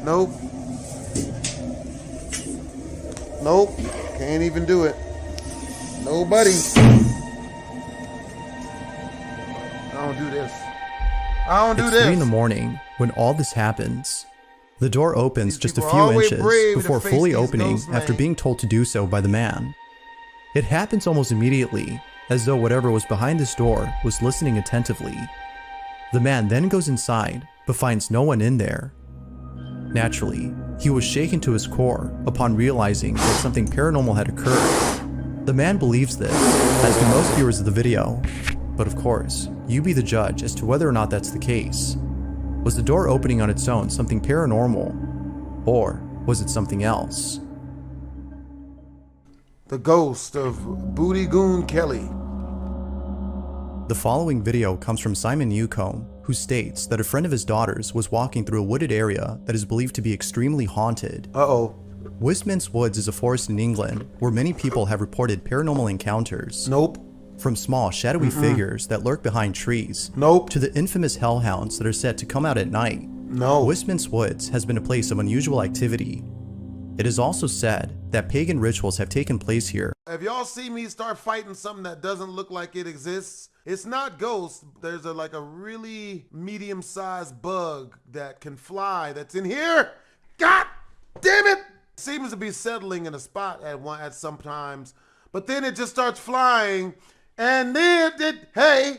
Nope. Nope. Can't even do it. Nobody. I don't do this. I don't do It's this. 3 in the morning when all this happens. The door opens just a few inches before fully opening after being told to do so by the man. It happens almost immediately, as though whatever was behind this door was listening attentively. The man then goes inside, but finds no one in there. Naturally, he was shaken to his core upon realizing that something paranormal had occurred. The man believes this, as do most viewers of the video. But of course, you be the judge as to whether or not that's the case. Was the door opening on its own something paranormal? Or was it something else? The ghost of Booty Goon Kelly. The following video comes from Simon Newcomb, who states that a friend of his daughter's was walking through a wooded area that is believed to be extremely haunted. Westminster Woods is a forest in England where many people have reported paranormal encounters. From small, shadowy figures that lurk behind trees, to the infamous hellhounds that are said to come out at night. Westminster Woods has been a place of unusual activity. It is also said that pagan rituals have taken place here. If y'all see me start fighting something that doesn't look like it exists, it's not ghosts. There's like a really medium-sized bug that can fly that's in here. God damn it! Seems to be settling in a spot at sometimes, but then it just starts flying, and then hey,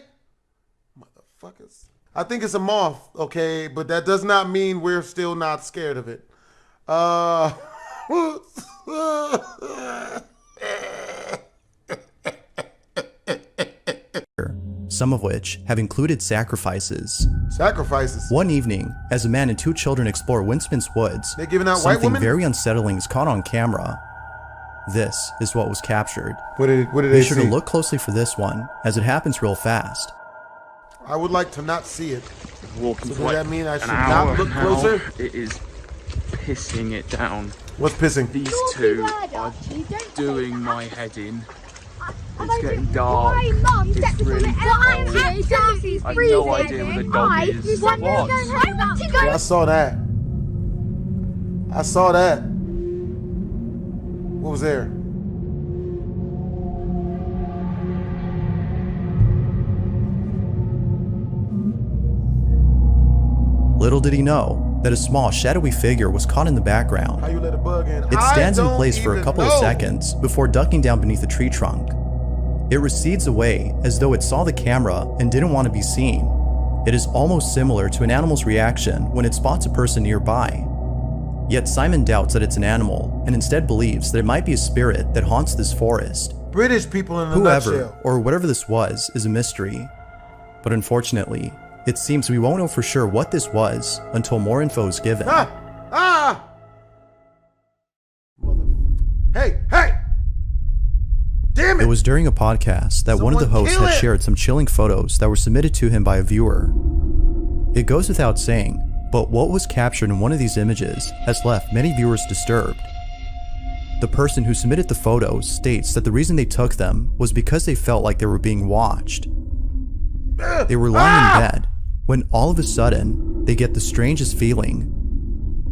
motherfuckers. I think it's a moth, okay, but that does not mean we're still not scared of it. Some of which have included sacrifices. Sacrifices? One evening, as a man and two children explore Winston's woods, they're giving out white something women? very unsettling is caught on camera. This is what was captured. What did Be they sure see? to look closely for this one, as it happens real fast. I would like to not see it. Walking So for does like that mean I should an hour not look now. closer? It is pissing it down. What's pissing? These two are doing my head in. It's getting dark. It's really cold. I've no idea where the dog is. What? Yeah, I saw that. I saw that. What was there? Little did he know that a small shadowy figure was caught in the background. How you let a bug in? It stands in I place don't for a even couple of know. seconds before ducking down beneath a tree trunk. It recedes away as though it saw the camera and didn't want to be seen. It is almost similar to an animal's reaction when it spots a person nearby. Yet Simon doubts that it's an animal and instead believes that it might be a spirit that haunts this forest. British people in a Whoever nutshell. or whatever this was is a mystery. But unfortunately, it seems we won't know for sure what this was until more info is given. Ah! Hey! Damn it! It was during a podcast that one of the hosts had shared some chilling photos that were submitted to him by a viewer. It goes without saying, but what was captured in one of these images has left many viewers disturbed. The person who submitted the photos states that the reason they took them was because they felt like they were being watched. They were lying in bed when all of a sudden they get the strangest feeling.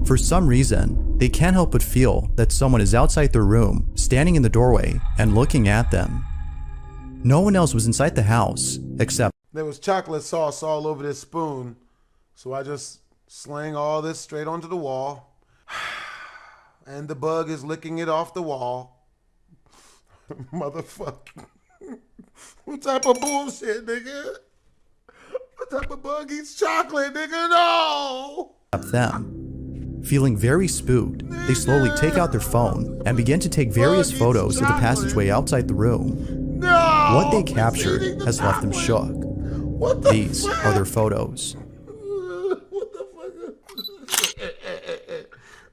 For some reason, they can't help but feel that someone is outside their room, standing in the doorway and looking at them. No one else was inside the house except There was chocolate sauce all over this spoon, so I just slang all this straight onto the wall, and the bug is licking it off the wall. Motherfucker. What type of bullshit, nigga? What type of bug eats chocolate, nigga? No! them. Feeling very spooked, they slowly take out their phone and begin to take various photos of the passageway outside the room. What they captured has left them shook. These are their photos.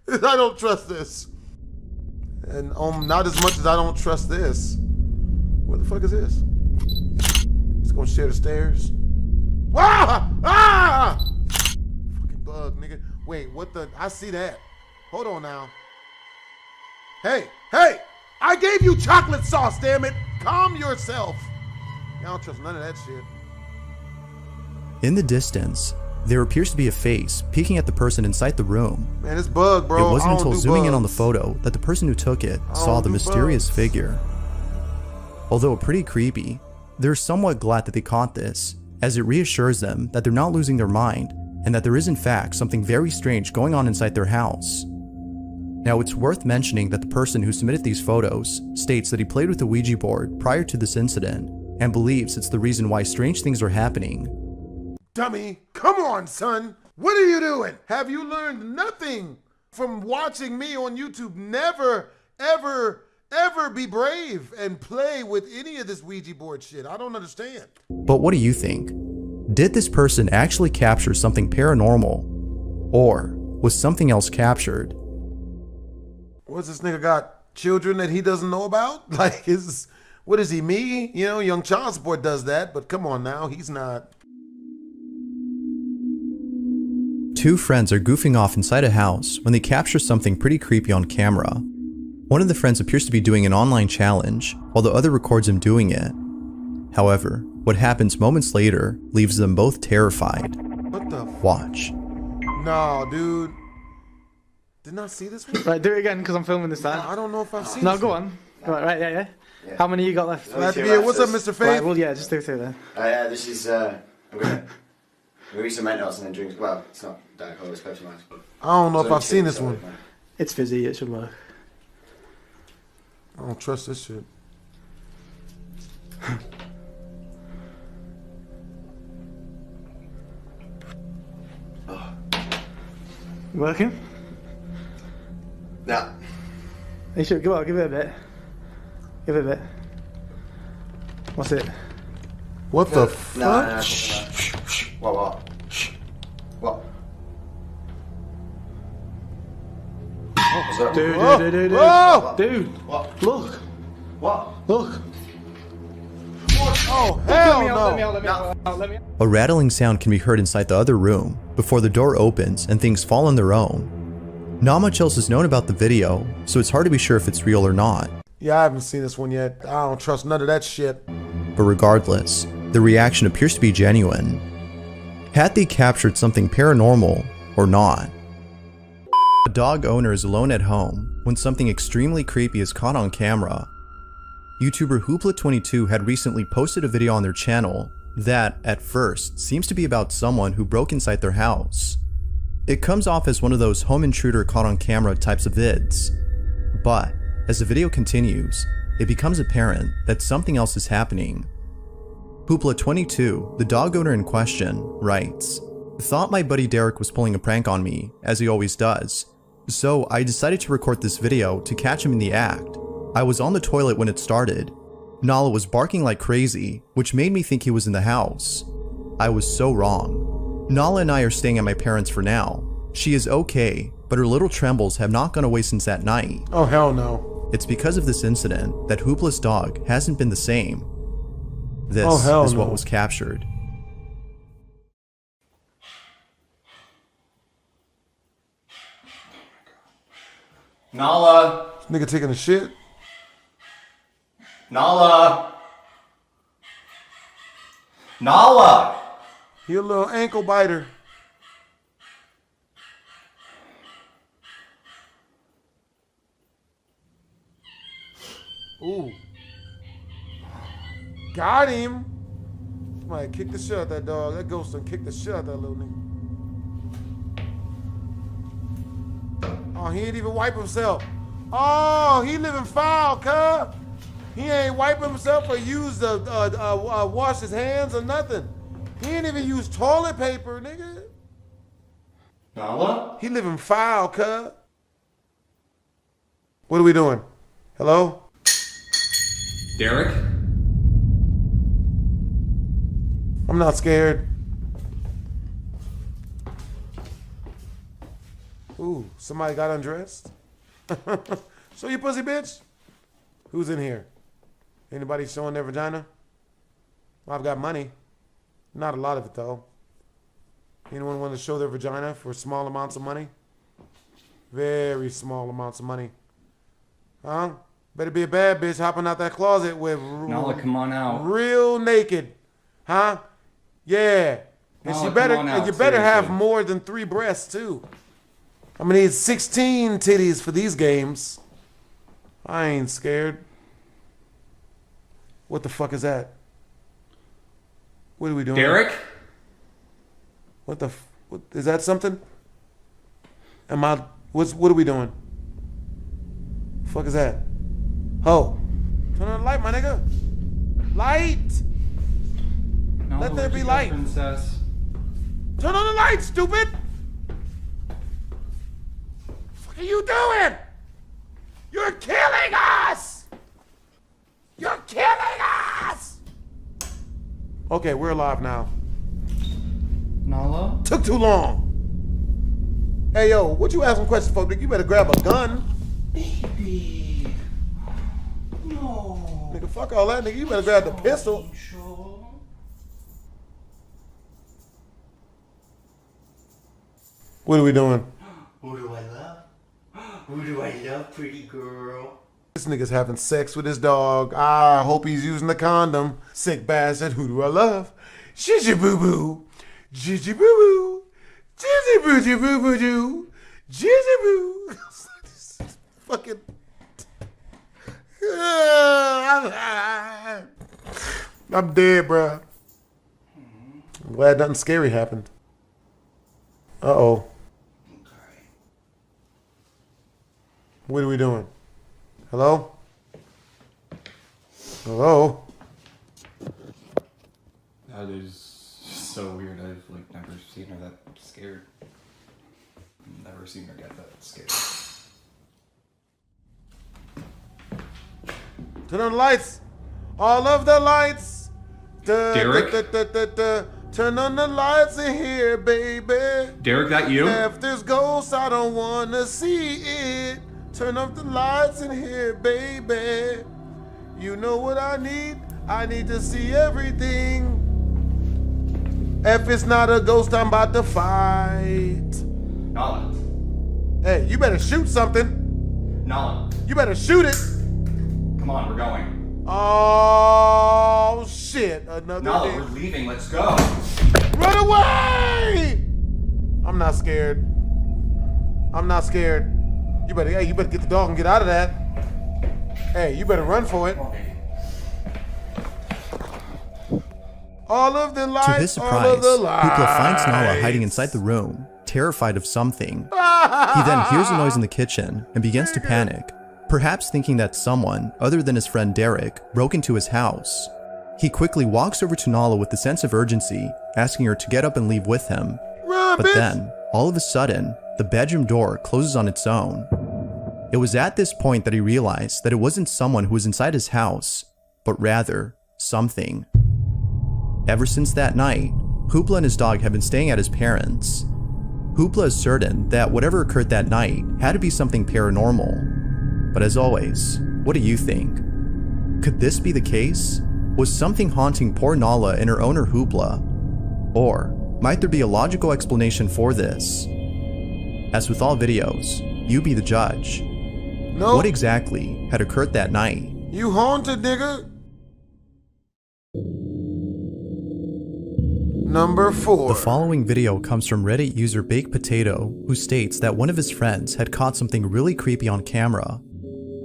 I don't trust this. And not as much as I don't trust this. What the fuck is this? It's gonna share the stairs. Ah! Fucking bug, nigga. Wait, what the? I see that. Hold on now. Hey! I gave you chocolate sauce, damn it! Calm yourself. I don't trust none of that shit. In the distance, there appears to be a face peeking at the person inside the room. Man, it's bug, bro. It wasn't I don't until do zooming in bugs. on the photo that the person who took it saw don't the do mysterious bugs. figure. Although pretty creepy, they're somewhat glad that they caught this, as it reassures them that they're not losing their mind and that there is in fact something very strange going on inside their house. Now, it's worth mentioning that the person who submitted these photos states that he played with the Ouija board prior to this incident and believes it's the reason why strange things are happening. Dummy, come on, son. What are you doing? Have you learned nothing from watching me on YouTube? Never, ever be brave and play with any of this Ouija board shit. I don't understand. But what do you think? Did this person actually capture something paranormal? Or was something else captured? What's this nigga got? Children that he doesn't know about? Like, what is he, me? You know, Young Child Support does that, but come on now, he's not. Two friends are goofing off inside a house when they capture something pretty creepy on camera. One of the friends appears to be doing an online challenge, while the other records him doing it. However, what happens moments later leaves them both terrified. What the? Watch. No, dude. Did not see this one? Right, do it again because I'm filming this time. I don't know if I've seen No, this go one. on. Right, yeah. How many you got left? What's up, Mr. Faith? Right, well, yeah, just do two then. This is, I'm gonna Maybe some Mentos and then drink. Well, it's not Diet Cola, it's Pepsi Max. I don't know if I've seen this one. It's fizzy, it should work. I don't trust this shit. Working? No. You should give it a bit. Give it a bit. What's it? What the fuck? No. What? What? What's up? Dude. Whoa! Dude. What? Look. What? Look. Oh, hell Let me out. A rattling sound can be heard inside the other room before the door opens and things fall on their own. Not much else is known about the video, so it's hard to be sure if it's real or not. Yeah, I haven't seen this one yet. I don't trust none of that shit. But regardless, the reaction appears to be genuine. Had they captured something paranormal or not? A dog owner is alone at home when something extremely creepy is caught on camera. YouTuber Hoopla22 had recently posted a video on their channel that, at first, seems to be about someone who broke inside their house. It comes off as one of those home intruder caught on camera types of vids. But, as the video continues, it becomes apparent that something else is happening. Hoopla22, the dog owner in question, writes, "Thought my buddy Derek was pulling a prank on me, as he always does. So I decided to record this video to catch him in the act. I was on the toilet when it started. Nala was barking like crazy, which made me think he was in the house. I was so wrong. Nala and I are staying at my parents' for now. She is okay, but her little trembles have not gone away since that night. Oh, hell no. It's because of this incident that Hoopla's dog hasn't been the same. This is what was captured." Nala! This nigga taking a shit? Nala! Nala! He a little ankle biter. Ooh. Got him. Somebody kicked the shit out that dog. That ghost done kicked the shit out that little nigga. Oh, he ain't even wipe himself. Oh, he living foul, cuz. He ain't wipe himself or use the wash his hands or nothing. He ain't even use toilet paper, nigga. Nala? He living foul, cuz. What are we doing? Hello? Derek? I'm not scared. Ooh, somebody got undressed? Show your pussy, bitch. Who's in here? Anybody showing their vagina? I've got money. Not a lot of it, though. Anyone want to show their vagina for small amounts of money? Very small amounts of money. Huh? Better be a bad bitch hopping out that closet with... Nala, come on out. Real naked. Huh? Yeah. And Nala, she better, come on out, you better have seriously. more than 3 breasts, too. I'm gonna need 16 titties for these games. I ain't scared. What the fuck is that? What are we doing? Derek? What the what, is that something? What are we doing? The fuck is that? Ho. Turn on the light, my nigga. Light! Nala, Let there where'd be you go, light. Princess? Turn on the light, stupid! What are you doing? You're killing us! You're killing us! Okay, we're alive now. Nala? Took too long. Hey, yo, what you asking questions for? You better grab a gun. Baby. No. Nigga, fuck all that, nigga. You better grab the pistol. What are we doing? Who do I love? Who do I love, pretty girl? This nigga's having sex with his dog. I hope he's using the condom. Sick bastard. Who do I love? Gigi boo boo. Gigi boo boo. Gigi boo boo boo boo. Gigi boo. Fucking. I'm dead, bruh. I'm glad nothing scary happened. Uh-oh. What are we doing? Hello? Hello? That is so weird. I've like never seen her that scared. Never seen her get that scared. Turn on the lights. All of the lights. Derek? Turn on the lights in here, baby. Derek, that you? If there's ghosts, I don't want to see it. Turn off the lights in here, baby. You know what I need? I need to see everything. If it's not a ghost, I'm about to fight. Nala. Hey, you better shoot something. Nala. You better shoot it. Come on, we're going. Oh, shit. Another Nala, day. we're leaving. Let's go. Run away! I'm not scared. I'm not scared. You better get the dog and get out of that. Hey, you better run for it. All of the lights. To his surprise, Hoopla finds Nala hiding inside the room, terrified of something. He then hears a noise in the kitchen and begins to panic, perhaps thinking that someone, other than his friend Derek, broke into his house. He quickly walks over to Nala with a sense of urgency, asking her to get up and leave with him. But then, all of a sudden, the bedroom door closes on its own. It was at this point that he realized that it wasn't someone who was inside his house, but rather, something. Ever since that night, Hoopla and his dog have been staying at his parents'. Hoopla is certain that whatever occurred that night had to be something paranormal. But as always, what do you think? Could this be the case? Was something haunting poor Nala and her owner Hoopla? Or might there be a logical explanation for this? As with all videos, you be the judge. No. What exactly had occurred that night? You haunted, nigga. Number 4. The following video comes from Reddit user Baked Potato, who states that one of his friends had caught something really creepy on camera.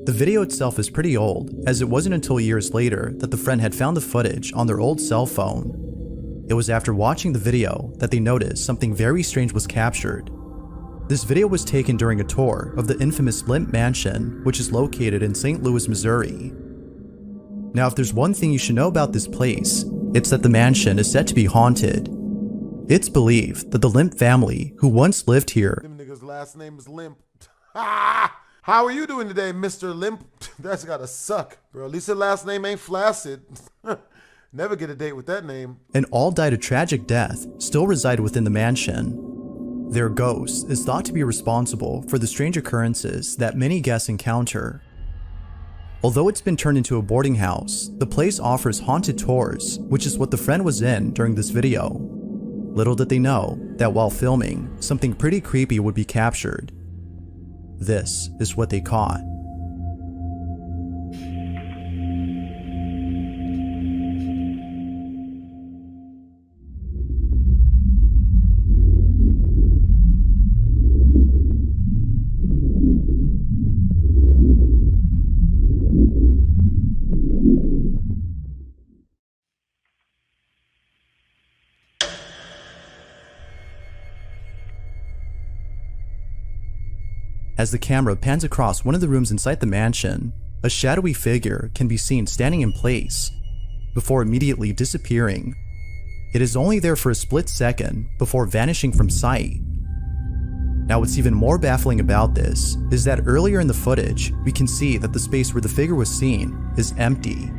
The video itself is pretty old, as it wasn't until years later that the friend had found the footage on their old cell phone. It was after watching the video that they noticed something very strange was captured. This video was taken during a tour of the infamous Limp Mansion, which is located in St. Louis, Missouri. Now, if there's one thing you should know about this place, it's that the mansion is said to be haunted. It's believed that the Limp family, who once lived here, Them niggas' last name is Limp. How are you doing today, Mr. Limp? That's gotta suck, bro. At least your last name ain't Flaccid. Never get a date with that name. and all died a tragic death, still reside within the mansion. Their ghost is thought to be responsible for the strange occurrences that many guests encounter. Although it's been turned into a boarding house, the place offers haunted tours, which is what the friend was in during this video. Little did they know that while filming, something pretty creepy would be captured. This is what they caught. As the camera pans across one of the rooms inside the mansion, a shadowy figure can be seen standing in place, before immediately disappearing. It is only there for a split second before vanishing from sight. Now, what's even more baffling about this is that earlier in the footage, we can see that the space where the figure was seen is empty.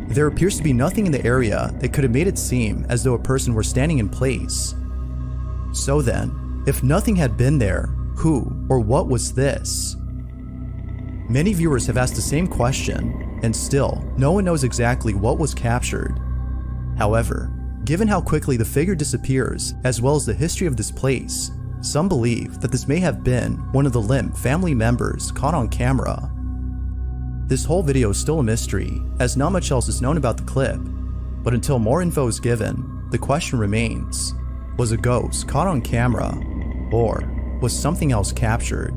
There appears to be nothing in the area that could have made it seem as though a person were standing in place. So then, if nothing had been there, who or what was this? Many viewers have asked the same question, and still, no one knows exactly what was captured. However, given how quickly the figure disappears, as well as the history of this place, some believe that this may have been one of the Limp family members caught on camera. This whole video is still a mystery, as not much else is known about the clip, but until more info is given, the question remains: was a ghost caught on camera, or was something else captured?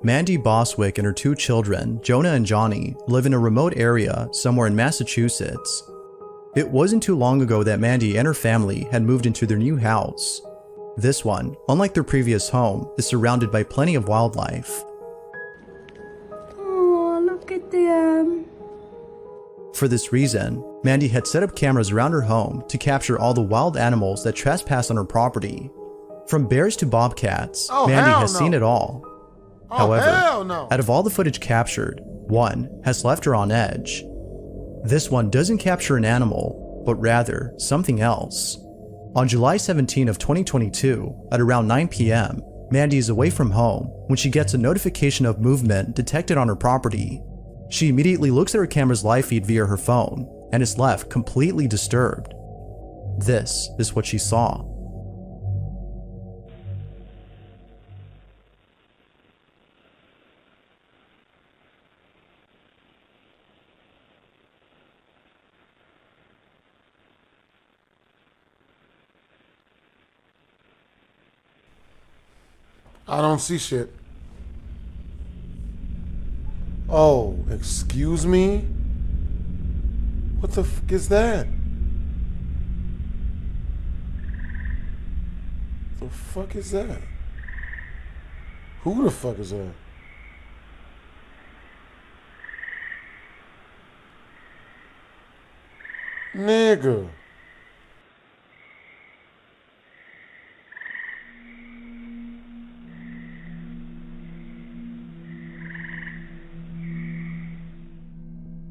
Mandy Boswick and her two children, Jonah and Johnny, live in a remote area somewhere in Massachusetts. It wasn't too long ago that Mandy and her family had moved into their new house. This one, unlike their previous home, is surrounded by plenty of wildlife. Oh, look at them. For this reason, Mandy had set up cameras around her home to capture all the wild animals that trespass on her property. From bears to bobcats, Mandy has seen it all. However, out of all the footage captured, one has left her on edge. This one doesn't capture an animal, but rather something else. On July 17 of 2022, at around 9 p.m., Mandy is away from home when she gets a notification of movement detected on her property. She immediately looks at her camera's live feed via her phone and is left completely disturbed. This is what she saw. I don't see shit. Oh, excuse me? What the fuck is that? The fuck is that? Who the fuck is that? Nigga.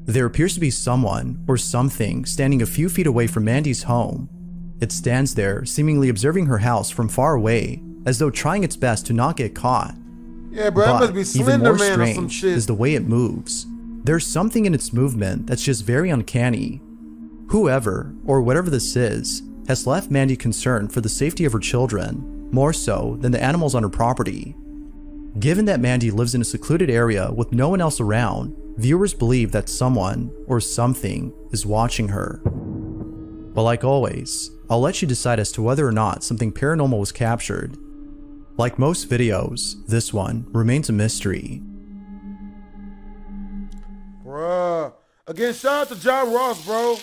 There appears to be someone or something standing a few feet away from Mandy's home. It stands there, seemingly observing her house from far away, as though trying its best to not get caught. Yeah, bro, that must be Slender Man or some shit. Is the way it moves. There's something in its movement that's just very uncanny. Whoever, or whatever this is, has left Mandy concerned for the safety of her children, more so than the animals on her property. Given that Mandy lives in a secluded area with no one else around, viewers believe that someone or something is watching her. But like always, I'll let you decide as to whether or not something paranormal was captured. Like most videos, this one remains a mystery. Bruh. Again, shout out to John Ross, bro.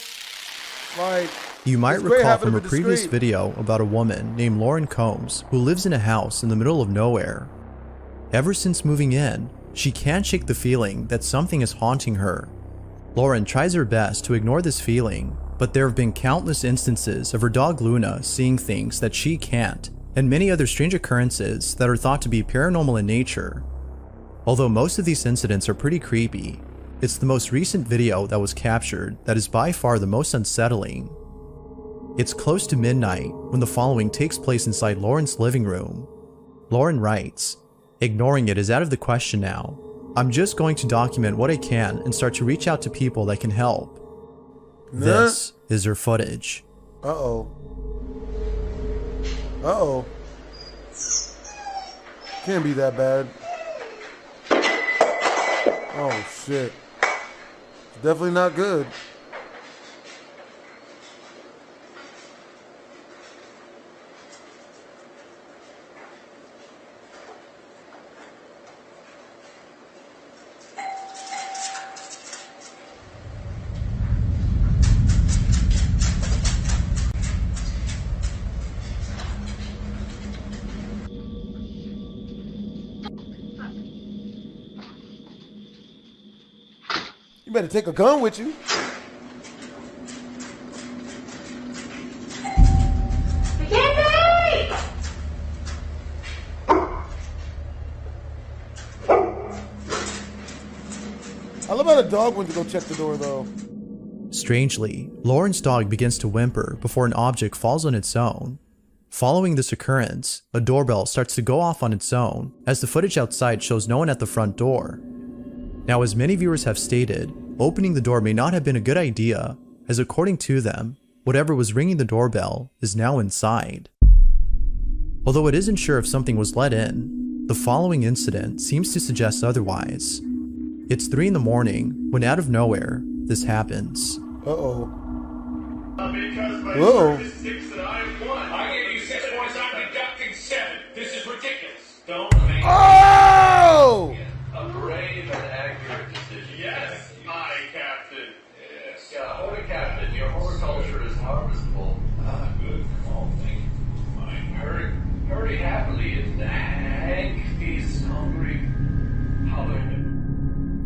Like, you might recall from a previous video about a woman named Lauren Combs who lives in a house in the middle of nowhere. Ever since moving in, she can't shake the feeling that something is haunting her. Lauren tries her best to ignore this feeling, but there have been countless instances of her dog Luna seeing things that she can't, and many other strange occurrences that are thought to be paranormal in nature. Although most of these incidents are pretty creepy, it's the most recent video that was captured that is by far the most unsettling. It's close to midnight when the following takes place inside Lauren's living room. Lauren writes, "Ignoring it is out of the question now. I'm just going to document what I can and start to reach out to people that can help." This is her footage. Uh-oh. Uh-oh. Can't be that bad. Oh, shit. It's definitely not good. You better take a gun with you. I love how the dog went to go check the door though. Strangely, Lauren's dog begins to whimper before an object falls on its own. Following this occurrence, a doorbell starts to go off on its own as the footage outside shows no one at the front door. Now, as many viewers have stated, opening the door may not have been a good idea, as according to them, whatever was ringing the doorbell is now inside. Although it isn't sure if something was let in, the following incident seems to suggest otherwise. It's 3 in the morning when out of nowhere, this happens. Uh-oh. Whoa. Oh! A brave and accurate decision. Yes, my captain. Yes. Holy captain, your horse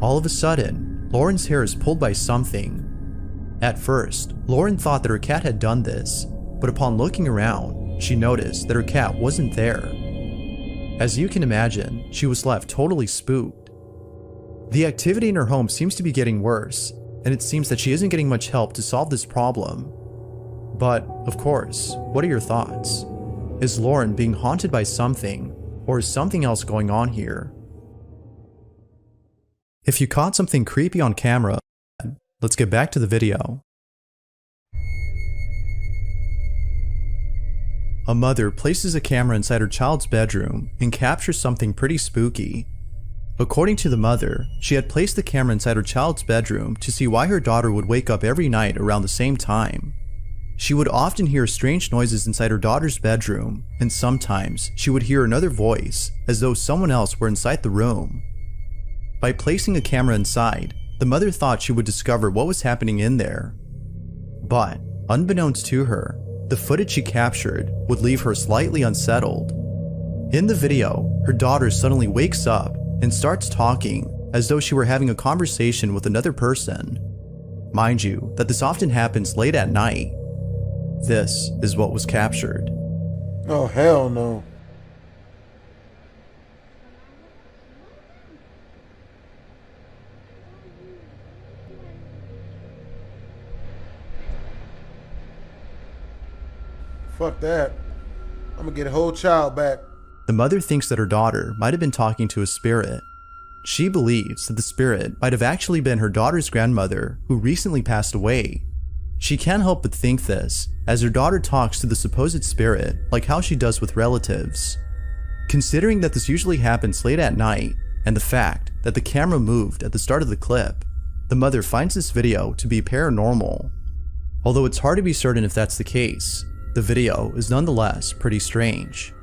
All of a sudden, Lauren's hair is pulled by something. At first, Lauren thought that her cat had done this, but upon looking around, she noticed that her cat wasn't there. As you can imagine, she was left totally spooked. The activity in her home seems to be getting worse, and it seems that she isn't getting much help to solve this problem. But, of course, what are your thoughts? Is Lauren being haunted by something, or is something else going on here? If you caught something creepy on camera, let's get back to the video. A mother places a camera inside her child's bedroom and captures something pretty spooky. According to the mother, she had placed the camera inside her child's bedroom to see why her daughter would wake up every night around the same time. She would often hear strange noises inside her daughter's bedroom, and sometimes she would hear another voice as though someone else were inside the room. By placing a camera inside, the mother thought she would discover what was happening in there. But, unbeknownst to her, the footage she captured would leave her slightly unsettled. In the video, her daughter suddenly wakes up and starts talking as though she were having a conversation with another person. Mind you, that this often happens late at night. This is what was captured. Oh, hell no. Fuck that. I'm gonna get a whole child back. The mother thinks that her daughter might have been talking to a spirit. She believes that the spirit might have actually been her daughter's grandmother who recently passed away. She can't help but think this, as her daughter talks to the supposed spirit like how she does with relatives. Considering that this usually happens late at night, and the fact that the camera moved at the start of the clip, the mother finds this video to be paranormal. Although it's hard to be certain if that's the case, the video is nonetheless pretty strange.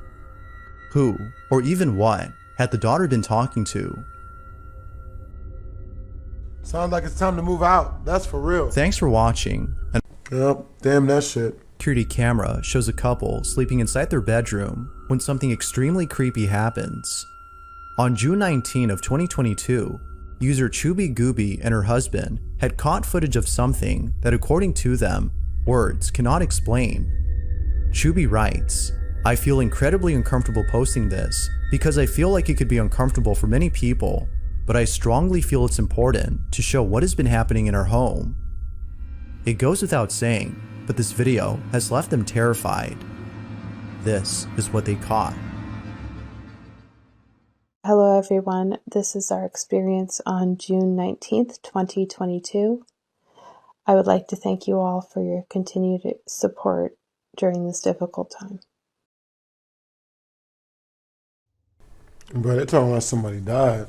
Who, or even what, had the daughter been talking to? Sounds like it's time to move out. That's for real. Thanks for watching. Yep, damn that shit. Security camera shows a couple sleeping inside their bedroom when something extremely creepy happens. On June 19 of 2022, user Chubby Gooby and her husband had caught footage of something that, according to them, words cannot explain. Chubby writes, "I feel incredibly uncomfortable posting this because I feel like it could be uncomfortable for many people, but I strongly feel it's important to show what has been happening in our home." It goes without saying, but this video has left them terrified. This is what they caught. Hello everyone, this is our experience on June 19th, 2022. I would like to thank you all for your continued support during this difficult time. Bro, they're talking about somebody died.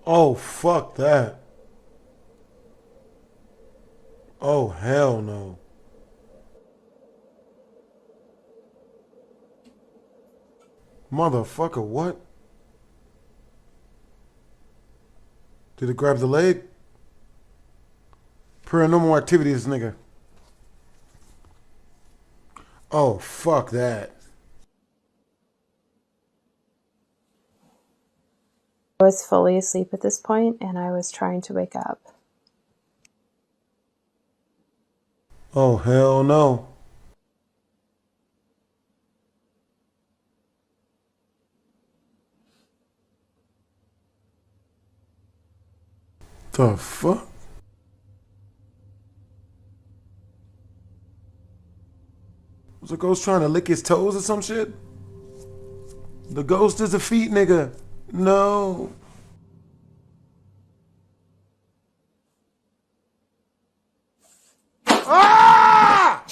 Oh, fuck that. Oh, hell no. Motherfucker, what? Did it grab the leg? Paranormal activities, nigga. Oh, fuck that. I was fully asleep at this point and I was trying to wake up. Oh, hell no. The fuck? Was the ghost trying to lick his toes or some shit? The ghost is a feet nigga. No. Ah!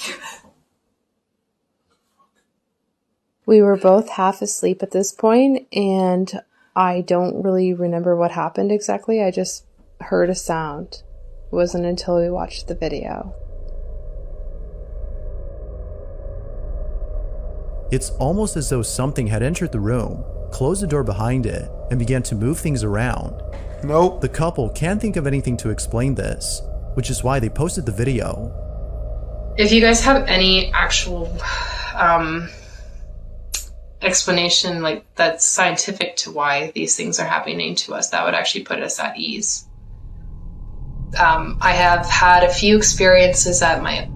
We were both half asleep at this point, and I don't really remember what happened exactly. I just heard a sound. It wasn't until we watched the video. It's almost as though something had entered the room, closed the door behind it, and began to move things around. Nope. The couple can't think of anything to explain this, which is why they posted the video. If you guys have any actual explanation like that's scientific to why these things are happening to us, that would actually put us at ease. I have had a few experiences at my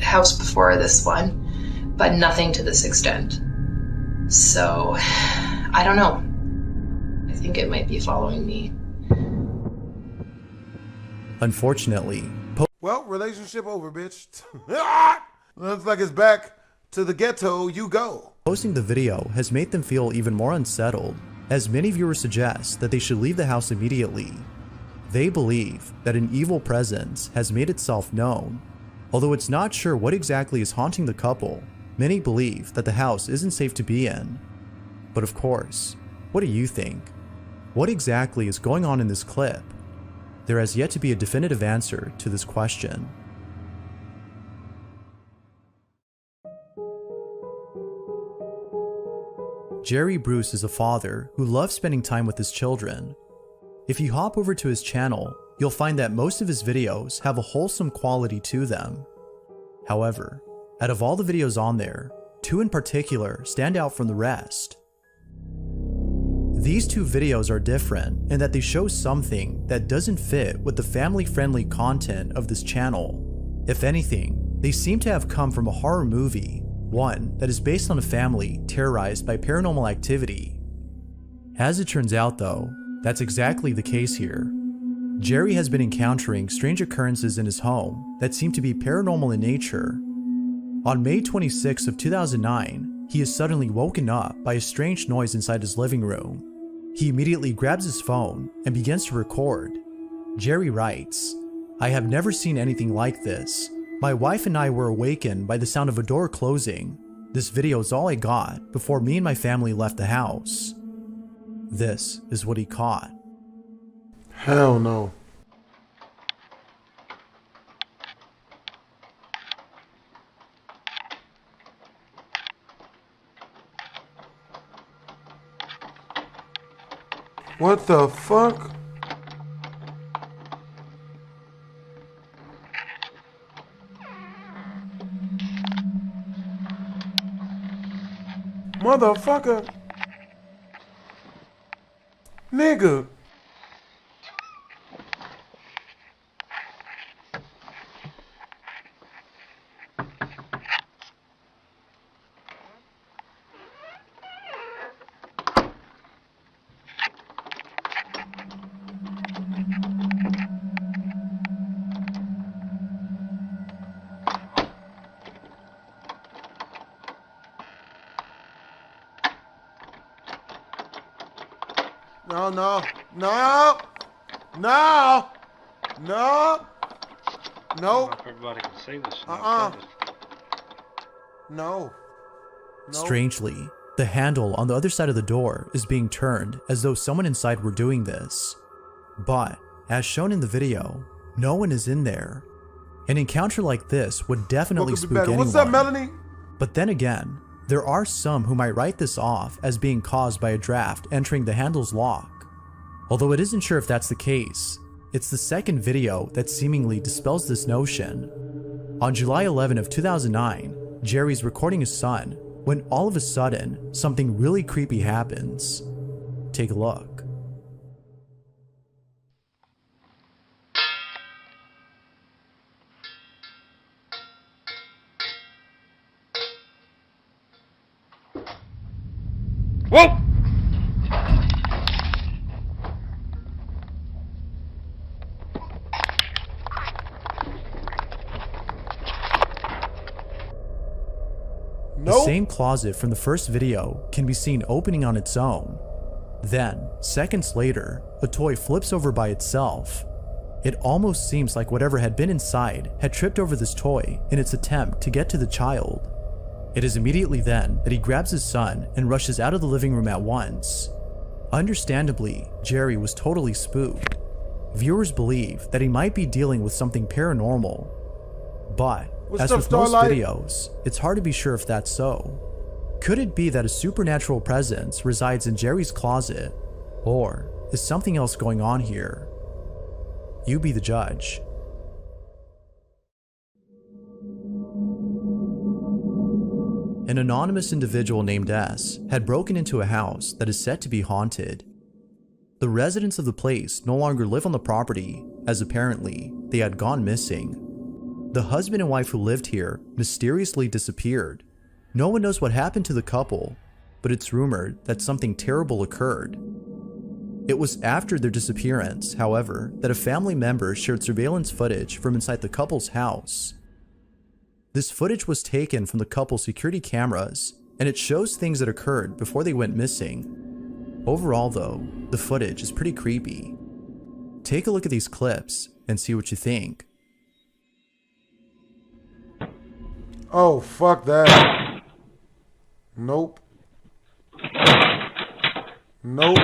house before this one, but nothing to this extent. So, I don't know. I think it might be following me. Unfortunately, well, relationship over, bitch. Looks like it's back to the ghetto you go. Posting the video has made them feel even more unsettled, as many viewers suggest that they should leave the house immediately. They believe that an evil presence has made itself known. Although it's not sure what exactly is haunting the couple, many believe that the house isn't safe to be in. But of course, what do you think? What exactly is going on in this clip? There has yet to be a definitive answer to this question. Jerry Bruce is a father who loves spending time with his children. If you hop over to his channel, you'll find that most of his videos have a wholesome quality to them. However, out of all the videos on there, 2 in particular stand out from the rest. These 2 videos are different in that they show something that doesn't fit with the family-friendly content of this channel. If anything, they seem to have come from a horror movie, one that is based on a family terrorized by paranormal activity. As it turns out though, that's exactly the case here. Jerry has been encountering strange occurrences in his home that seem to be paranormal in nature. On May 26 of 2009, he is suddenly woken up by a strange noise inside his living room. He immediately grabs his phone and begins to record. Jerry writes, "I have never seen anything like this. My wife and I were awakened by the sound of a door closing. This video is all I got before me and my family left the house." This is what he caught. Hell no. What the fuck? Motherfucker. Nigga. No, no, no, no, no, no. If everybody can see this. No. Strangely, the handle on the other side of the door is being turned as though someone inside were doing this. But, as shown in the video, no one is in there. An encounter like this would definitely spook anyone. What's up, Melanie? But then again, there are some who might write this off as being caused by a draft entering the handle's lock. Although it isn't sure if that's the case, it's the second video that seemingly dispels this notion. On July 11 of 2009, Jerry's recording his son when all of a sudden, something really creepy happens. Take a look. Whoa! The same closet from the first video can be seen opening on its own. Then, seconds later, a toy flips over by itself. It almost seems like whatever had been inside had tripped over this toy in its attempt to get to the child. It is immediately then that he grabs his son and rushes out of the living room at once. Understandably, Jerry was totally spooked. Viewers believe that he might be dealing with something paranormal. But, as with most videos, it's hard to be sure if that's so. Could it be that a supernatural presence resides in Jerry's closet? Or is something else going on here? You be the judge. An anonymous individual named S had broken into a house that is said to be haunted. The residents of the place no longer live on the property, as apparently they had gone missing. The husband and wife who lived here mysteriously disappeared. No one knows what happened to the couple, but it's rumored that something terrible occurred. It was after their disappearance, however, that a family member shared surveillance footage from inside the couple's house. This footage was taken from the couple's security cameras, and it shows things that occurred before they went missing. Overall though, the footage is pretty creepy. Take a look at these clips and see what you think. Oh, fuck that. Nope. Nope.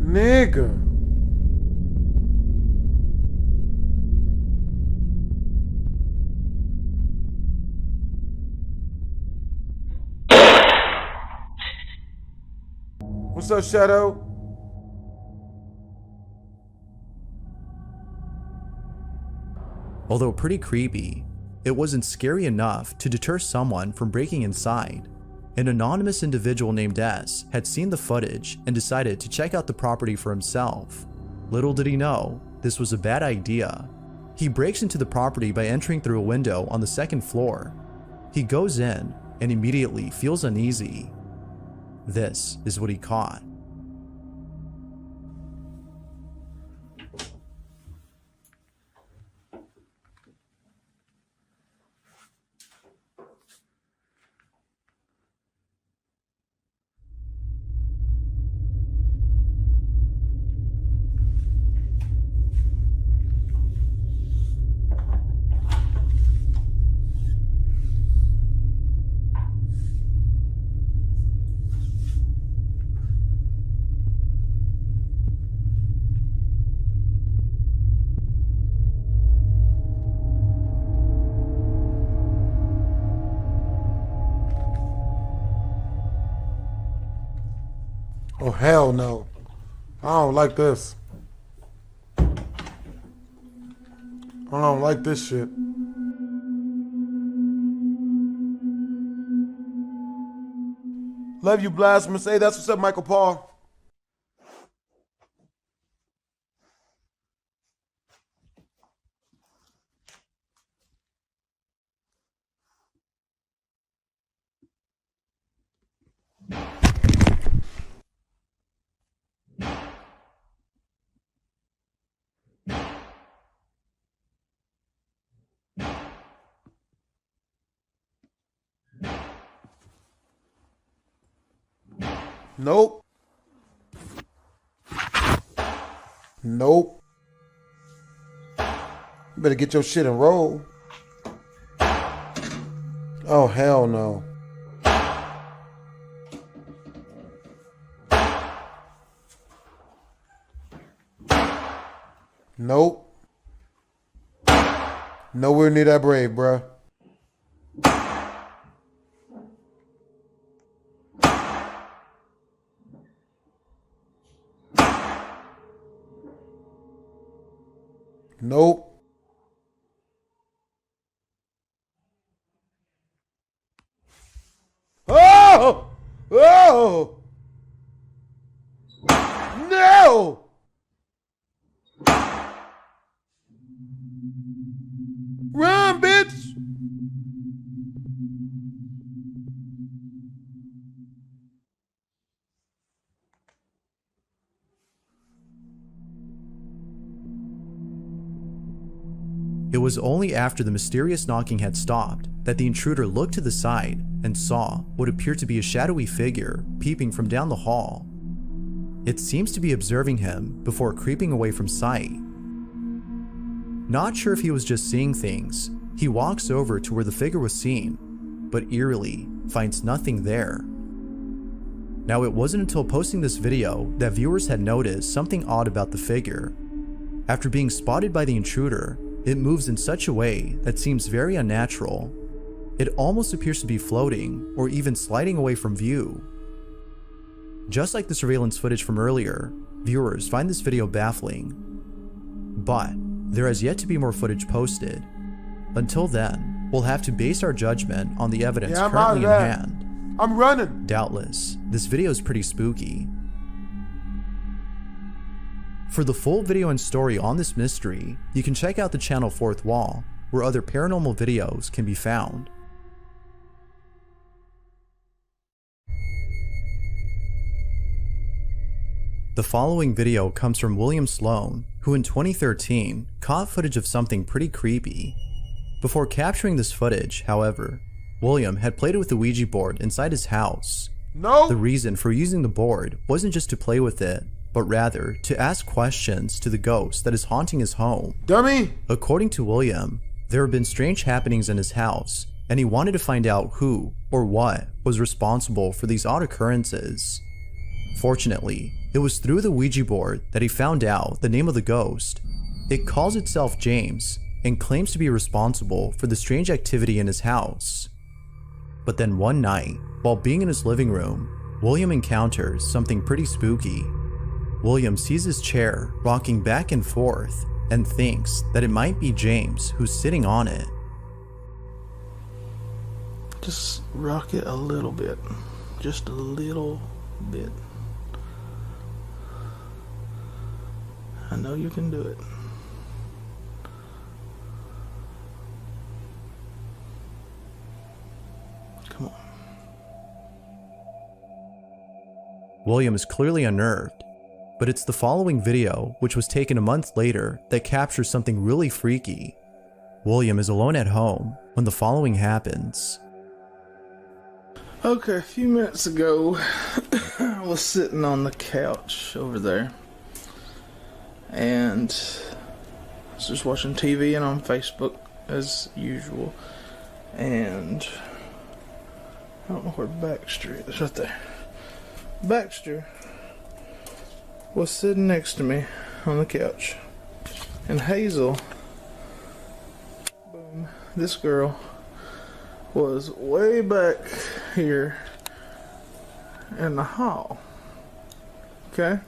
Nigga. What's up, Shadow? Although pretty creepy, it wasn't scary enough to deter someone from breaking inside. An anonymous individual named S had seen the footage and decided to check out the property for himself. Little did he know, this was a bad idea. He breaks into the property by entering through a window on the second floor. He goes in and immediately feels uneasy. This is what he caught. Oh, hell no. I don't like this. I don't like this shit. Love you, Blasphemous. Hey, that's what's up, Michael Paul. Nope. Nope. You better get your shit and roll. Oh, hell no. Nope. Nowhere near that brave, bruh. Nope. Oh! Oh! No! Run, bitch! It was only after the mysterious knocking had stopped that the intruder looked to the side and saw what appeared to be a shadowy figure peeping from down the hall. It seems to be observing him before creeping away from sight. Not sure if he was just seeing things, he walks over to where the figure was seen, but eerily finds nothing there. Now, it wasn't until posting this video that viewers had noticed something odd about the figure. After being spotted by the intruder, It moves in such a way that seems very unnatural. It almost appears to be floating or even sliding away from view. Just like the surveillance footage from earlier, viewers find this video baffling. But there has yet to be more footage posted. Until then, we'll have to base our judgment on the evidence currently in hand. I'm running. Doubtless, this video is pretty spooky. For the full video and story on this mystery, you can check out the channel Fourth Wall, where other paranormal videos can be found. The following video comes from William Sloan, who in 2013 caught footage of something pretty creepy. Before capturing this footage, however, William had played with the Ouija board inside his house. No! The reason for using the board wasn't just to play with it, but rather to ask questions to the ghost that is haunting his home. Dummy! According to William, there have been strange happenings in his house, and he wanted to find out who or what was responsible for these odd occurrences. Fortunately, it was through the Ouija board that he found out the name of the ghost. It calls itself James and claims to be responsible for the strange activity in his house. But then one night, while being in his living room, William encounters something pretty spooky. William sees his chair rocking back and forth and thinks that it might be James who's sitting on it. Just rock it a little bit. Just a little bit. I know you can do it. Come on. William is clearly unnerved, but it's the following video, which was taken a month later, that captures something really freaky. William is alone at home when the following happens. Okay, a few minutes ago, I was sitting on the couch over there, and I was just watching TV and on Facebook as usual, and I don't know where Baxter is, right there. Baxter was sitting next to me on the couch, and Hazel, boom, this girl, was way back here in the hall. Okay?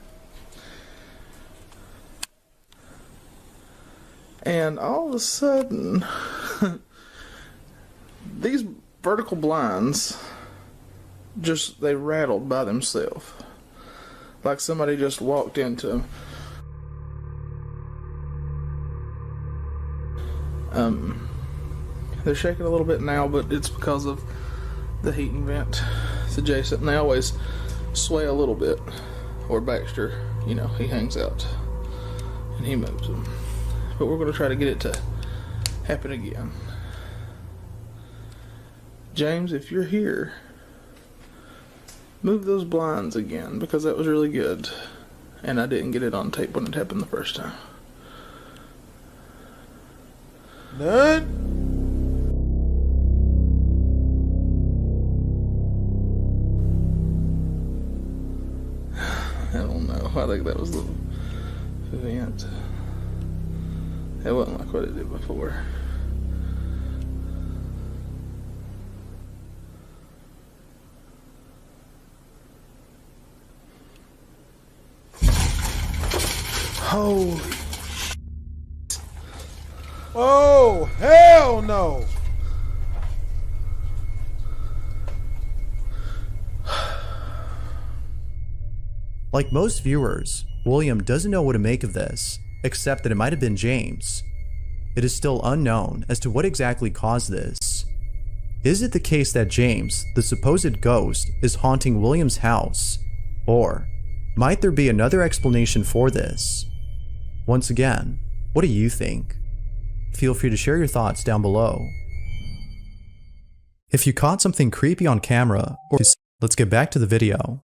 And all of a sudden, these vertical blinds they rattled by themselves. Like somebody just walked into them. They're shaking a little bit now, but it's because of the heating vent. It's adjacent, and they always sway a little bit. Or Baxter, you know, he hangs out and he moves them. But we're going to try to get it to happen again. James, if you're here, move those blinds again, because that was really good. And I didn't get it on tape when it happened the first time. None? I don't know. I think that was the vent. It wasn't like what it did before. Holy. Oh, hell no. Like most viewers, William doesn't know what to make of this, except that it might have been James. It is still unknown as to what exactly caused this. Is it the case that James, the supposed ghost, is haunting William's house? Or might there be another explanation for this? Once again, what do you think? Feel free to share your thoughts down below. If you caught something creepy on camera, let's get back to the video.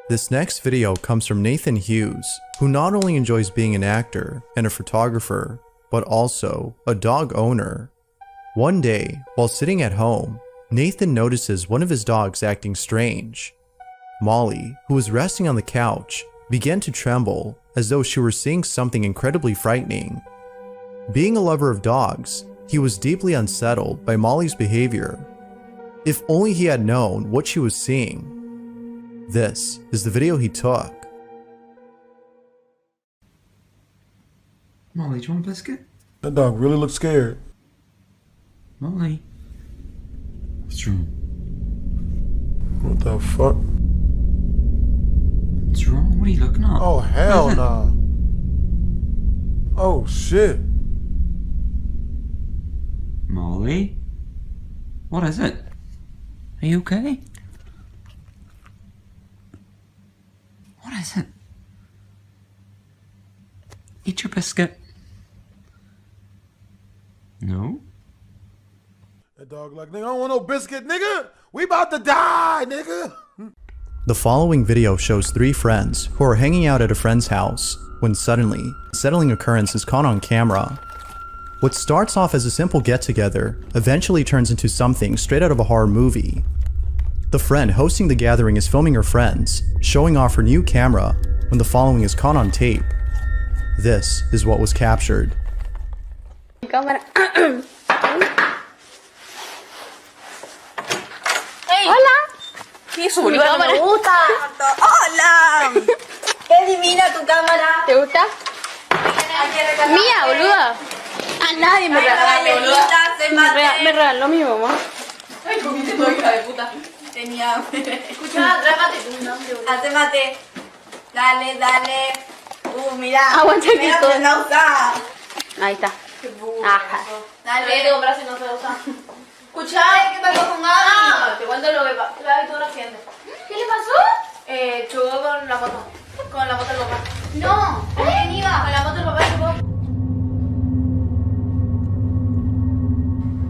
This next video comes from Nathan Hughes, who not only enjoys being an actor and a photographer, but also a dog owner. One day, while sitting at home, Nathan notices one of his dogs acting strange. Molly, who was resting on the couch, began to tremble as though she were seeing something incredibly frightening. Being a lover of dogs, he was deeply unsettled by Molly's behavior. If only he had known what she was seeing. This is the video he took. Molly, do you want a biscuit? That dog really looks scared. Molly. What's wrong? What the fuck? What's wrong? What are you looking at? Oh, hell nah. Oh, shit. Molly? What is it? Are you okay? What is it? Eat your biscuit. No? That dog like, nigga, I don't want no biscuit, nigga. We about to die, nigga. The following video shows three friends who are hanging out at a friend's house when suddenly, a unsettling occurrence is caught on camera. What starts off as a simple get-together eventually turns into something straight out of a horror movie. The friend hosting the gathering is filming her friends, showing off her new camera when the following is caught on tape. This is what was captured. Cámara. Hola. ¿Qué es, boluda? Me gusta. ¡Hola! ¡Qué divina tu cámara! ¿Te gusta? Mía, boluda. A nadie me regaló. Me regaló mi mamá. Ay, comiste todo, hija de puta. Tenía hambre. Escucha, trágate tu nombre, boludo. Hace mate. Dale, dale. Mirá. Aguanta que mira, todo. se la usa. Ahí está. Qué burro. Ajá. Dale. ¿Qué te compras si no se usa? Escucha, ¿qué pasó con Gaby? Te cuento lo que pasó. Gaby tuvo un accidente. ¿Qué le pasó? Chocó con la moto. Con la moto del papá. No. ¿Con quién iba? Con la moto del papá chocó.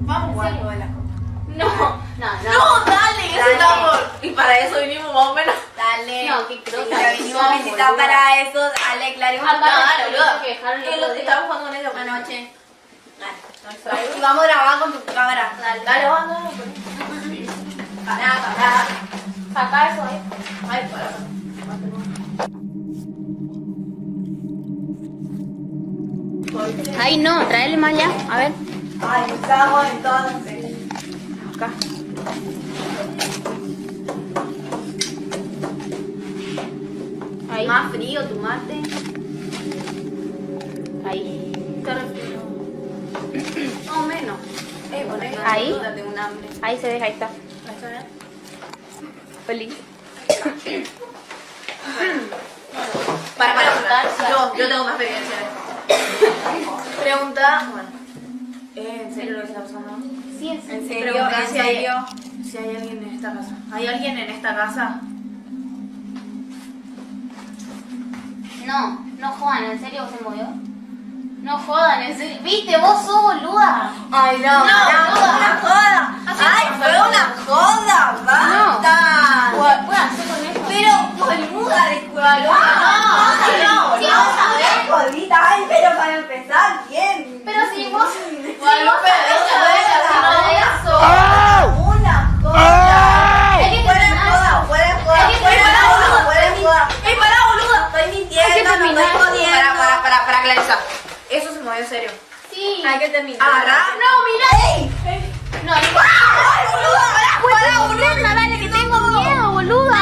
Vamos a jugar de las cosas. No. No, dale, eso estamos. Y para eso vinimos más o menos. Dale. No, qué crosa. Vinimos a visitar para eso. Dale, claro. Dale, boludo. Que lo estábamos jugando con ellos anoche. Dale. Y vamos a grabar con tu cámara. Dale, vamos. Pará. Saca eso ahí. Ay, pará. Ay, no, tráele más allá. A ver. Ay, estamos entonces. Acá. Ahí. Más frío, tu mate. Ahí. Te refrío. No, menos. Ahí. Tengo un hambre. Ahí se deja, ahí está. ¿Ahí está bien? Feliz. Para preguntar. Yo tengo más experiencia. Pregunta. Bueno. ¿En serio lo que está pasando? Sí, en serio. ¿En serio? Pregunta si hay alguien en esta casa. ¿Hay alguien en esta casa? No jodan, ¿en serio se movió? No jodan, ¿en serio? ¿Viste? Vos sos boluda. Ay, no. No, una joda. Ay, fue una joda. Basta. ¿Qué puedo hacer con esto? Pero, boluda, disculpa. No, Sí, vamos a ver, jodita. Ay, pero para empezar, bien. Pero si vos... Guadalupe, eso. ¡Ah! Una joda. ¡Ah! Puedes joda. ¡Ey, pará, boluda! Estoy mintiendo, no estoy jodiendo. Para clarizar. Eso se movió en serio. Sí. Hay que terminar. Agarrá. No, mira. ¡Ey! No, ¡Ay, boluda! ¡Pará, boluda! Dale, que tengo miedo, boluda.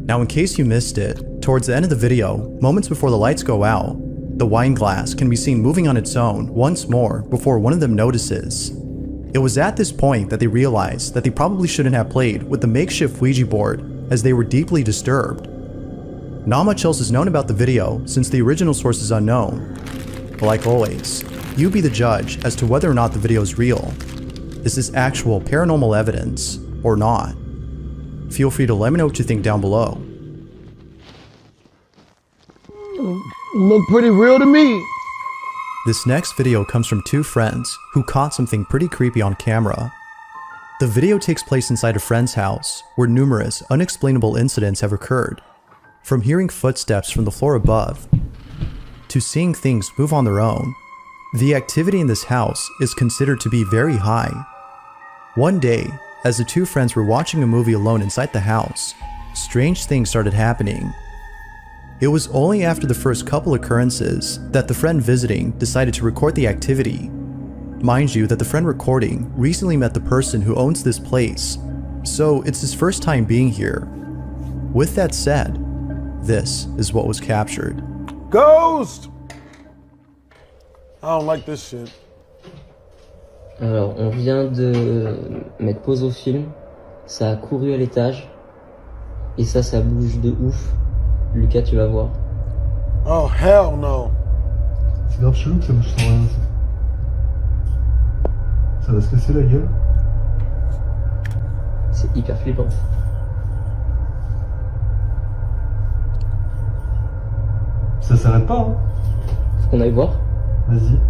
Now, in case you missed it, towards the end of the video, moments before the lights go out, the wine glass can be seen moving on its own once more before one of them notices. It was at this point that they realized that they probably shouldn't have played with the makeshift Ouija board, as they were deeply disturbed. Not much else is known about the video since the original source is unknown. But like always, you be the judge as to whether or not the video is real. Is this actual paranormal evidence or not? Feel free to let me know what you think down below. Look pretty real to me. This next video comes from two friends who caught something pretty creepy on camera. The video takes place inside a friend's house where numerous unexplainable incidents have occurred. From hearing footsteps from the floor above to seeing things move on their own, the activity in this house is considered to be very high. One day, as the two friends were watching a movie alone inside the house, strange things started happening. It was only after the first couple occurrences that the friend visiting decided to record the activity. Mind you that the friend recording recently met the person who owns this place, so it's his first time being here. With that said, this is what was captured. Ghost! I don't like this shit. Alors, on vient de mettre pause au film, ça a couru à l'étage, et ça bouge de ouf. Lucas, tu vas voir. Oh, hell no. C'est grave chelou que ça bouge sans rien. Ça va se casser la gueule. C'est hyper flippant. Ça s'arrête pas, hein. Faut qu'on aille voir. Vas-y.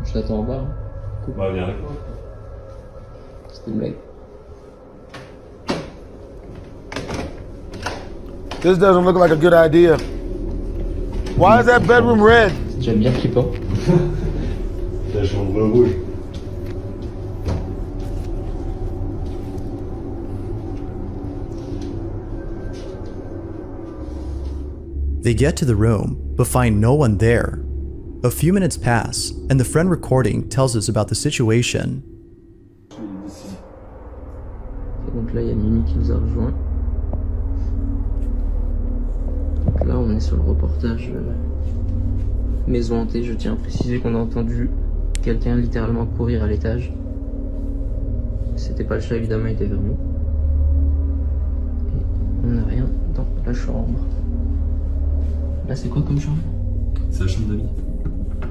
Je t'attends en bas. Hein. Cool. Bah, viens avec moi. C'était une blague. This doesn't look like a good idea. Why is that bedroom red? C'est déjà bien flippant. C'est la chambre rouge. They get to the room, but find no one there. A few minutes pass, and the friend recording tells us about the situation. Donc là, il y a Mimi qui nous a rejoint. Donc là, on est sur le reportage maison hantée. Je tiens à préciser qu'on a entendu quelqu'un littéralement courir à l'étage. C'était pas le chat, évidemment, il était vers nous. Et on n'a rien dans la chambre. Là, c'est quoi comme chambre? C'est la chambre d'amis.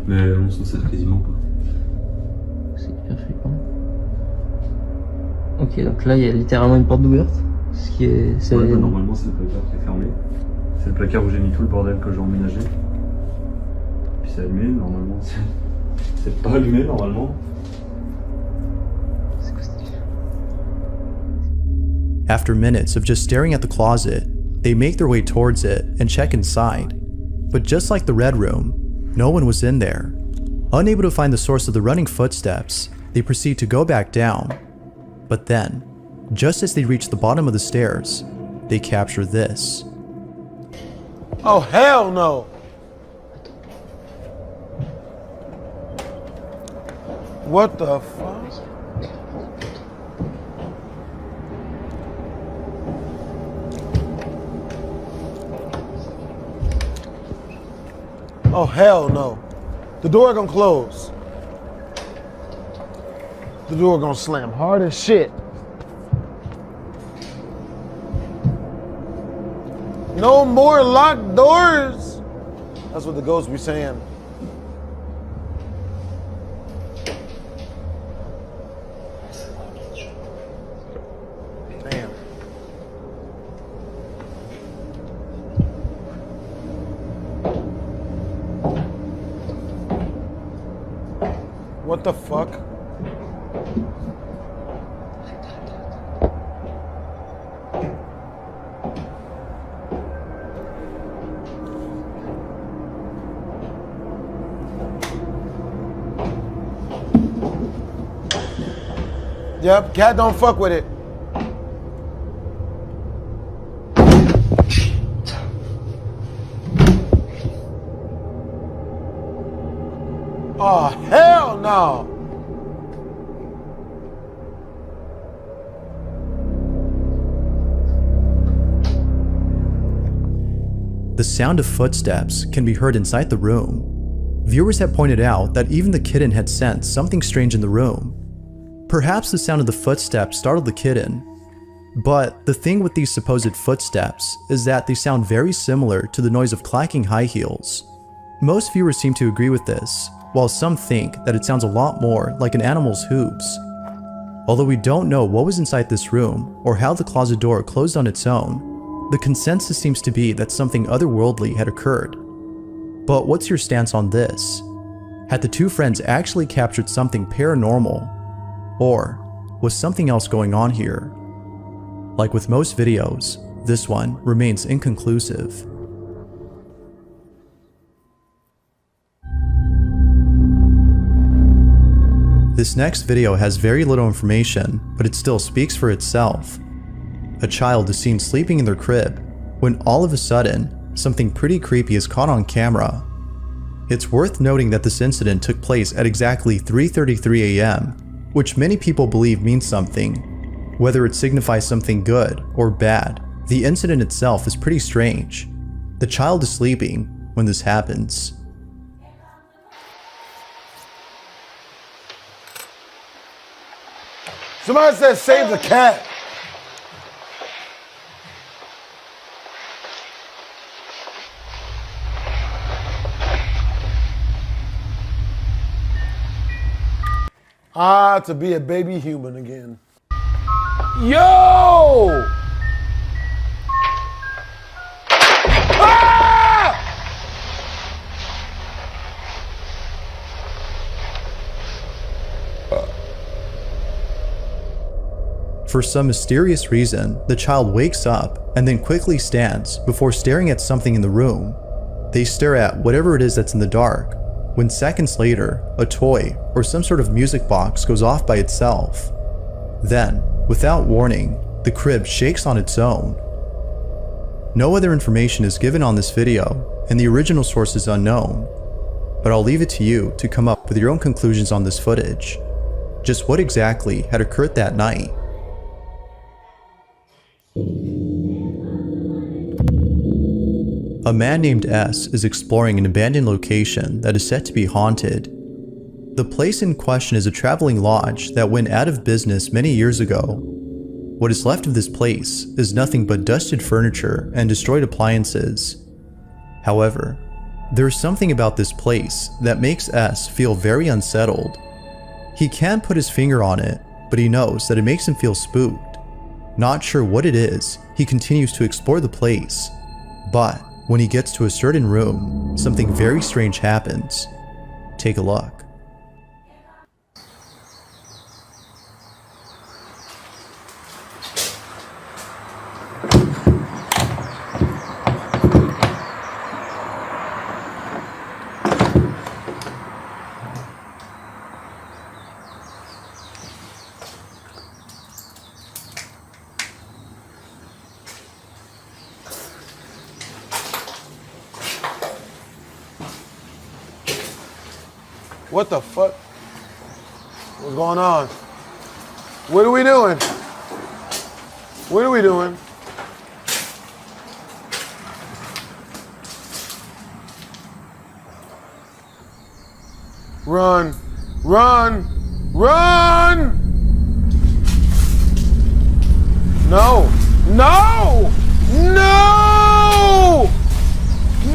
Mais on s'en sert quasiment pas. C'est hyper flippant. Ok, donc là, il y a littéralement une porte ouverte. Ce qui est... Ouais, bah, normalement, c'est le placard qui est fermé. C'est le placard où j'ai mis tout le bordel que j'ai emménagé. Puis c'est allumé, normalement. C'est pas allumé, normalement. C'est quoi cette histoire? After minutes of just staring at the closet, they make their way towards it and check inside. But just like the red room, no one was in there. Unable to find the source of the running footsteps, they proceed to go back down. But then, just as they reach the bottom of the stairs, they capture this. Oh, hell no. What the fuck? Oh, hell no. The door gonna close. The door gonna slam hard as shit. No more locked doors. That's what the ghosts be saying. Damn. What the fuck? Yep, cat don't fuck with it. Oh, hell no. The sound of footsteps can be heard inside the room. Viewers have pointed out that even the kitten had sensed something strange in the room. Perhaps the sound of the footsteps startled the kitten. But the thing with these supposed footsteps is that they sound very similar to the noise of clacking high heels. Most viewers seem to agree with this, while some think that it sounds a lot more like an animal's hooves. Although we don't know what was inside this room or how the closet door closed on its own, the consensus seems to be that something otherworldly had occurred. But what's your stance on this? Had the two friends actually captured something paranormal? Or was something else going on here? Like with most videos, this one remains inconclusive. This next video has very little information, but it still speaks for itself. A child is seen sleeping in their crib when all of a sudden, something pretty creepy is caught on camera. It's worth noting that this incident took place at exactly 3:33 a.m., which many people believe means something. Whether it signifies something good or bad, the incident itself is pretty strange. The child is sleeping when this happens. Somebody said save the cat. To be a baby human again. Yo! For some mysterious reason, the child wakes up and then quickly stands before staring at something in the room. They stare at whatever it is that's in the dark, when seconds later, a toy or some sort of music box goes off by itself. Then, without warning, the crib shakes on its own. No other information is given on this video, and the original source is unknown, but I'll leave it to you to come up with your own conclusions on this footage. Just what exactly had occurred that night? A man named S is exploring an abandoned location that is said to be haunted. The place in question is a traveling lodge that went out of business many years ago. What is left of this place is nothing but dusted furniture and destroyed appliances. However, there is something about this place that makes S feel very unsettled. He can't put his finger on it, but he knows that it makes him feel spooked. Not sure what it is, he continues to explore the place. But when he gets to a certain room, something very strange happens. Take a look. What the fuck? What's going on? What are we doing? What are we doing? Run, run, run! No, no, no,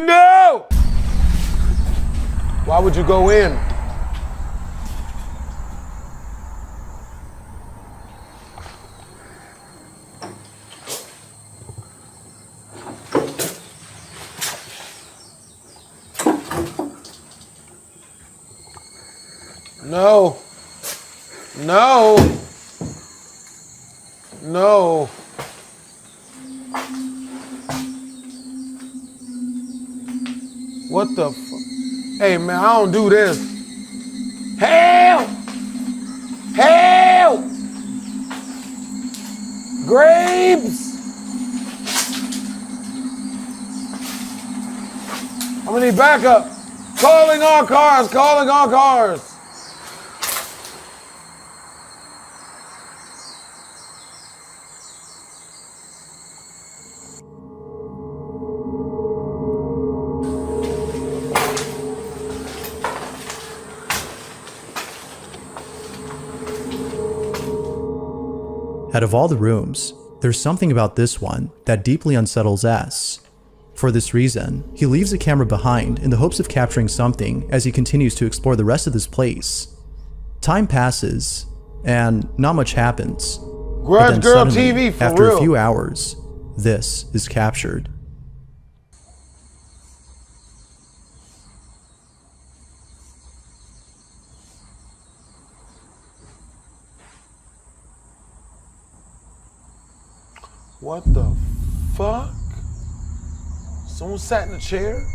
no! Why would you go in? No. No. No. What the fuck? Hey, man, I don't do this. Help! Help! Grapes! I'm gonna need backup. Calling all cars, calling all cars. Out of all the rooms, there's something about this one that deeply unsettles S. For this reason, he leaves the camera behind in the hopes of capturing something as he continues to explore the rest of this place. Time passes, and not much happens. Grudge Girl TV for after real. a few hours, this is captured. What the fuck? Someone sat in a chair?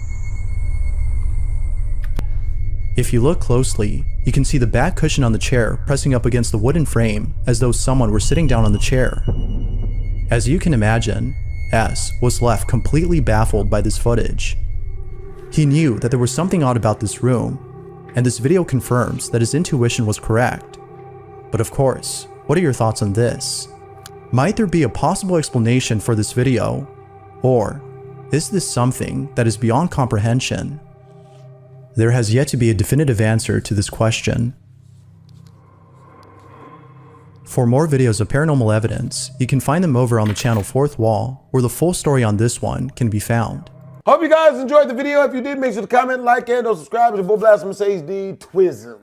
If you look closely, you can see the back cushion on the chair pressing up against the wooden frame as though someone were sitting down on the chair. As you can imagine, S was left completely baffled by this footage. He knew that there was something odd about this room, and this video confirms that his intuition was correct. But of course, what are your thoughts on this? Might there be a possible explanation for this video? Or is this something that is beyond comprehension? There has yet to be a definitive answer to this question. For more videos of paranormal evidence, you can find them over on the channel Fourth Wall, where the full story on this one can be found. Hope you guys enjoyed the video. If you did, make sure to comment, like, and or subscribe. It's your boy BlastphamousHD Twism.